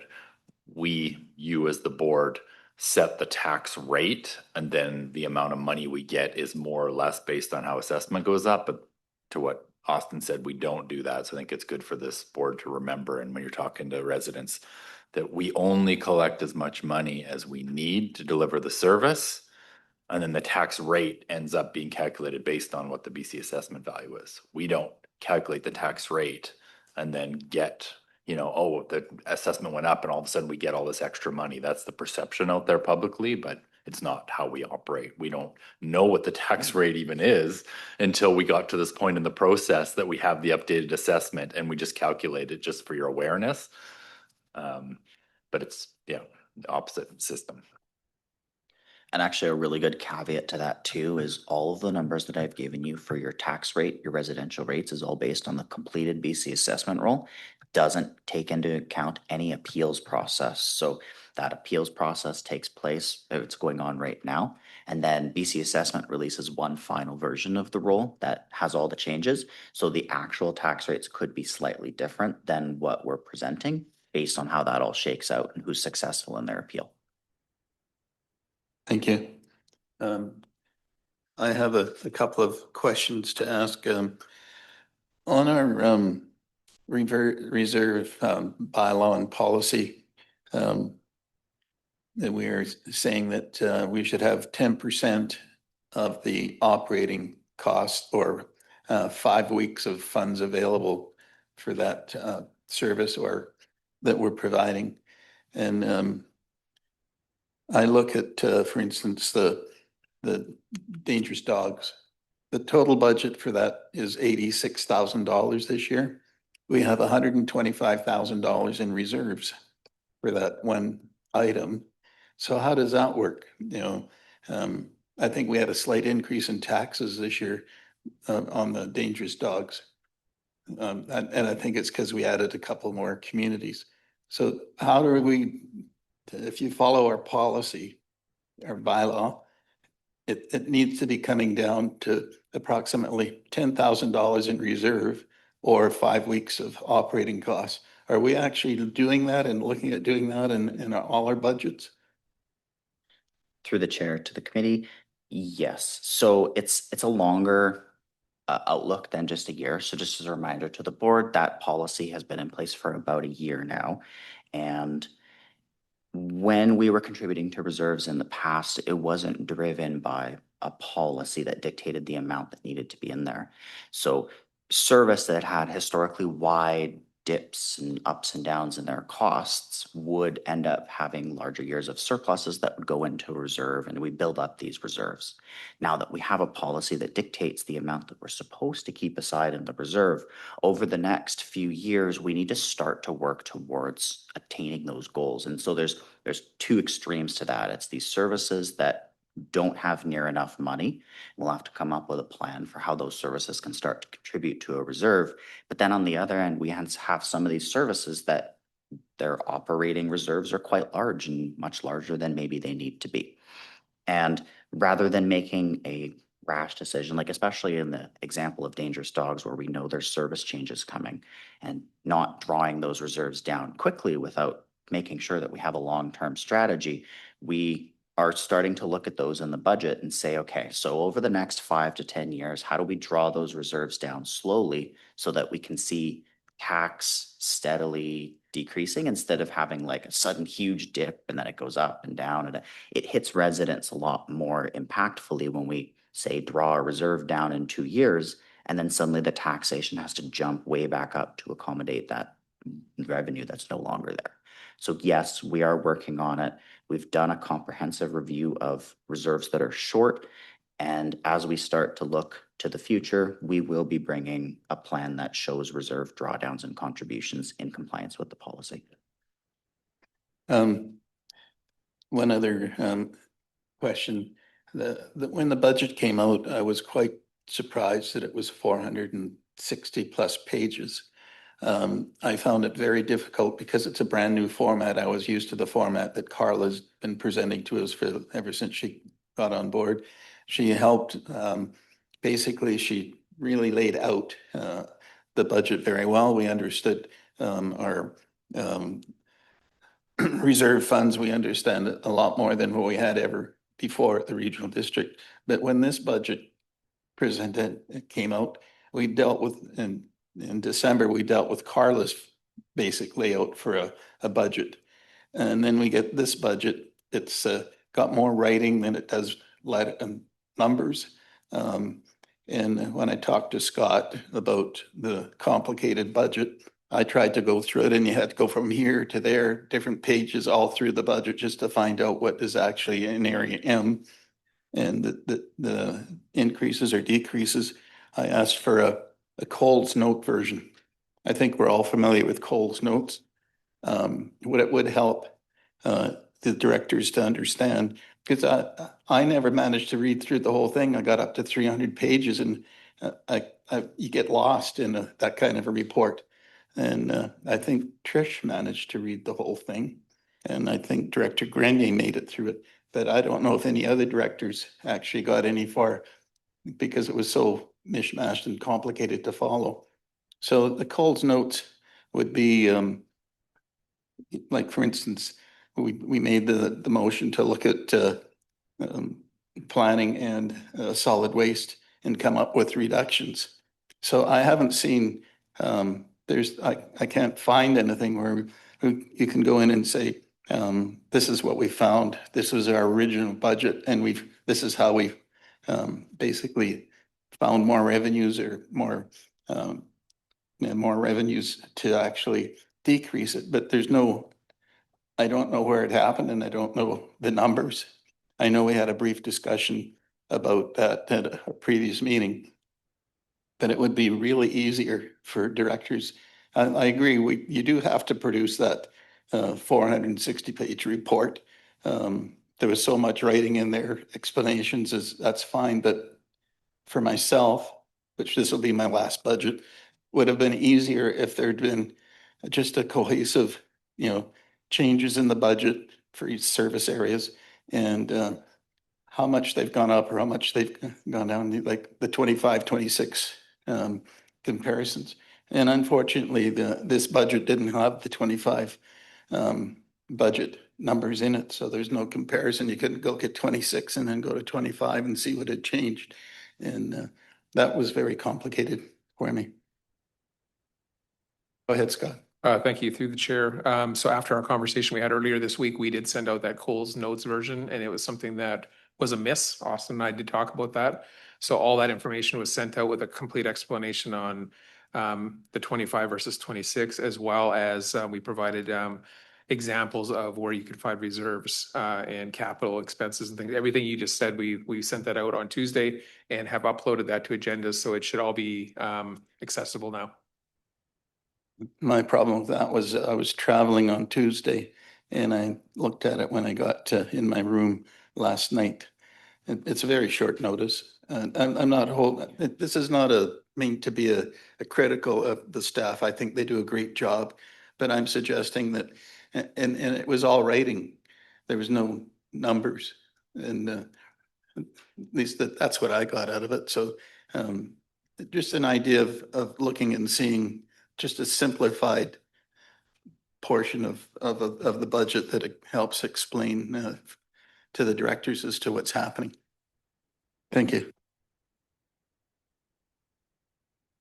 you as the board set the tax rate, and then the amount of money we get is more or less based on how assessment goes up. But to what Austin said, we don't do that. So I think it's good for this board to remember, and when you're talking to residents, that we only collect as much money as we need to deliver the service. And then the tax rate ends up being calculated based on what the BC assessment value is. We don't calculate the tax rate and then get, oh, the assessment went up and all of a sudden we get all this extra money. That's the perception out there publicly, but it's not how we operate. We don't know what the tax rate even is until we got to this point in the process that we have the updated assessment, and we just calculate it just for your awareness. But it's, the opposite system. And actually, a really good caveat to that too is all of the numbers that I've given you for your tax rate, your residential rates, is all based on the completed BC assessment roll. Doesn't take into account any appeals process. So that appeals process takes place, it's going on right now. And then BC assessment releases one final version of the roll that has all the changes. So the actual tax rates could be slightly different than what we're presenting based on how that all shakes out and who's successful in their appeal. Thank you. I have a couple of questions to ask. On our reserve bylaw and policy, that we are saying that we should have 10% of the operating cost, or 5 weeks of funds available for that service or that we're providing. And I look at, for instance, the dangerous dogs. The total budget for that is $86,000 this year. We have $125,000 in reserves for that one item. So how does that work? I think we had a slight increase in taxes this year on the dangerous dogs. And I think it's because we added a couple more communities. So how do we, if you follow our policy, our bylaw, it needs to be coming down to approximately $10,000 in reserve or 5 weeks of operating costs. Are we actually doing that and looking at doing that in all our budgets? Through the chair to the committee, yes. So it's a longer outlook than just a year. So just as a reminder to the board, that policy has been in place for about a year now. And when we were contributing to reserves in the past, it wasn't driven by a policy that dictated the amount that needed to be in there. So service that had historically wide dips and ups and downs in their costs would end up having larger years of surpluses that would go into a reserve, and we build up these reserves. Now that we have a policy that dictates the amount that we're supposed to keep aside in the reserve, over the next few years, we need to start to work towards attaining those goals. And so there's two extremes to that. It's these services that don't have near enough money. We'll have to come up with a plan for how those services can start to contribute to a reserve. But then on the other end, we have some of these services that their operating reserves are quite large and much larger than maybe they need to be. And rather than making a rash decision, like especially in the example of dangerous dogs where we know there's service changes coming, and not drawing those reserves down quickly without making sure that we have a long-term strategy, we are starting to look at those in the budget and say, okay, so over the next 5 to 10 years, how do we draw those reserves down slowly so that we can see tax steadily decreasing instead of having like a sudden huge dip and then it goes up and down, and it hits residents a lot more impactfully when we say draw a reserve down in 2 years and then suddenly the taxation has to jump way back up to accommodate that revenue that's no longer there. So yes, we are working on it. We've done a comprehensive review of reserves that are short. And as we start to look to the future, we will be bringing a plan that shows reserve drawdowns and contributions in compliance with the policy. One other question. When the budget came out, I was quite surprised that it was 460 plus pages. I found it very difficult because it's a brand new format. I was used to the format that Carla's been presenting to us for ever since she got on board. She helped, basically, she really laid out the budget very well. We understood our reserve funds. We understand it a lot more than what we had ever before at the regional district. But when this budget came out, we dealt with, in December, we dealt with Carla's basic layout for a budget. And then we get this budget. It's got more writing than it does numbers. And when I talked to Scott about the complicated budget, I tried to go through it, and you had to go from here to there, different pages all through the budget just to find out what is actually in area M and the increases or decreases. I asked for a Cole's note version. I think we're all familiar with Cole's notes. What it would help the directors to understand, because I never managed to read through the whole thing. I got up to 300 pages, and you get lost in that kind of a report. And I think Trish managed to read the whole thing, and I think Director Grenier made it through it. But I don't know if any other directors actually got any far because it was so mishmashed and complicated to follow. So the Cole's notes would be like, for instance, we made the motion to look at planning and solid waste and come up with reductions. So I haven't seen, I can't find anything where you can go in and say, this is what we found. This was our original budget, and this is how we basically found more revenues or more revenues to actually decrease it. But I don't know where it happened, and I don't know the numbers. I know we had a brief discussion about that at a previous meeting, that it would be really easier for directors. I agree, you do have to produce that 460-page report. There was so much writing in there, explanations, that's fine, but for myself, which this will be my last budget, would have been easier if there'd been just a cohesive, changes in the budget for each service areas, and how much they've gone up or how much they've gone down, like the 25, 26 comparisons. And unfortunately, this budget didn't have the 25 budget numbers in it, so there's no comparison. You couldn't go get 26 and then go to 25 and see what had changed. And that was very complicated for me. Go ahead, Scott. Thank you, through the chair. So after our conversation we had earlier this week, we did send out that Cole's notes version, and it was something that was a miss. Austin and I did talk about that. So all that information was sent out with a complete explanation on the 25 versus 26, as well as we provided examples of where you could find reserves and capital expenses and things. Everything you just said, we sent that out on Tuesday and have uploaded that to agendas, so it should all be accessible now. My problem with that was I was traveling on Tuesday and I looked at it when I got in my room last night. It's a very short notice. I'm not this is not mean to be a critical of the staff. I think they do a great job, but I'm suggesting that, and it was all writing. There was no numbers, and at least that's what I got out of it. So just an idea of looking and seeing just a simplified portion of the budget that it helps explain to the directors as to what's happening. Thank you.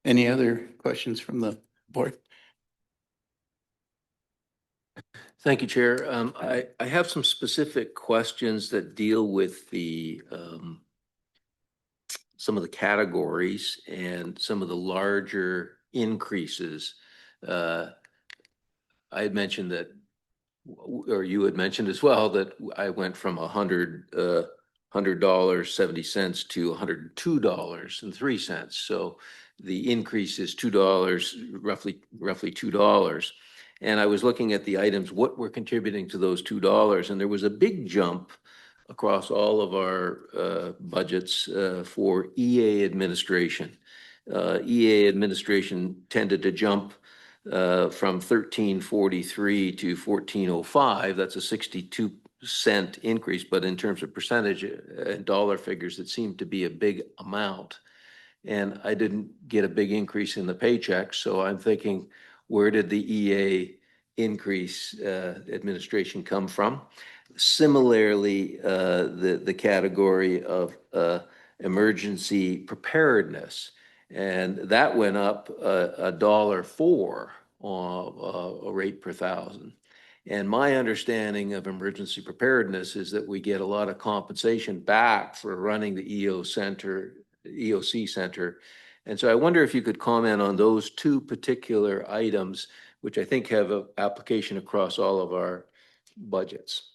Any other questions from the board? Thank you, Chair. I have some specific questions that deal with the some of the categories and some of the larger increases. I had mentioned that, or you had mentioned as well, that I went from $100.70 to $102.03. So the increase is $2, roughly $2. And I was looking at the items, what were contributing to those $2, and there was a big jump across all of our budgets for EA administration. EA administration tended to jump from 1343 to 1405. That's a 62-cent increase, but in terms of percentage and dollar figures, it seemed to be a big amount. And I didn't get a big increase in the paycheck, so I'm thinking, where did the EA increase administration come from? Similarly, the category of emergency preparedness, and that went up $1.04 a rate per thousand. And my understanding of emergency preparedness is that we get a lot of compensation back for running the EOC center. And so I wonder if you could comment on those two particular items, which I think have an application across all of our budgets.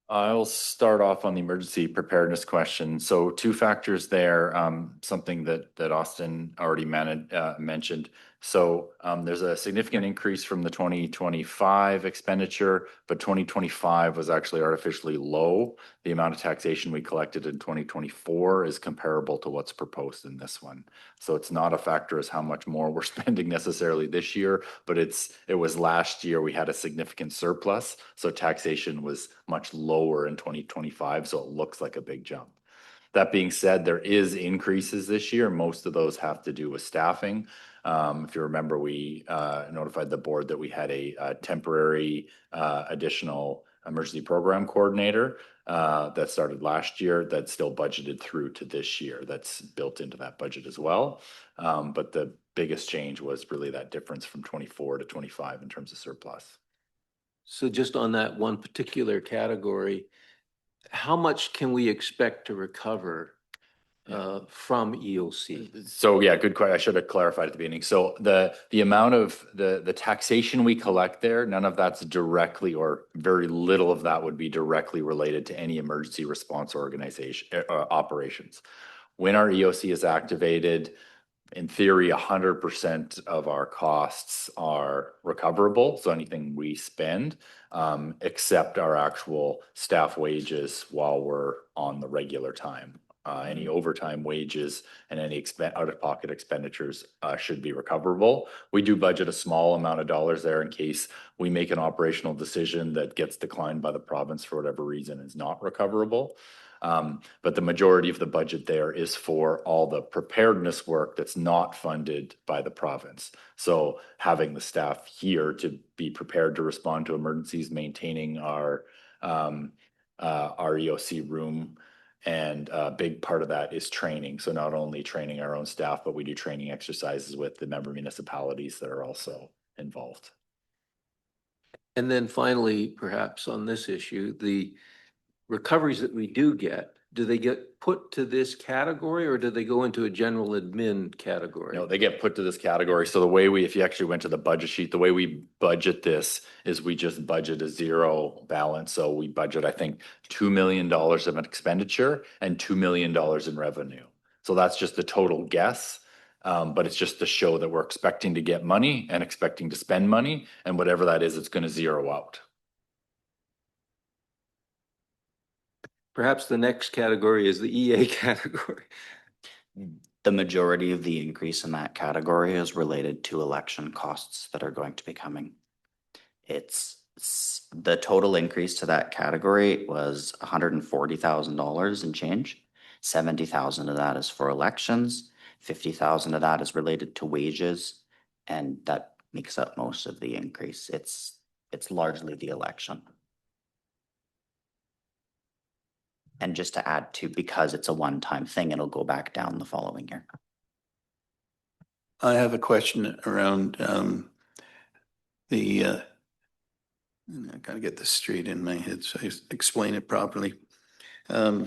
I'll start off on the emergency preparedness question. So two factors there, something that Austin already mentioned. So there's a significant increase from the 2025 expenditure, but 2025 was actually artificially low. The amount of taxation we collected in 2024 is comparable to what's proposed in this one. So it's not a factor as how much more we're spending necessarily this year, but it was last year we had a significant surplus. So taxation was much lower in 2025. So it looks like a big jump. That being said, there is increases this year. Most of those have to do with staffing. If you remember, we notified the board that we had a temporary additional emergency program coordinator that started last year that's still budgeted through to this year. That's built into that budget as well. But the biggest change was really that difference from 24 to 25 in terms of surplus. So just on that one particular category, how much can we expect to recover from EOC? So yeah, good question. I should have clarified at the beginning. So the amount of the taxation we collect there, none of that's directly, or very little of that would be directly related to any emergency response organization operations. When our EOC is activated, in theory, 100% of our costs are recoverable. So anything we spend, except our actual staff wages while we're on the regular time. Any overtime wages and any out-of-pocket expenditures should be recoverable. We do budget a small amount of dollars there in case we make an operational decision that gets declined by the province for whatever reason is not recoverable. But the majority of the budget there is for all the preparedness work that's not funded by the province. So having the staff here to be prepared to respond to emergencies, maintaining our EOC room, and a big part of that is training. So not only training our own staff, but we do training exercises with the member municipalities that are also involved. And then finally, perhaps on this issue, the recoveries that we do get, do they get put to this category or do they go into a general admin category? No, they get put to this category. So the way we, if you actually went to the budget sheet, the way we budget this is we just budget a zero balance. So we budget, I think, $2 million of an expenditure and $2 million in revenue. So that's just the total guess. But it's just to show that we're expecting to get money and expecting to spend money, and whatever that is, it's going to zero out. Perhaps the next category is the EA category. The majority of the increase in that category is related to election costs that are going to be coming. The total increase to that category was $140,000 and change. 70,000 of that is for elections. 50,000 of that is related to wages, and that makes up most of the increase. It's largely the election. And just to add to, because it's a one-time thing, it'll go back down the following year. I have a question around I gotta get this straight in my head so I explain it properly. I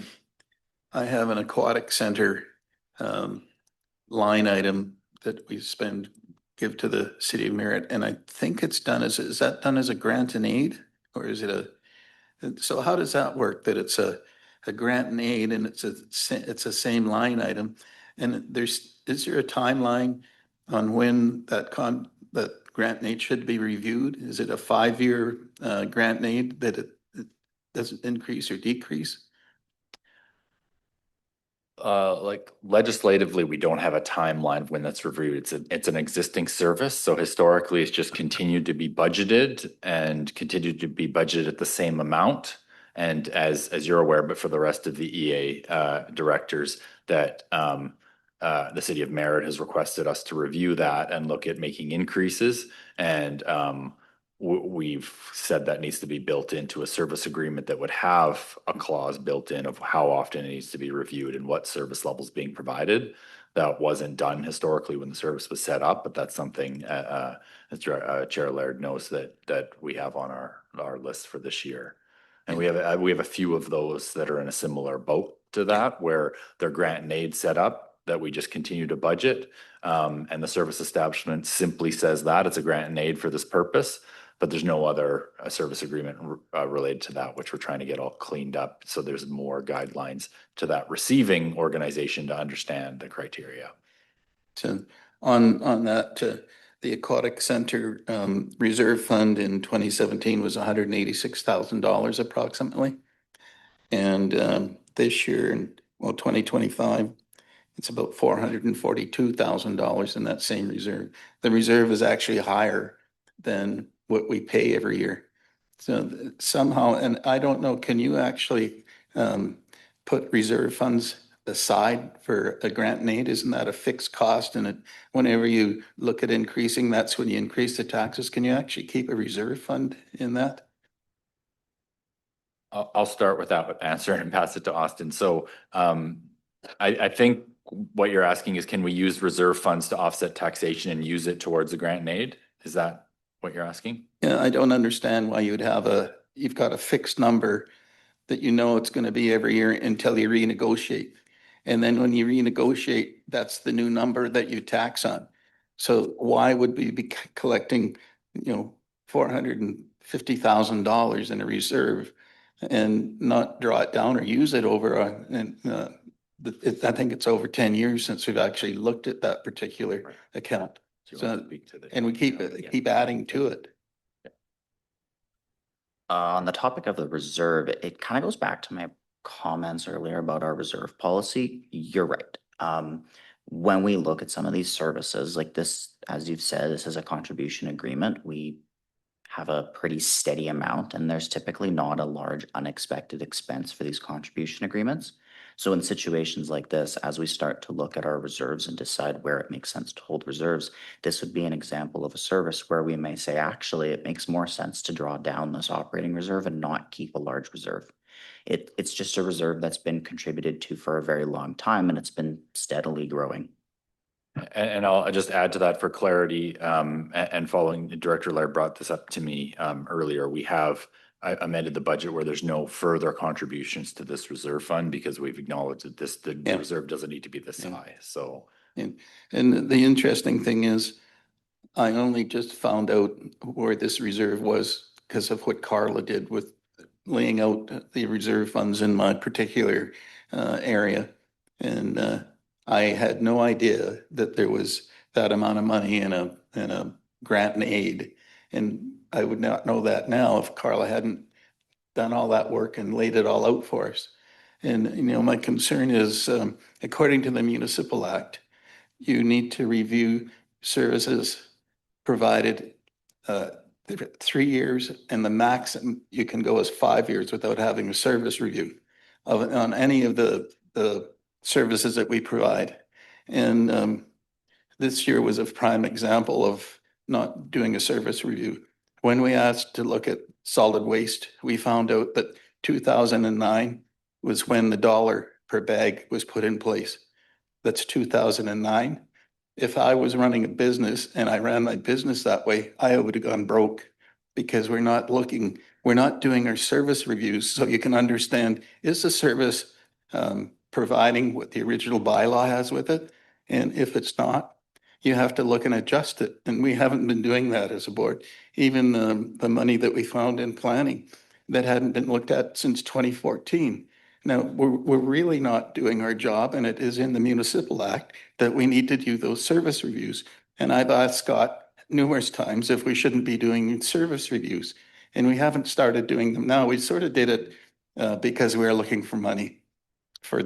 have an aquatic center line item that we give to the city of Merritt, and I think it's done is that done as a grant and aid, or is it so how does that work, that it's a grant and aid and it's a same line item? And is there a timeline on when that grant and aid should be reviewed? Is it a 5-year grant and aid that it doesn't increase or decrease? Like legislatively, we don't have a timeline of when that's reviewed. It's an existing service. So historically, it's just continued to be budgeted and continued to be budgeted at the same amount. And as you're aware, but for the rest of the EA directors, that the city of Merritt has requested us to review that and look at making increases. And we've said that needs to be built into a service agreement that would have a clause built in of how often it needs to be reviewed and what service levels being provided. That wasn't done historically when the service was set up, but that's something as Chair Laird knows that we have on our list for this year. And we have a few of those that are in a similar boat to that, where they're grant and aid set up that we just continue to budget. And the service establishment simply says that it's a grant and aid for this purpose, but there's no other service agreement related to that, which we're trying to get all cleaned up. So there's more guidelines to that receiving organization to understand the criteria. So on that, the aquatic center reserve fund in 2017 was $186,000 approximately. And this year, in 2025, it's about $442,000 in that same reserve. The reserve is actually higher than what we pay every year. So somehow, and I don't know, can you actually put reserve funds aside for a grant and aid? Isn't that a fixed cost? And whenever you look at increasing, that's when you increase the taxes. Can you actually keep a reserve fund in that? I'll start with that answer and pass it to Austin. So I think what you're asking is, can we use reserve funds to offset taxation and use it towards the grant and aid? Is that what you're asking? Yeah, I don't understand why you've got a fixed number that you know it's going to be every year until you renegotiate. And then when you renegotiate, that's the new number that you tax on. So why would we be collecting, $450,000 in a reserve and not draw it down or use it over I think it's over 10 years since we've actually looked at that particular account. So, and we keep adding to it. On the topic of the reserve, it kind of goes back to my comments earlier about our reserve policy. You're right. When we look at some of these services like this, as you've said, this is a contribution agreement. We have a pretty steady amount, and there's typically not a large unexpected expense for these contribution agreements. So in situations like this, as we start to look at our reserves and decide where it makes sense to hold reserves, this would be an example of a service where we may say, actually, it makes more sense to draw down this operating reserve and not keep a large reserve. It's just a reserve that's been contributed to for a very long time, and it's been steadily growing. And I'll just add to that for clarity, and following Director Laird brought this up to me earlier, we have I amended the budget where there's no further contributions to this reserve fund because we've acknowledged that the Yeah. reserve doesn't need to be this Yeah. high, so. And the interesting thing is, I only just found out where this reserve was because of what Carla did with laying out the reserve funds in my particular area. And I had no idea that there was that amount of money in a grant and aid. And I would not know that now if Carla hadn't done all that work and laid it all out for us. And, you know, my concern is, according to the Municipal Act, you need to review services provided 3 years, and the maximum you can go is 5 years without having a service review on any of the services that we provide. And this year was a prime example of not doing a service review. When we asked to look at solid waste, we found out that 2009 was when the dollar per bag was put in place. That's 2009. If I was running a business and I ran my business that way, I would have gone broke because we're not doing our service reviews so you can understand, is the service providing what the original bylaw has with it? And if it's not, you have to look and adjust it. And we haven't been doing that as a board. Even the money that we found in planning that hadn't been looked at since 2014. Now, we're really not doing our job, and it is in the Municipal Act that we need to do those service reviews. And I've asked Scott numerous times if we shouldn't be doing service reviews, and we haven't started doing them now. We sort of did it because we were looking for money for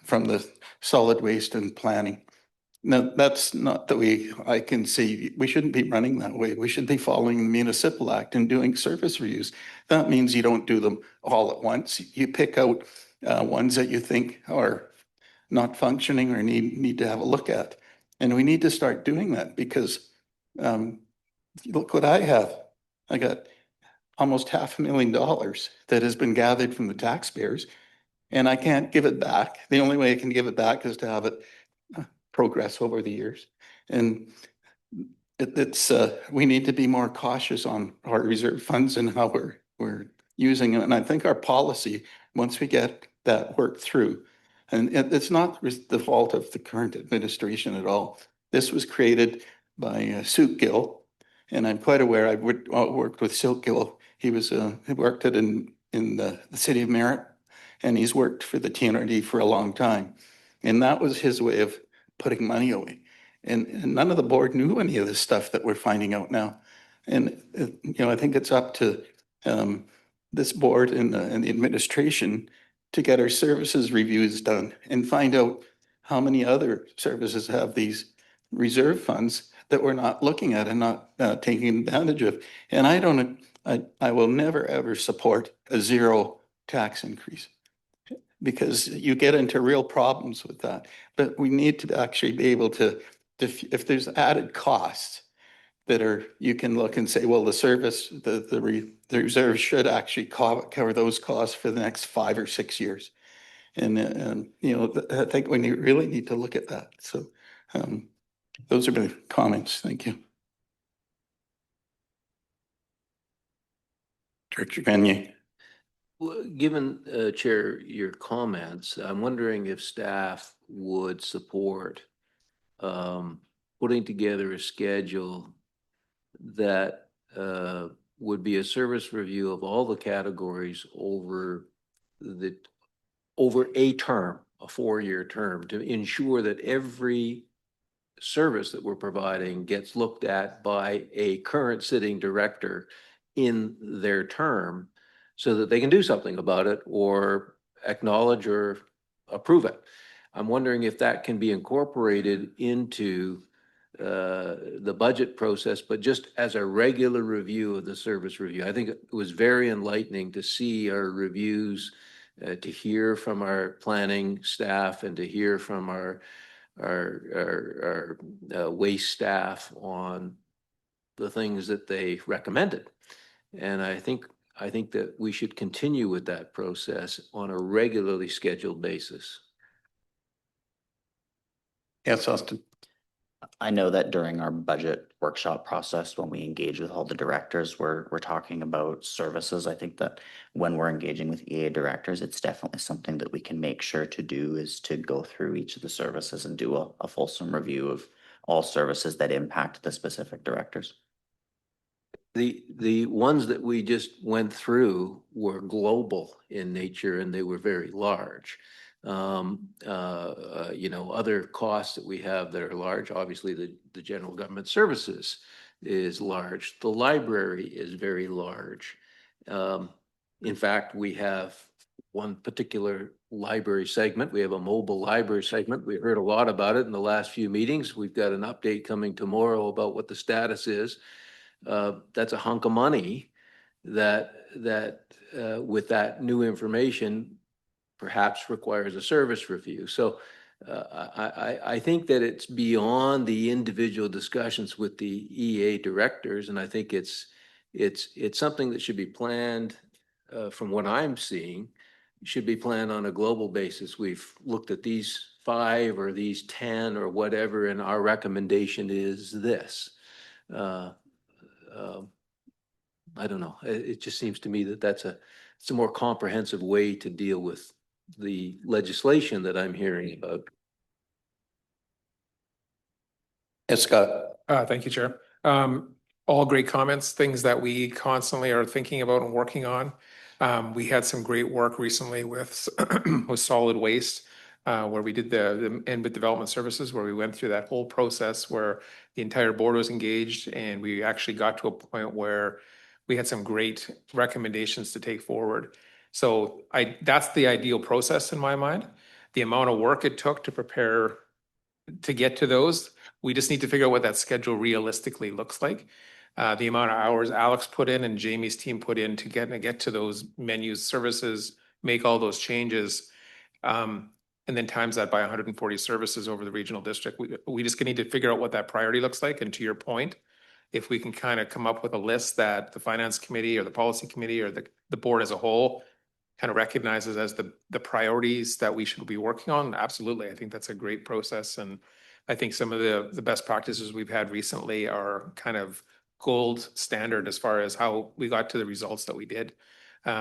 from the solid waste and planning. Now, that's not that I can see, we shouldn't be running that way. We should be following the Municipal Act and doing service reviews. That means you don't do them all at once. You pick out ones that you think are not functioning or need to have a look at. And we need to start doing that because look what I have. I got almost $500,000 that has been gathered from the taxpayers, and I can't give it back. The only way I can give it back is to have it progress over the years. And we need to be more cautious on our reserve funds and how we're using them. And I think our policy, once we get that worked through, and it's not the fault of the current administration at all. This was created by Sue Gill, and I'm quite aware. I worked with Sue Gill. He worked in the city of Merritt, and he's worked for the TNRD for a long time. And that was his way of putting money away. And none of the board knew any of this stuff that we're finding out now. And, I think it's up to this board and the administration to get our services reviews done and find out how many other services have these reserve funds that we're not looking at and not taking advantage of. And I will never, ever support a zero tax increase, because you get into real problems with that. But we need to actually be able to, if there's added costs that you can look and say, well, the reserve should actually cover those costs for the next 5 or 6 years. And I think we really need to look at that. So those are my comments. Thank you. Director Gagné. Well, given, Chair, your comments, I'm wondering if staff would support putting together a schedule that would be a service review of all the categories over a term, a 4-year term, to ensure that every service that we're providing gets looked at by a current sitting director in their term, so that they can do something about it or acknowledge or approve it. I'm wondering if that can be incorporated into the budget process, but just as a regular review of the service review. I think it was very enlightening to see our reviews, to hear from our planning staff and to hear from our waste staff on the things that they recommended. And I think that we should continue with that process on a regularly scheduled basis. Yes, Austin. I know that during our budget workshop process, when we engage with all the directors, we're talking about services. I think that when we're engaging with EA directors, it's definitely something that we can make sure to do, is to go through each of the services and do a fulsome review of all services that impact the specific directors. The ones that we just went through were global in nature and they were very large. Other costs that we have that are large, obviously the general government services is large. The library is very large. In fact, we have one particular library segment. We have a mobile library segment. We heard a lot about it in the last few meetings. We've got an update coming tomorrow about what the status is. That's a hunk of money that with that new information perhaps requires a service review. So I think that it's beyond the individual discussions with the EA directors, and I think it's something that should be planned. From what I'm seeing, should be planned on a global basis. We've looked at these 5 or these 10 or whatever, and our recommendation is this. I don't know. It just seems to me that it's a more comprehensive way to deal with the legislation that I'm hearing about. Yes, Scott. Thank you, Chair. All great comments, things that we constantly are thinking about and working on. We had some great work recently with solid waste, where we did the with development services, where we went through that whole process where the entire board was engaged, and we actually got to a point where we had some great recommendations to take forward. So that's the ideal process in my mind. The amount of work it took to prepare to get to those, we just need to figure out what that schedule realistically looks like. The amount of hours Alex put in and Jamie's team put in to get to those menus, services, make all those changes, and then times that by 140 services over the regional district. We just need to figure out what that priority looks like. And to your point, if we can kind of come up with a list that the finance committee or the policy committee or the board as a whole kind of recognizes as the priorities that we should be working on, absolutely. I think that's a great process. And I think some of the best practices we've had recently are kind of gold standard as far as how we got to the results that we did.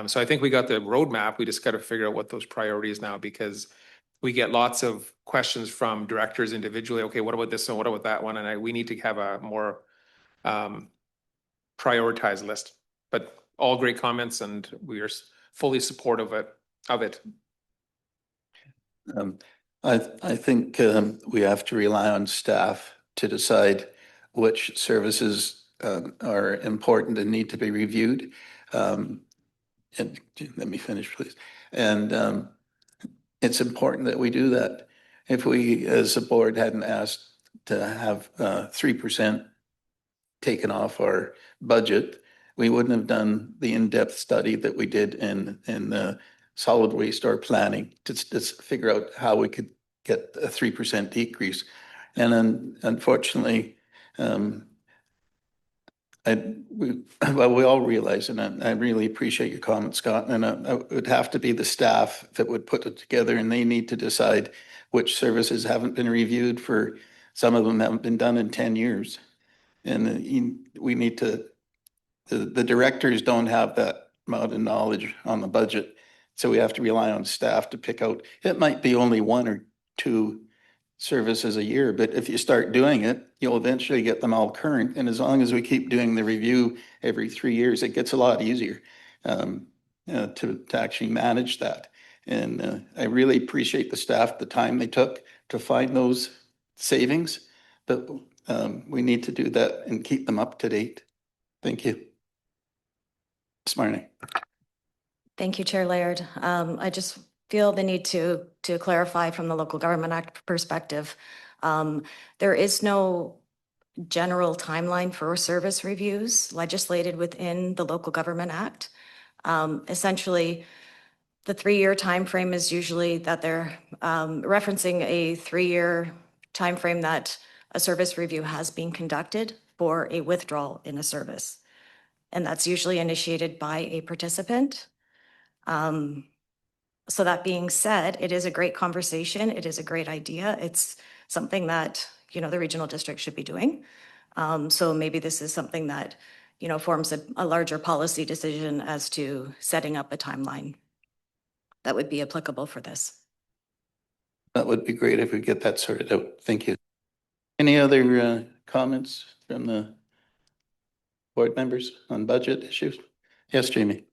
So I think we got the roadmap. We just got to figure out what those priorities now, because we get lots of questions from directors individually. Okay, what about this one? What about that one? And we need to have a more prioritized list. But all great comments, and we are fully supportive of it. I think we have to rely on staff to decide which services are important and need to be reviewed. And let me finish, please. And it's important that we do that. If we, as a board, hadn't asked to have 3% taken off our budget, we wouldn't have done the in-depth study that we did in the solid waste or planning to figure out how we could get a 3% decrease. And then, unfortunately, we all realize, and I really appreciate your comment, Scott, and it would have to be the staff that would put it together, and they need to decide which services haven't been reviewed for, some of them haven't been done in 10 years. And we need to, the directors don't have that amount of knowledge on the budget. So we have to rely on staff to pick out, it might be only 1 or 2 services a year, but if you start doing it, you'll eventually get them all current. And as long as we keep doing the review every 3 years, it gets a lot easier to actually manage that. And I really appreciate the staff, the time they took to find those savings, but we need to do that and keep them up to date. Thank you. Smarty. Thank you, Chair Laird. I just feel the need to clarify from the Local Government Act perspective. There is no general timeline for service reviews legislated within the Local Government Act. Essentially, the 3-year timeframe is usually that they're referencing a 3-year timeframe that a service review has been conducted for a withdrawal in a service. And that's usually initiated by a participant. So that being said, it is a great conversation. It is a great idea. It's something that the regional district should be doing. So maybe this is something that, forms a larger policy decision as to setting up a timeline that would be applicable for this. That would be great if we get that sorted out. Thank you. Any other comments from the board members on budget issues? Yes, Jamie.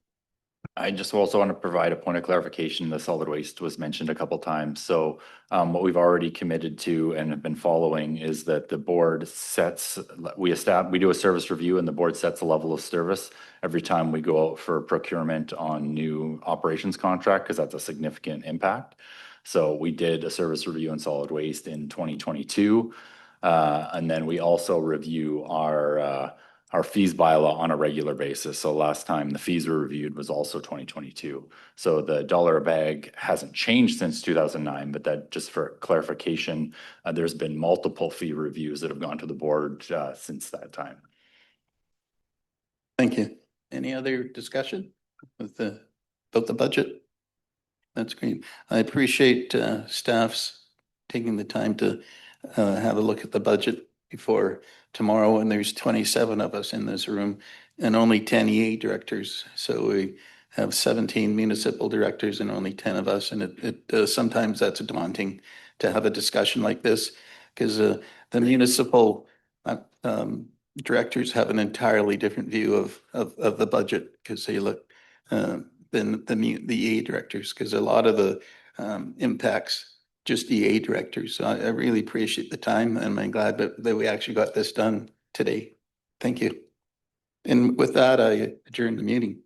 I just also want to provide a point of clarification. The solid waste was mentioned a couple times. So what we've already committed to and have been following is that the board sets, we do a service review and the board sets a level of service every time we go out for procurement on new operations contract, because that's a significant impact. So we did a service review in solid waste in 2022. And then we also review our fees bylaw on a regular basis. So last time the fees were reviewed was also 2022. So the dollar a bag hasn't changed since 2009, but that just for clarification, there's been multiple fee reviews that have gone to the board since that time. Thank you. Any other discussion about the budget? That's great. I appreciate staff's taking the time to have a look at the budget before tomorrow, and there's 27 of us in this room and only 10 EA directors. So we have 17 municipal directors and only 10 of us. And it sometimes that's daunting to have a discussion like this, because the municipal directors have an entirely different view of the budget, because they look than the EA directors, because a lot of the impacts just EA directors. So I really appreciate the time, and I'm glad that we actually got this done today. Thank you. And with that, I adjourn the meeting.